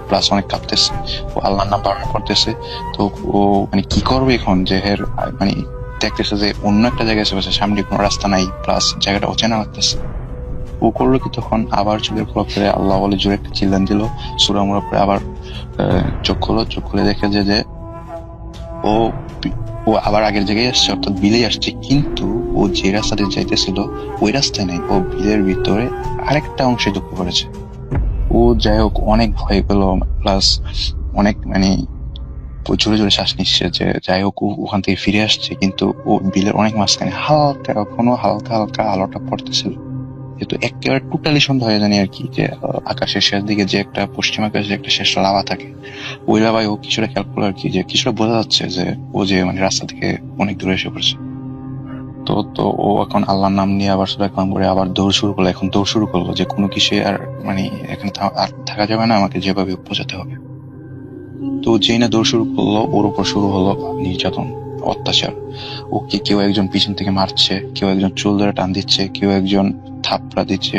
প্লাস অনেক কাঁপতেছে। ও আল্লাহর নাম পালন করতেছে। তো ও মানে কি করবে এখন, যে মানে দেখতেছে যে অন্য একটা জায়গায় এসে বসে, সামনে কোনো রাস্তা নাই, প্লাস জায়গাটা অচেনা লাগতেছে। ও করলো কি, তখন আবার চোখের পলক ফেলে আল্লাহ বলে জোরে একটা চিল্লান দিল, সূরা মুরা পরে আবার চোখ খুলে দেখে যে ও ও আবার আগের জায়গায় আসছে, অর্থাৎ বিলেই আসছে। কিন্তু ও যে রাস্তাতে যাইতেছিল ওই রাস্তায় নাই, ও বিলের ভিতরে আরেকটা অংশে ঢুকে পড়েছে। ও যাই হোক অনেক ভয় পেল, প্লাস অনেক মানে জোরে জোরে শ্বাস নিচ্ছে যে যাই হোক ওখান থেকে ফিরে আসছে। কিন্তু ও বিলের অনেক মাঝখানে হালকা হালকা আলোটা পড়তেছিল, যেহেতু একেবারে টোটালি সন্ধ্যা হয়ে জানি আর কি, যে আকাশের শেষ দিকে যে একটা পশ্চিম আকাশে একটা শেষ লাভা থাকে, ওই লাভায় ও কিছুটা খেয়াল করলো আর কি, যে কিছুটা বোঝা যাচ্ছে যে ও যে মানে রাস্তা থেকে অনেক দূরে এসে পড়ছে। তো তো ও এখন আল্লাহর নাম নিয়ে আবার সূরা কালাম করে আবার দৌড় শুরু করলো যে কোনো কিছু আর মানে এখানে আর থাকা যাবে না, আমাকে যেভাবে বোঝাতে হবে। তো যেই না দৌড় শুরু করলো, ওর উপর শুরু হলো নির্যাতন, অত্যাচার। ওকে কেউ একজন পিছন থেকে মারছে, কেউ একজন চুল ধরে টান দিচ্ছে, কেউ একজন থাপড়া দিচ্ছে,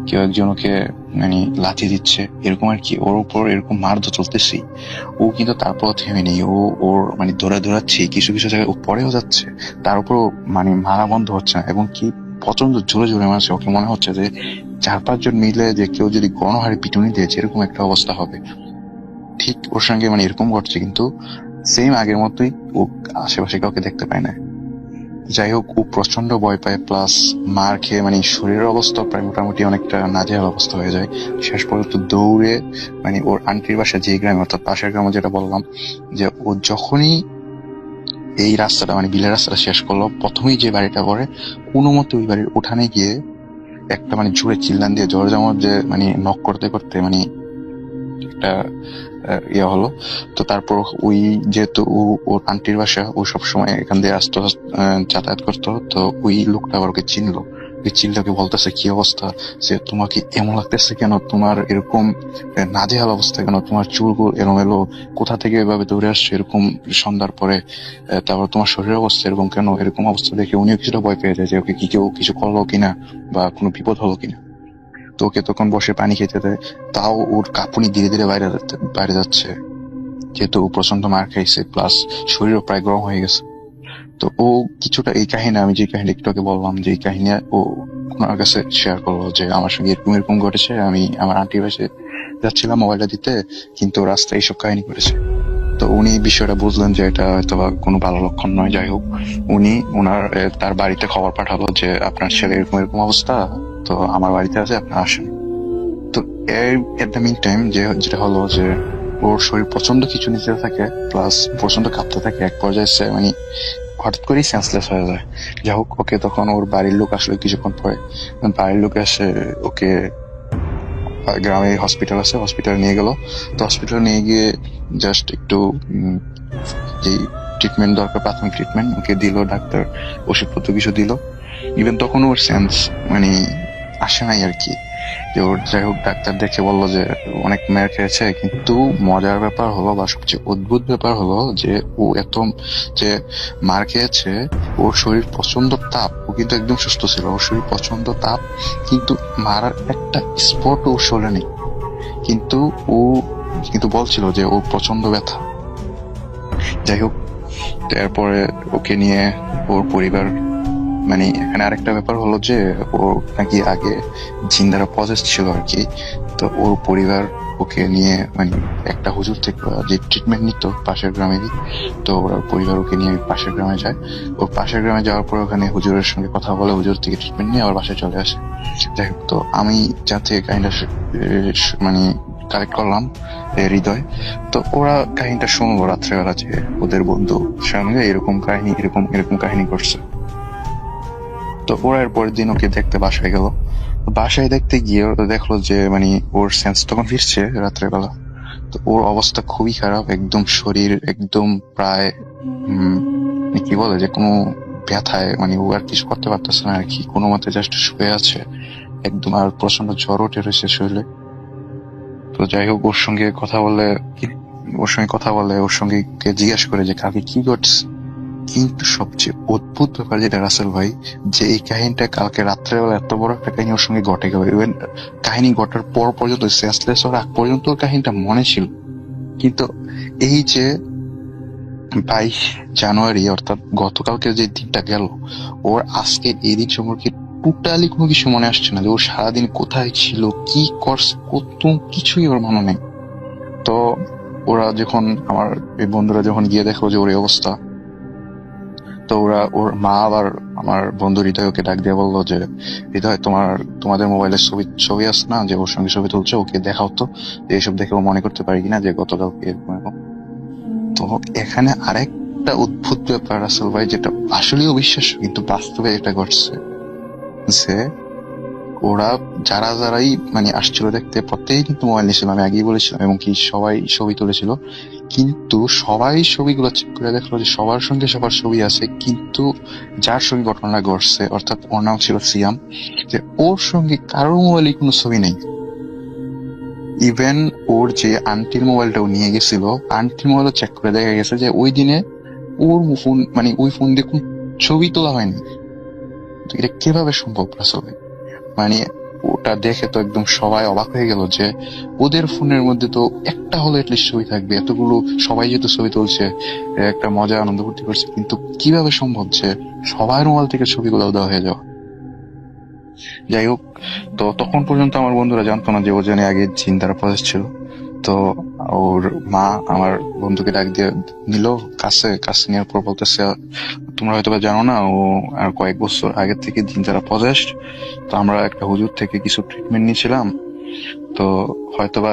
কেউ একজন ওকে মানে লাথি দিচ্ছে, এরকম আর কি। ওর উপর এরকম মার তো চলতেছেই। ও কিন্তু তারপর থেমে নেই, ওর মানে দৌড়াচ্ছে, কিছু কিছু জায়গায় ও পড়েও যাচ্ছে, তার উপর মানে মারা বন্ধ হচ্ছে না, এবং কি প্রচন্ড জোরে জোরে মারছে। ওকে মনে হচ্ছে যে 4-5 জন মিলে যে কেউ যদি গণহারে পিটুনি দিয়েছে এরকম একটা অবস্থা হবে। ঠিক ওর সঙ্গে মানে এরকম ঘটছে, কিন্তু সেম আগের মতোই ও আশেপাশে কাউকে দেখতে পায় না। যাই হোক, ও প্রচন্ড ভয় পায়, প্লাস মার খেয়ে মানে শরীরের অবস্থা প্রায় মোটামুটি অনেকটা নাজেহাল অবস্থা হয়ে যায়। শেষ পর্যন্ত দৌড়ে মানে ওর আন্টির বাসা যে গ্রামে, অর্থাৎ পাশের গ্রামে, যেটা বললাম যে ও যখনই এই রাস্তাটা মানে বিলের রাস্তাটা শেষ করলো, প্রথমেই যে বাড়িটা পড়ে কোনো মতে ওই বাড়ির উঠানে গিয়ে একটা মানে জোরে চিল্লান দিয়ে দরজার মধ্যে মানে নক করতে করতে মানে একটা ইয়ে হলো। তো তারপর ওই যেহেতু ওর আন্টির বাসা, ও সবসময় এখান দিয়ে আসতো, যাতায়াত করতো, তো ওই লোকটা আবার ওকে চিনলো। ওই চিল্লাকে বলতেছে কি অবস্থা, যে তোমাকে এমন লাগতেছে কেন, তোমার এরকম নাজেহাল অবস্থা কেন, তোমার চুলগুলো এলোমেলো, কোথা থেকে এভাবে দৌড়ে আসছো এরকম সন্ধ্যার পরে, তারপর তোমার শরীরের অবস্থা এরকম কেন। এরকম অবস্থা দেখে উনিও কিছুটা ভয় পেয়ে যায় যে ওকে কি কেউ কিছু করলো কিনা বা কোনো বিপদ হলো কিনা। তো ওকে তখন বসে পানি খেতে দেয়, তাও ওর কাঁপুনি ধীরে ধীরে বাইরে যাচ্ছে, যেহেতু ও প্রচন্ড মার খাইছে, প্লাস শরীরও প্রায় গরম হয়ে গেছে। তো ও কিছুটা এই কাহিনী, আমি যে কাহিনী একটু আগে বললাম, যে এই কাহিনী ও ওনার কাছে শেয়ার করলো যে আমার সঙ্গে এরকম এরকম ঘটেছে, আমি আমার আন্টির বাসায় যাচ্ছিলাম মোবাইলটা দিতে, কিন্তু রাস্তায় এইসব কাহিনী করেছে। তো উনি বিষয়টা বুঝলেন যে এটা হয়তো বা কোনো ভালো লক্ষণ নয়। যাই হোক, উনি তার বাড়িতে খবর পাঠালো যে আপনার ছেলে এরকম এরকম অবস্থা, তো আমার বাড়িতে আছে, আপনি আসেন। তো এট দ্য মিন টাইম যেটা হলো যে ওর শরীর প্রচন্ড কিছু নিতে থাকে, প্লাস প্রচন্ড কাঁপতে থাকে। এক পর্যায়ে সে মানে হঠাৎ করেই সেন্সলেস হয়ে যায়। যাই হোক, ওকে তখন ওর বাড়ির লোক আসলে কিছুক্ষণ পরে বাড়ির লোক এসে ওকে গ্রামে হসপিটাল আছে, হসপিটালে নিয়ে গেল। তো হসপিটালে নিয়ে গিয়ে জাস্ট একটু যে ট্রিটমেন্ট দরকার, প্রাথমিক ট্রিটমেন্ট ওকে দিল ডাক্তার, ওষুধপত্র কিছু দিল। ইভেন তখন ওর সেন্স মানে আসে নাই আর কি। যে ওর যাই হোক ডাক্তার দেখে বললো যে অনেক মের খেয়েছে, কিন্তু মজার ব্যাপার হলো বা সবচেয়ে অদ্ভুত ব্যাপার হলো যে ও এত যে মার খেয়েছে, ওর শরীর প্রচন্ড তাপ, ও কিন্তু একদম সুস্থ ছিল, ওর শরীর প্রচন্ড তাপ, কিন্তু মারার একটা স্পট ওর শরীরে নেই। কিন্তু ও বলছিল যে ওর প্রচন্ড ব্যথা। যাই হোক, এরপরে ওকে নিয়ে ওর পরিবার মানে এখানে আরেকটা ব্যাপার হলো যে ও নাকি আগে জিন দ্বারা পজেস ছিল আর কি। তো ওর পরিবার ওকে নিয়ে মানে একটা হুজুর থেকে যে ট্রিটমেন্ট নিত পাশের গ্রামেরই, তো ওর পরিবার ওকে নিয়ে পাশের গ্রামে যায়। ওর পাশের গ্রামে যাওয়ার পর ওখানে হুজুরের সঙ্গে কথা বলে হুজুর থেকে ট্রিটমেন্ট নিয়ে আবার বাসায় চলে আসে। যাই হোক, তো আমি যাতে কাহিনীটা মানে কালেক্ট করলাম হৃদয়, তো ওরা কাহিনীটা শুনলো রাত্রেবেলা যে ওদের বন্ধু সঙ্গে এরকম কাহিনী করছে। তো ওরা এর পরের দিন ওকে দেখতে বাসায় গেল। বাসায় দেখতে গিয়ে ওরা দেখলো যে মানে ওর সেন্স তখন ফিরছে রাত্রেবেলা। তো ওর অবস্থা খুবই খারাপ, একদম শরীর একদম প্রায় কি বলে যে কোনো ব্যথায় মানে ও আর কিছু করতে পারতেছে না আর কি, কোনো মতে জাস্ট শুয়ে আছে একদম, আর প্রচন্ড জ্বর উঠে রয়েছে শরীরে। তো যাই হোক, ওর সঙ্গে কথা বলে ওর সঙ্গে জিজ্ঞাসা করে যে কাকে কি ঘটছে। কিন্তু সবচেয়ে অদ্ভুত ব্যাপার যেটা রাসেল ভাই, যে এই কাহিনীটা কালকে রাত্রেবেলা এত বড় একটা কাহিনী ওর সঙ্গে ঘটে গেল, ইভেন কাহিনী ঘটার পর পর্যন্ত সেন্সলেস হওয়ার আগ পর্যন্ত ওর কাহিনীটা মনে ছিল। কিন্তু এই যে 22 জানুয়ারি অর্থাৎ গতকালকে যে দিনটা গেল, ওর আজকে এই দিন সম্পর্কে টোটালি কোনো কিছু মনে আসছে না, যে ও সারাদিন কোথায় ছিল, কি করছে, কত কিছুই ওর মনে নেই। তো ওরা যখন আমার এই বন্ধুরা যখন গিয়ে দেখলো যে ওর এই অবস্থা, তো ওর মা আবার আমার বন্ধু হৃদয়কে ডাক দিয়ে বললো যে হৃদয়, তোমাদের মোবাইলের ছবি আছে না, যে ওর সঙ্গে ছবি তুলছে, ওকে দেখাও তো, এইসব দেখে ও মনে করতে পারি কিনা যে গতকালকে এরকম। তো এখানে আরেকটা অদ্ভুত ব্যাপার আসল ভাই, যেটা আসলে অবিশ্বাস্য কিন্তু বাস্তবে এটা ঘটছে, যে ওরা যারাই মানে আসছিল দেখতে, প্রত্যেকেই কিন্তু মোবাইল নিয়েছিল, আমি আগেই বলেছিলাম, এবং কি সবাই ছবি তুলেছিল। কিন্তু সবাই ছবিগুলো চেক করে দেখলো যে সবার সঙ্গে সবার ছবি আছে, কিন্তু যার সঙ্গে ঘটনাটা ঘটছে অর্থাৎ ওর নাম ছিল সিয়াম, যে ওর সঙ্গে কারোর মোবাইলে কোনো ছবি নেই। ইভেন ওর যে আন্টির মোবাইলটাও নিয়ে গেছিল, আন্টির মোবাইলও চেক করে দেখা গেছে যে ওই দিনে ওর ফোন মানে ওই ফোন দিয়ে কোন ছবি তোলা হয়নি। তো এটা কিভাবে সম্ভব আসলে? মানে ওটা দেখে তো একদম সবাই অবাক হয়ে গেল যে ওদের ফোনের মধ্যে তো একটা হলো এটলিস্ট ছবি থাকবে, এতগুলো সবাই যেহেতু ছবি তুলছে, একটা মজা আনন্দ ফুর্তি করছে, কিন্তু কিভাবে সম্ভব যে সবার মোবাইল থেকে ছবিগুলো দেওয়া হয়ে যাওয়া? যাই হোক, তো তখন পর্যন্ত আমার বন্ধুরা জানতো না যে ও জানে আগে জিন দ্বারা প্রসেস ছিল। তো ওর মা আমার বন্ধুকে ডাক দিয়ে নিল কাছে নেওয়ার পর বলতেছে, তোমরা হয়তো জানো না, ও আর কয়েক বছর আগে থেকে জিন দ্বারা পজেসড। তো আমরা একটা হুজুর থেকে কিছু ট্রিটমেন্ট নিয়েছিলাম, তো হয়তোবা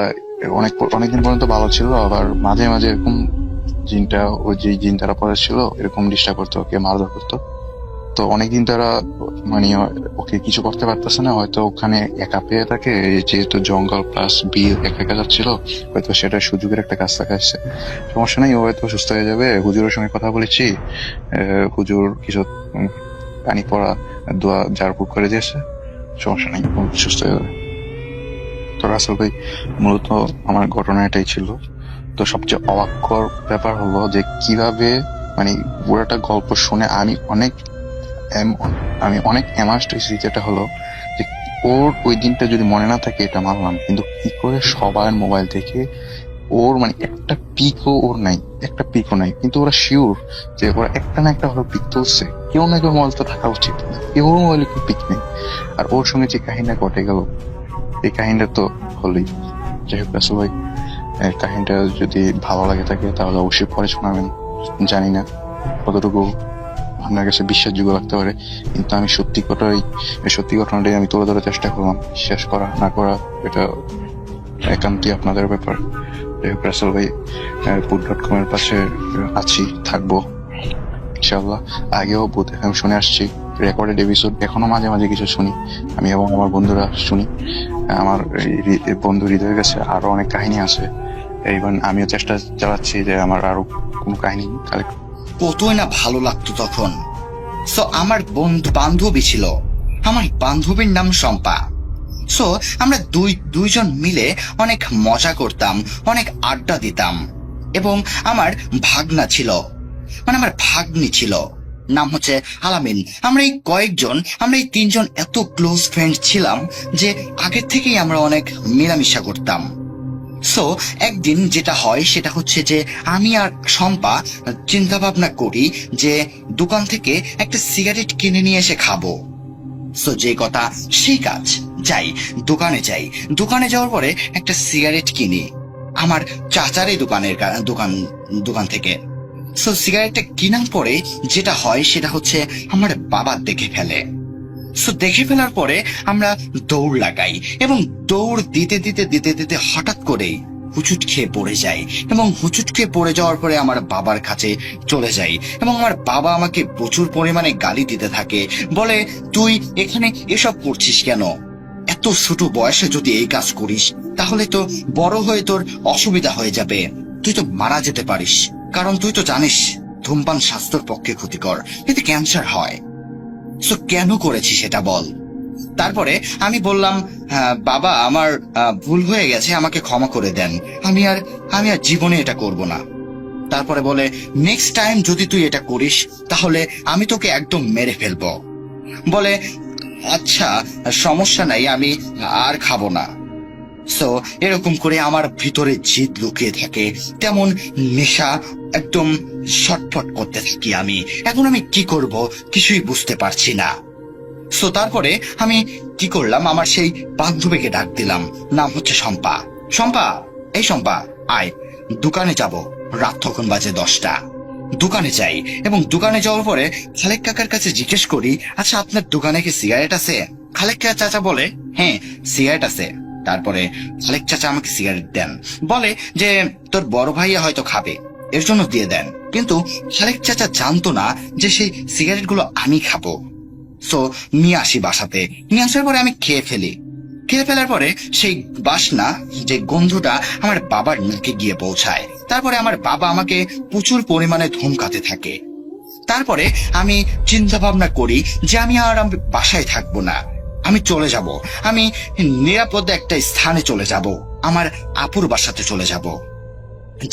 অনেকদিন পর্যন্ত ভালো ছিল, আবার মাঝে মাঝে এরকম জিনটা ওই যে জিন দ্বারা পজেসড ছিল এরকম ডিস্টার্ব করতো, ওকে মারধর করতো। তো অনেকদিন তারা মানে ওকে কিছু করতে পারতেছে না, হয়তো ওখানে একা পেয়ে থাকে, যেহেতু জঙ্গল প্লাস বিল একা যাচ্ছিল, হয়তো সেটা সুযোগের একটা কাজ দেখাচ্ছে। সমস্যা নাই, ও হয়তো সুস্থ হয়ে যাবে। হুজুরের সঙ্গে কথা বলেছি, হুজুর কিছু পানি পড়া দোয়া জারপুর করে দিয়েছে, সমস্যা নাই, সুস্থ হয়ে যাবে। তো রাসেল ভাই, মূলত আমার ঘটনা এটাই ছিল। তো সবচেয়ে অবাককর ব্যাপার হলো যে কিভাবে মানে পুরোটা গল্প শুনে আমি অনেক অ্যামাস্ট হয়েছি। যেটা হলো যে ওর ওই দিনটা যদি মনে না থাকে এটা মানলাম, কিন্তু কি করে সবার মোবাইল থেকে ওর মানে একটা পিকও ওর নাই, কিন্তু ওরা শিওর যে ওরা একটা না একটা হলো পিক তুলছে, কেউ না কেউ মোবাইল তো থাকা উচিত, কেউ মোবাইলে কেউ পিক নেই। আর ওর সঙ্গে যে কাহিনীটা ঘটে গেল, এই কাহিনীটা তো হলোই। যাই হোক রাসেল ভাই, এই কাহিনীটা যদি ভালো লাগে থাকে তাহলে অবশ্যই পরে শোনাবেন। জানি না কতটুকু আপনার কাছে বিশ্বাসযোগ্য লাগতে পারে, কিন্তু আমি সত্যি ঘটনাটাই আমি তুলে ধরার চেষ্টা করলাম। বিশ্বাস করা না করা এটা একান্তই আপনাদের ব্যাপার। রাসেল ভাই put.com এর পাশে আছি, থাকবো ইনশাআল্লাহ। আগেও বুথ FM শুনে আসছি, রেকর্ডেড এপিসোড এখনো মাঝে মাঝে কিছু শুনি আমি এবং আমার বন্ধুরা শুনি। আমার এই বন্ধু হৃদয়ের কাছে আরো অনেক কাহিনী আছে, ইভেন আমিও চেষ্টা চালাচ্ছি যে আমার আরো কোনো কাহিনী কালেক্ট। কতই না ভালো লাগতো তখন। সো আমার বান্ধবী ছিল, আমার বান্ধবীর নাম শম্পা। সো আমরা দুইজন মিলে অনেক মজা করতাম, অনেক আড্ডা দিতাম। এবং আমার ভাগনা ছিল, মানে আমার ভাগ্নি ছিল, নাম হচ্ছে আলামিন। আমরা এই 3 জন এত ক্লোজ ফ্রেন্ড ছিলাম যে আগের থেকেই আমরা অনেক মেলামেশা করতাম। সো একদিন যেটা হয় সেটা হচ্ছে যে আমি আর শম্পা চিন্তা ভাবনা করি যে দোকান থেকে একটা সিগারেট কিনে নিয়ে এসে খাবো। সো যে কথা সেই কাজ, দোকানে যাওয়ার পরে একটা সিগারেট কিনি আমার চাচারই দোকান থেকে। সো সিগারেটটা কেনার পরে যেটা হয় সেটা হচ্ছে আমার বাবা দেখে ফেলে। সো দেখে ফেলার পরে আমরা দৌড় লাগাই এবং দৌড় দিতে হঠাৎ করে হুচুট খেয়ে পড়ে যাই এবং হুচুট খেয়ে পড়ে যাওয়ার পরে আমার বাবার কাছে চলে যাই এবং আমার বাবা আমাকে প্রচুর পরিমাণে গালি দিতে থাকে, বলে তুই এখানে এসব করছিস কেন? এত ছোট বয়সে যদি এই কাজ করিস তাহলে তো বড় হয়ে তোর অসুবিধা হয়ে যাবে, তুই তো মারা যেতে পারিস, কারণ তুই তো জানিস ধূমপান স্বাস্থ্যের পক্ষে ক্ষতিকর, এতে ক্যান্সার হয়। সো কেন করেছি সেটা বল। তারপরে আমি বললাম, বাবা আমার ভুল হয়ে গেছে, আমাকে ক্ষমা করে দেন, আমি আর জীবনে এটা করব না। তারপরে বলে, নেক্সট টাইম যদি তুই এটা করিস তাহলে আমি তোকে একদম মেরে ফেলবো। বলে আচ্ছা সমস্যা নাই, আমি আর খাবো না। সো এরকম করে আমার ভিতরে জিদ লুকিয়ে থাকে, তেমন নেশা একদম ছটফট করতে থাকি আমি। এখন আমি কি করব কিছুই বুঝতে পারছি না। সো তারপরে আমি কি করলাম, আমার সেই বান্ধবীকে ডাক দিলাম, নাম হচ্ছে শম্পা। এই শম্পা আয়, দোকানে যাব। রাত তখন বাজে 10টা। দোকানে যাই এবং দোকানে যাওয়ার পরে খালেক কাকার কাছে জিজ্ঞেস করি, আচ্ছা আপনার দোকানে কি সিগারেট আছে? খালেক চাচা বলে, হ্যাঁ সিগারেট আছে। তারপরে খালেক চাচা আমাকে সিগারেট দেন, বলে যে তোর বড় ভাইয়া হয়তো খাবে, এর জন্য দিয়ে দেন। কিন্তু খালেক চাচা জানতো না যে সেই সিগারেট গুলো আমি খাবো। সো নিয়ে আসি বাসাতে, নিয়ে আসার পরে আমি খেয়ে ফেলার পরে সেই বাসনা, যে গন্ধটা আমার বাবার নাকে গিয়ে পৌঁছায়। তারপরে আমার বাবা আমাকে প্রচুর পরিমাণে ধমকাতে থাকে। তারপরে আমি চিন্তা ভাবনা করি যে আমি আর বাসায় থাকবো না, আমি চলে যাব, আমি নিরাপদ একটা স্থানে চলে যাব, আমার আপুর বাসাতে চলে যাব।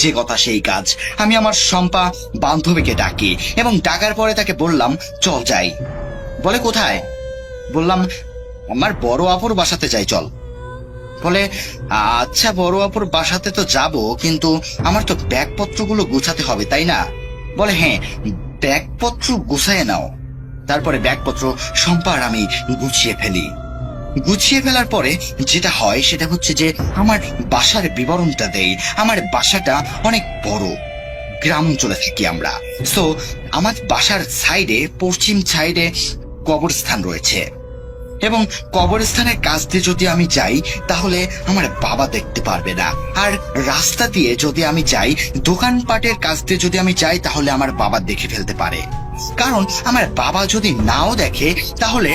যে কথা সেই কাজ, আমি আমার শম্পা বান্ধবীকে ডাকি এবং ডাকার পরে তাকে বললাম চল যাই। বলে কোথায়? বললাম আমার বড় আপুর বাসাতে যাই, চল। বলে আচ্ছা বড় আপুর বাসাতে তো যাব, কিন্তু আমার তো ব্যাগপত্রগুলো গুছাতে হবে তাই না? বলে হ্যাঁ ব্যাগপত্র গুছায় নাও। তারপরে ব্যাগপত্র শম্পা আর আমি গুছিয়ে ফেলার পরে যেটা হয় সেটা হচ্ছে যে আমার বাসার বিবরণটা দেই। আমার বাসাটা অনেক বড়, গ্রাম অঞ্চলে থাকি আমরা। সো আমার বাসার সাইডে, পশ্চিম সাইডে কবরস্থান রয়েছে এবং কবরস্থানের কাছ দিয়ে যদি আমি যাই তাহলে আমার বাবা দেখতে পারবে না, আর রাস্তা দিয়ে যদি আমি যাই, দোকানপাটের কাছ দিয়ে যদি আমি যাই তাহলে আমার বাবা দেখে ফেলতে পারে। কারণ আমার বাবা যদি নাও দেখে তাহলে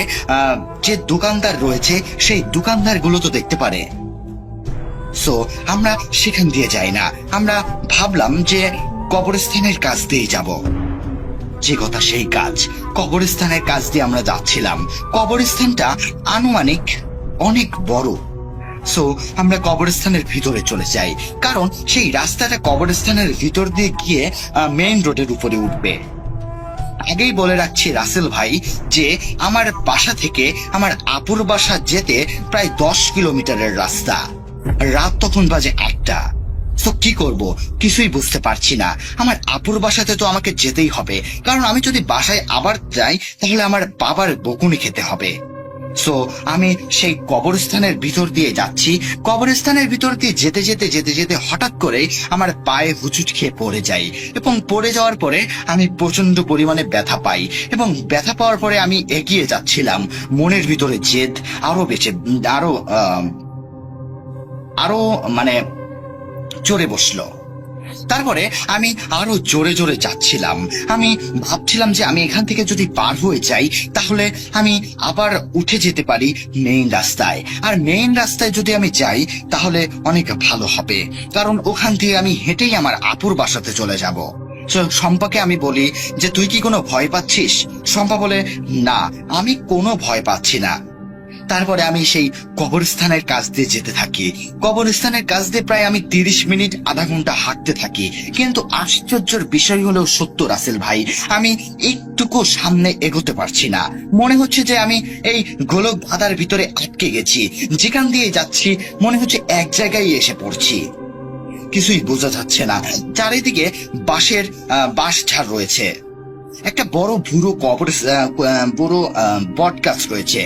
যে দোকানদার রয়েছে সেই দোকানদার গুলো তো দেখতে পারে। সো আমরা সেখান দিয়ে যাই না, আমরা ভাবলাম যে কবরস্থানের কাছ দিয়ে যাব। যে কথা সেই কাজ, কবরস্থানের কাছ দিয়ে আমরা যাচ্ছিলাম। কবরস্থানটা আনুমানিক অনেক বড়। সো আমরা কবরস্থানের ভিতরে চলে যাই, কারণ সেই রাস্তাটা কবরস্থানের ভিতর দিয়ে গিয়ে মেইন রোডের উপরে উঠবে। আগেই বলে রাখছি রাসেল ভাই যে আমার বাসা থেকে আমার আপুর বাসা যেতে প্রায় 10 কিলোমিটারের রাস্তা। রাত তখন বাজে 8টা। তো কি করব কিছুই বুঝতে পারছি না। আমার আপুর বাসাতে তো আমাকে যেতেই হবে, কারণ আমি যদি বাসায় আবার যাই তাহলে আমার বাবার বকুনি খেতে হবে। সো আমি সেই কবরস্থানের ভিতর দিয়ে যাচ্ছি। কবরস্থানের ভিতর দিয়ে যেতে যেতে যেতে যেতে হঠাৎ করে আমার পায়ে হুচুট খেয়ে পড়ে যাই, এবং পড়ে যাওয়ার পরে আমি প্রচন্ড পরিমাণে ব্যথা পাই, এবং ব্যথা পাওয়ার পরে আমি এগিয়ে যাচ্ছিলাম। মনের ভিতরে জেদ আরো মানে চড়ে বসলো। তারপরে আমি আরো জোরে জোরে যাচ্ছিলাম। আমি ভাবছিলাম যে আমি এখান থেকে যদি পার হয়ে যাই তাহলে আমি আবার উঠে যেতে পারি মেইন রাস্তায়, আর মেইন রাস্তায় যদি আমি যাই তাহলে অনেক ভালো হবে, কারণ ওখান দিয়ে আমি হেঁটেই আমার আপুর বাসাতে চলে যাব। শম্পাকে আমি বলি যে তুই কি কোনো ভয় পাচ্ছিস? শম্পা বলে না, আমি কোনো ভয় পাচ্ছি না। তারপরে আমি সেই কবরস্থানের কাছ দিয়ে যেতে থাকি। কবরস্থানের কাছ দিয়ে প্রায় আমি 30 মিনিট আধা ঘন্টা হাঁটতে থাকি, কিন্তু আশ্চর্যের বিষয় হলো সত্য রাসেল ভাই, আমি একটুকু সামনে এগোতে পারছি না। মনে হচ্ছে যে আমি এই গোলক ধাঁধার ভিতরে আটকে গেছি। যেখান দিয়ে যাচ্ছি মনে হচ্ছে এক জায়গায় এসে পড়ছি, কিছুই বোঝা যাচ্ছে না। চারিদিকে বাঁশ ঝাড় রয়েছে, একটা বড় বড় বট গাছ রয়েছে।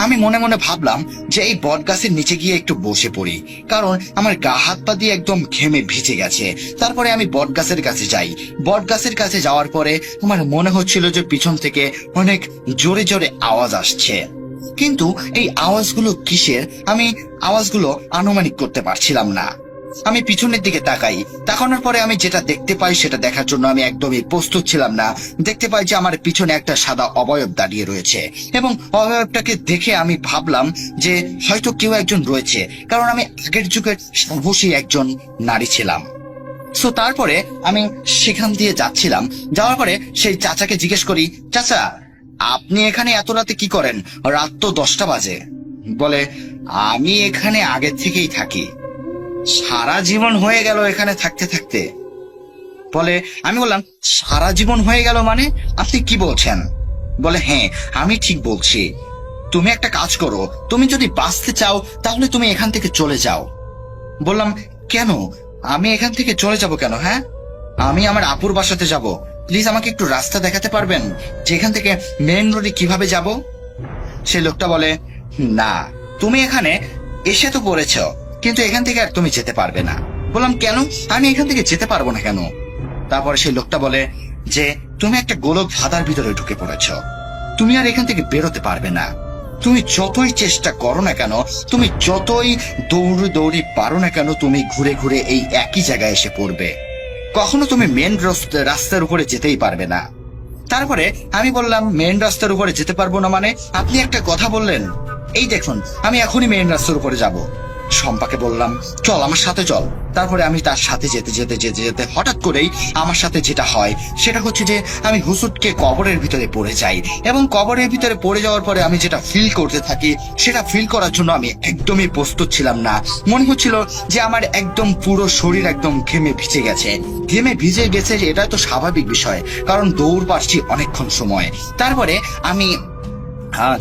আমি মনে মনে ভাবলাম যে এই বট গাছের নিচে গিয়ে একটু বসে পড়ি, কারণ আমার গা হাত পা দিয়ে একদম ঘেমে ভিজে গেছে। তারপরে আমি বট গাছের কাছে যাই। বট গাছের কাছে যাওয়ার পরে আমার মনে হচ্ছিল যে পিছন থেকে অনেক জোরে জোরে আওয়াজ আসছে, কিন্তু এই আওয়াজগুলো কিসের আমি আওয়াজগুলো আনুমানিক করতে পারছিলাম না। আমি পিছনের দিকে তাকাই। তাকানোর পরে আমি যেটা দেখতে পাই সেটা দেখার জন্য আমি একদমই প্রস্তুত ছিলাম না। দেখতে পাই যে আমার পিছনে একটা সাদা অবয়ব দাঁড়িয়ে রয়েছে, এবং অবয়বটাকে দেখে আমি ভাবলাম যে হয়তো কেউ একজন রয়েছে, কারণ আমি আগের যুগের সাহসী একজন নারী ছিলাম। সো তারপরে আমি সেখান দিয়ে যাচ্ছিলাম। যাওয়ার পরে সেই চাচাকে জিজ্ঞেস করি, চাচা আপনি এখানে এত রাতে কি করেন? রাত তো 10টা বাজে। বলে আমি এখানে আগে থেকেই থাকি, সারা জীবন হয়ে গেল এখানে থাকতে থাকতে। বলে আমি বললাম সারা জীবন হয়ে গেল মানে আপনি কি বলছেন? বলে হ্যাঁ আমি ঠিক বলছি। তুমি একটা কাজ করো, তুমি যদি বাঁচতে চাও তাহলে তুমি এখান থেকে চলে যাও। বললাম কেন? আমি এখান থেকে চলে যাব কেন? হ্যাঁ, আমি আমার আপুর বাসাতে যাব। প্লিজ আমাকে একটু রাস্তা দেখাতে পারবেন যে এখান থেকে মেইন রোডে কিভাবে যাব? সে লোকটা বলে না, তুমি এখানে এসে তো পড়েছ, কিন্তু এখান থেকে আর তুমি যেতে পারবে না। বললাম কেন? আমি এখান থেকে যেতে পারবো না কেন? তারপরে সেই লোকটা বলে যে তুমি একটা গোলক ধাঁধার ভিতরে ঢুকে পড়েছ, তুমি আর এখান থেকে বেরোতে পারবে না। তুমি যতই চেষ্টা করো না কেন, তুমি যতই দৌড়ি পারো না কেন, তুমি ঘুরে ঘুরে এই একই জায়গায় এসে পড়বে, কখনো তুমি মেন রাস্তার উপরে যেতেই পারবে না। তারপরে আমি বললাম মেন রাস্তার উপরে যেতে পারবো না মানে? আপনি একটা কথা বললেন, এই দেখুন আমি এখনই মেন রাস্তার উপরে যাব। শম্পাকে বললাম চল আমার সাথে চল। তারপরে আমি তার সাথে যেতে যেতে যেতে যেতে হঠাৎ করেই আমার সাথে যেটা হয় সেটা হচ্ছে যে আমি হুসুটকে কবরের ভিতরে পড়ে যাই, এবং কবরের ভিতরে পড়ে যাওয়ার পরে আমি যেটা ফিল করতে থাকি সেটা ফিল করার জন্য আমি একদমই প্রস্তুত ছিলাম না। মনে হচ্ছিল যে আমার একদম পুরো শরীর একদম ঘেমে ভিজে গেছে। ঘেমে ভিজে গেছে এটা তো স্বাভাবিক বিষয়, কারণ দৌড় পাচ্ছি অনেকক্ষণ সময়। তারপরে আমি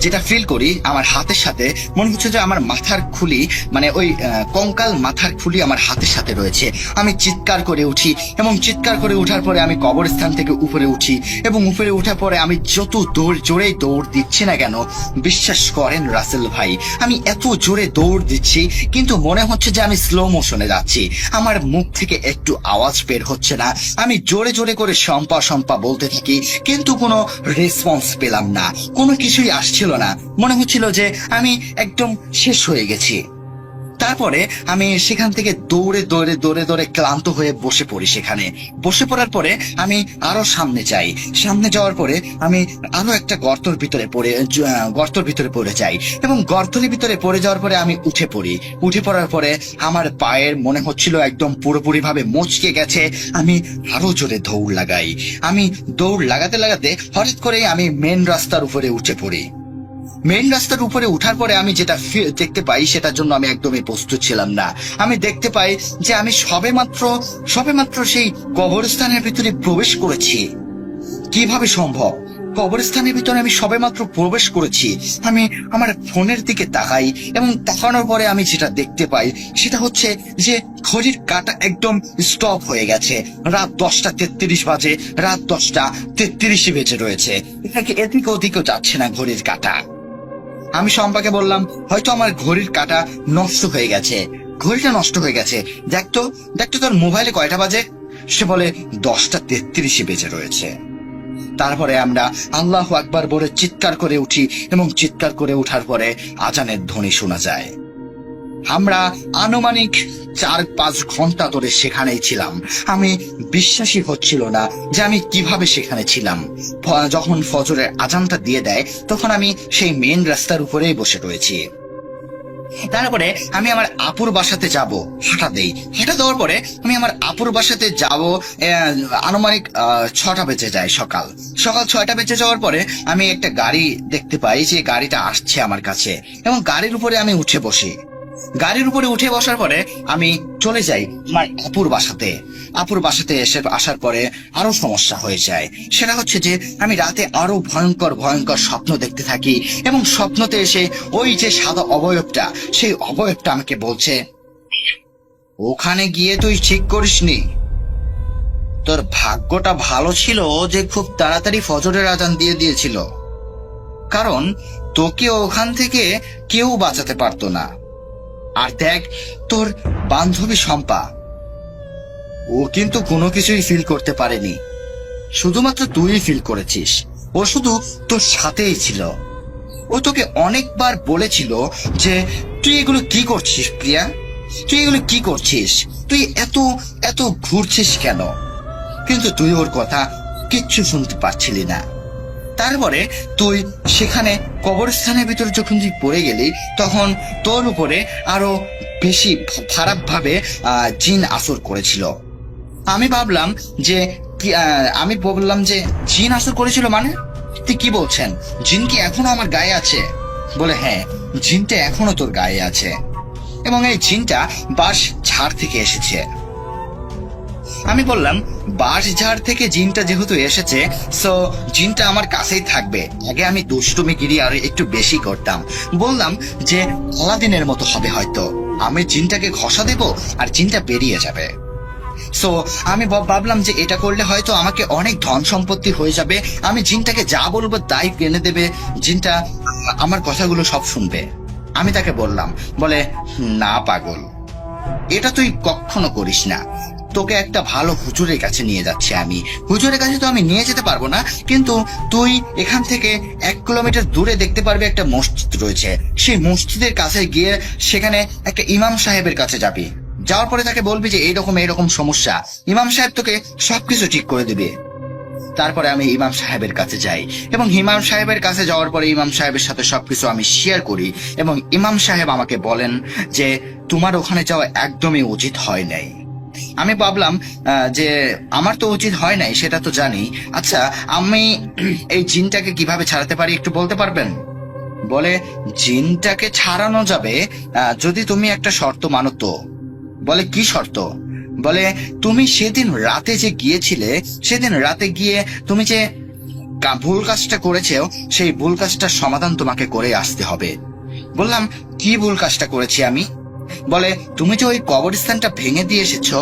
যেটা ফিল করি আমার হাতের সাথে মনে হচ্ছে যে আমার মাথার খুলি, মানে ওই কঙ্কাল মাথার খুলি আমার হাতের সাথে রয়েছে। আমি চিৎকার করে উঠি, এবং চিৎকার করে উঠার পরে আমি কবরস্থান থেকে উপরে উঠি, এবং উপরে ওঠার পরে আমি যত জোরে দৌড় দিচ্ছি না কেন, বিশ্বাস করেন রাসেল ভাই, আমি এত জোরে দৌড় দিচ্ছি কিন্তু মনে হচ্ছে যে আমি স্লো মোশনে যাচ্ছি। আমার মুখ থেকে একটু আওয়াজ বের হচ্ছে না। আমি জোরে জোরে করে শম্পা শম্পা বলতে থাকি, কিন্তু কোনো রেসপন্স পেলাম না, কোনো কিছুই আসছিল না। মনে হচ্ছিল যে আমি একদম শেষ হয়ে গেছি। তারপরে আমি সেখান থেকে দৌড়ে দৌড়ে দৌড়ে দৌড়ে ক্লান্ত হয়ে বসে পড়ি। সেখানে বসে পড়ার পরে আমি আরো সামনে যাই। সামনে যাওয়ার পরে আমি আরো একটা গর্তর ভিতরে পড়ে যাই, এবং গর্তের ভিতরে পড়ে যাওয়ার পরে আমি উঠে পড়ি। উঠে পড়ার পরে আমার পায়ের মনে হচ্ছিল একদম পুরোপুরি ভাবে মচকে গেছে। আমি আরো জোরে দৌড় লাগাই। আমি দৌড় লাগাতে লাগাতে হঠাৎ করে আমি মেন রাস্তার উপরে উঠে পড়ি। মেইন রাস্তার উপরে উঠার পরে আমি যেটা দেখতে পাই সেটার জন্য আমি একদমই প্রস্তুত ছিলাম না। আমি দেখতে পাই যে আমি সবেমাত্র সেই কবরস্থানের ভিতরে প্রবেশ করেছি। কিভাবে সম্ভব? কবরস্থানের ভিতরে আমি সবেমাত্র প্রবেশ করেছি। আমি আমার ফোনের দিকে তাকাই, এবং তাকানোর পরে আমি যেটা দেখতে পাই সেটা হচ্ছে যে ঘড়ির কাঁটা একদম স্টপ হয়ে গেছে। রাত 10:33 বাজে, রাত 10:33 বেজে রয়েছে। এদিকে ওদিকেও যাচ্ছে না ঘড়ির কাঁটা। আমি শম্পাকে বললাম, হয়তো আমার ঘড়ির কাঁটা নষ্ট হয়ে গেছে, ঘড়িটা নষ্ট হয়ে গেছে, দেখতো দেখতো তোর মোবাইলে কয়টা বাজে। সে বলে 10:33 বেজে রয়েছে। তারপরে আমরা আল্লাহু আকবার বলে চিৎকার করে উঠি এবং চিৎকার করে ওঠার পরে আজানের ধ্বনি শোনা যায়। আমরা আনুমানিক 4-5 ঘন্টা ধরে সেখানেই ছিলাম। আমি বিশ্বাসই হচ্ছিল না যে আমি কিভাবে সেখানে ছিলাম। যখন ফজরের আজানটা দিয়ে দেয় তখন আমি সেই মেন রাস্তার উপরেই বসে রয়েছি। তারপরে আমি আমার আপুর বাসাতে যাব, হাঁটা দেই। হাঁটা দেওয়ার পরে আমি আমার আপুর বাসাতে যাব, আনুমানিক 6টা বেজে যায়। সকাল 6টা বেজে যাওয়ার পরে আমি একটা গাড়ি দেখতে পাই যে গাড়িটা আসছে আমার কাছে, এবং গাড়ির উপরে আমি উঠে বসি। গাড়ির উপরে উঠে বসার পরে আমি চলে যাই আমার আপুর বাসাতে। আপুর বাসাতে আসার পরে আরো সমস্যা হয়ে যায়। সেটা হচ্ছে যে আমি রাতে আরো ভয়ঙ্কর ভয়ঙ্কর স্বপ্ন দেখতে থাকি, এবং স্বপ্নতে এসে ওই যে সাদা অবয়বটা, সেই অবয়বটা আমাকে বলছে, ওখানে গিয়ে তুই ঠিক করিসনি। তোর ভাগ্যটা ভালো ছিল যে খুব তাড়াতাড়ি ফজরের আজান দিয়ে দিয়েছিল, কারণ তোকে ওখান থেকে কেউ বাঁচাতে পারতো না। আর দেখ তোর বান্ধবী শম্পা, ও কিন্তু কোনো কিছুই ফিল করতে পারেনি, শুধুমাত্র তুই ফিল করেছিস। ও শুধু তোর সাথেই ছিল। ও তোকে অনেকবার বলেছিল যে তুই এগুলো কি করছিস প্রিয়া, তুই এগুলো কি করছিস, তুই এত এত ঘুরছিস কেন, কিন্তু তুই ওর কথা কিচ্ছু শুনতে পারছিলি না। তারপরে তুই সেখানে কবরস্থানের ভিতর যখন তুই পড়ে গেলি, তখন তোর উপরে আরো বেশি খারাপ ভাবে জিন আসর করেছিল। আমি ভাবলাম যে আমি বললাম যে জিন আসর করেছিল মানে? তুই কি বলছেন, জিন কি এখনো আমার গায়ে আছে? বলে হ্যাঁ, জিনটা এখনো তোর গায়ে আছে, এবং এই জিনটা বাঁশ ঝাড় থেকে এসেছে। আমি বললাম, বাঁশ ঝাড় থেকে জিনটা যেহেতু এসেছে, সো জিনটা আমার কাছেই থাকবে। আগে আমি দুষ্টুমিগিরি আর একটু বেশি করতাম। বললাম যে আলাদিনের মতো হবে হয়তো, আমি জিনটাকে ঘষা দেব আর জিনটা বেরিয়ে যাবে। সো আমি ভাবলাম যে এটা করলে হয়তো আমাকে অনেক ধন সম্পত্তি হয়ে যাবে, আমি জিনটাকে যা বলবো তাই কিনে দেবে, জিনটা আমার কথাগুলো সব শুনবে। আমি তাকে বললাম, বলে না পাগল, এটা তুই কখনো করিস না। তোকে একটা ভালো হুজুরের কাছে নিয়ে যাচ্ছি আমি। হুজুরের কাছে তো আমি নিয়ে যেতে পারবো না, কিন্তু তুই এখান থেকে 1 কিলোমিটার দূরে দেখতে পারবি একটা মসজিদ রয়েছে। সেই মসজিদের কাছে গিয়ে সেখানে একটা ইমাম সাহেবের কাছে যাবি। যাওয়ার পরে তাকে বলবি যে এইরকম এইরকম সমস্যা, ইমাম সাহেব তোকে সবকিছু ঠিক করে দিবে। তারপরে আমি ইমাম সাহেবের কাছে যাই, এবং ইমাম সাহেবের কাছে যাওয়ার পরে ইমাম সাহেবের সাথে সবকিছু আমি শেয়ার করি, এবং ইমাম সাহেব আমাকে বলেন যে তোমার ওখানে যাওয়া একদমই উচিত হয় নাই। আমি ভাবলাম যে আমার তো উচিত হয় নাই, সেটা তো জানি। আচ্ছা, আমি এই জিনটাকে কিভাবে ছাড়াতে পারি একটু বলতে পারবেন? বলে জিনটাকে ছাড়ানো যাবে যদি তুমি একটা শর্ত মানো তো। বলে কি শর্ত? বলে তুমি সেদিন রাতে যে গিয়েছিলে, সেদিন রাতে গিয়ে তুমি যে ভুল কাজটা করেছো, সেই ভুল কাজটার সমাধান তোমাকে করে আসতে হবে। বললাম কি ভুল কাজটা করেছি আমি? বলে তুমি যে ওই কবরস্থানটা ভেঙে দিয়ে এসেছো,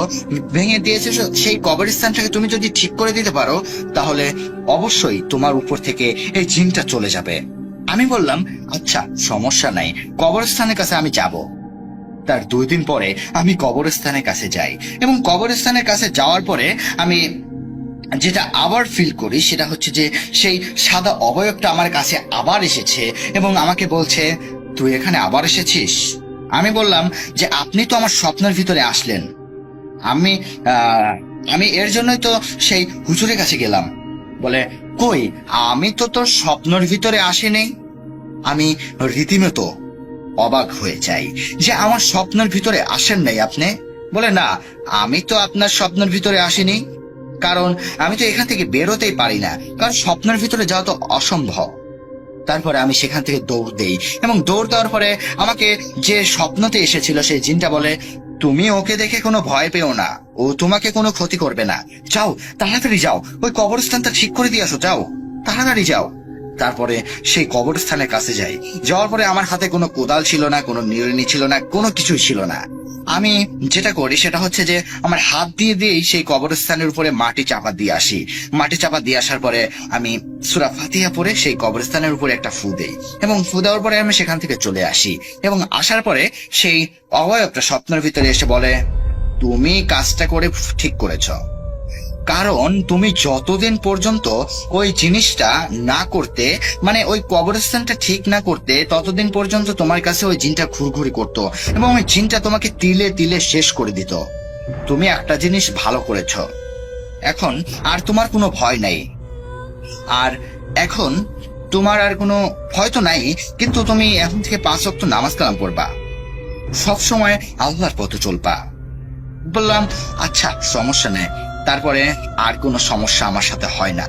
সেই কবরস্থানটাকে তুমি যদি ঠিক করে দিতে পারো, তাহলে অবশ্যই তোমার উপর থেকে এই জিনটা চলে যাবে। আমি বললাম আচ্ছা সমস্যা নাই, কবরস্থানের কাছে আমি যাব। তার 2 দিন পরে আমি কবরস্থানের কাছে যাই, এবং কবরস্থানের কাছে যাওয়ার পরে আমি যেটা আবার ফিল করি সেটা হচ্ছে যে সেই সাদা অবয়বটা আমার কাছে আবার এসেছে, এবং আমাকে বলছে তুই এখানে আবার এসেছিস। আমি বললাম যে আপনি তো আমার স্বপ্নের ভিতরে আসলেন, আমি এর জন্যই তো সেই হুজুরের কাছে গেলাম। বলে কই, আমি তো তোর স্বপ্নের ভিতরে আসিনি। আমি রীতিমতো অবাক হয়ে যাই যে আমার স্বপ্নের ভিতরে আসেন নাই আপনি। বলে না, আমি তো আপনার স্বপ্নের ভিতরে আসিনি, কারণ আমি তো এখান থেকে বেরোতেই পারি না, কারণ স্বপ্নের ভিতরে যাওয়া তো অসম্ভব। তারপরে আমি সেখান থেকে দৌড় দেই, এবং দৌড় দেওয়ার পরে আমাকে যে স্বপ্নতে এসেছিল সেই জিনটা বলে তুমি ওকে দেখে কোনো ভয় পেও না, ও তোমাকে কোনো ক্ষতি করবে না, যাও তাড়াতাড়ি যাও, ওই কবরস্থানটা ঠিক করে দিয়ে আসো, যাও তাড়াতাড়ি যাও। তারপরে সেই কবরস্থানের কাছে যাই। যাওয়ার পরে আমার হাতে কোনো কোদাল ছিল না, কোনো নিড়ানি ছিল না, কোনো কিছুই ছিল না। আমি যেটা করি সেটা হচ্ছে যে আমার হাত দিয়ে দিয়েই সেই কবরস্থানের উপরে মাটি চাপা দিয়ে আসি। মাটি চাপা দিয়ে আসার পরে আমি সূরা ফাতিহা পড়ে সেই কবরস্থানের উপরে একটা ফু দেই, এবং ফু দেওয়ার পরে আমি সেখান থেকে চলে আসি। এবং আসার পরে সেই অবয়বটা স্বপ্নের ভিতরে এসে বলে, তুমি কাজটা করে ঠিক করেছ, কারণ তুমি যতদিন পর্যন্ত ওই জিনিসটা না করতে, মানে ওই কবরস্থানটা ঠিক না করতে, ততদিন পর্যন্ত তোমার কাছে ওই জিনটা ঘুরঘুরি করতো এবং ওই জিনটা তোমাকে তিলে তিলে শেষ করে দিত। তুমি একটা জিনিস ভালো করেছ, এখন আর তোমার কোনো ভয় নাই। আর এখন তোমার আর কোনো ভয় তো নাই, কিন্তু তুমি এখন থেকে 5 ওয়াক্ত নামাজ কালাম পড়বা, সবসময় আল্লাহর পথে চলবা। বললাম আচ্ছা সমস্যা নেই। তারপরে আর কোনো সমস্যা আমার সাথে হয় না।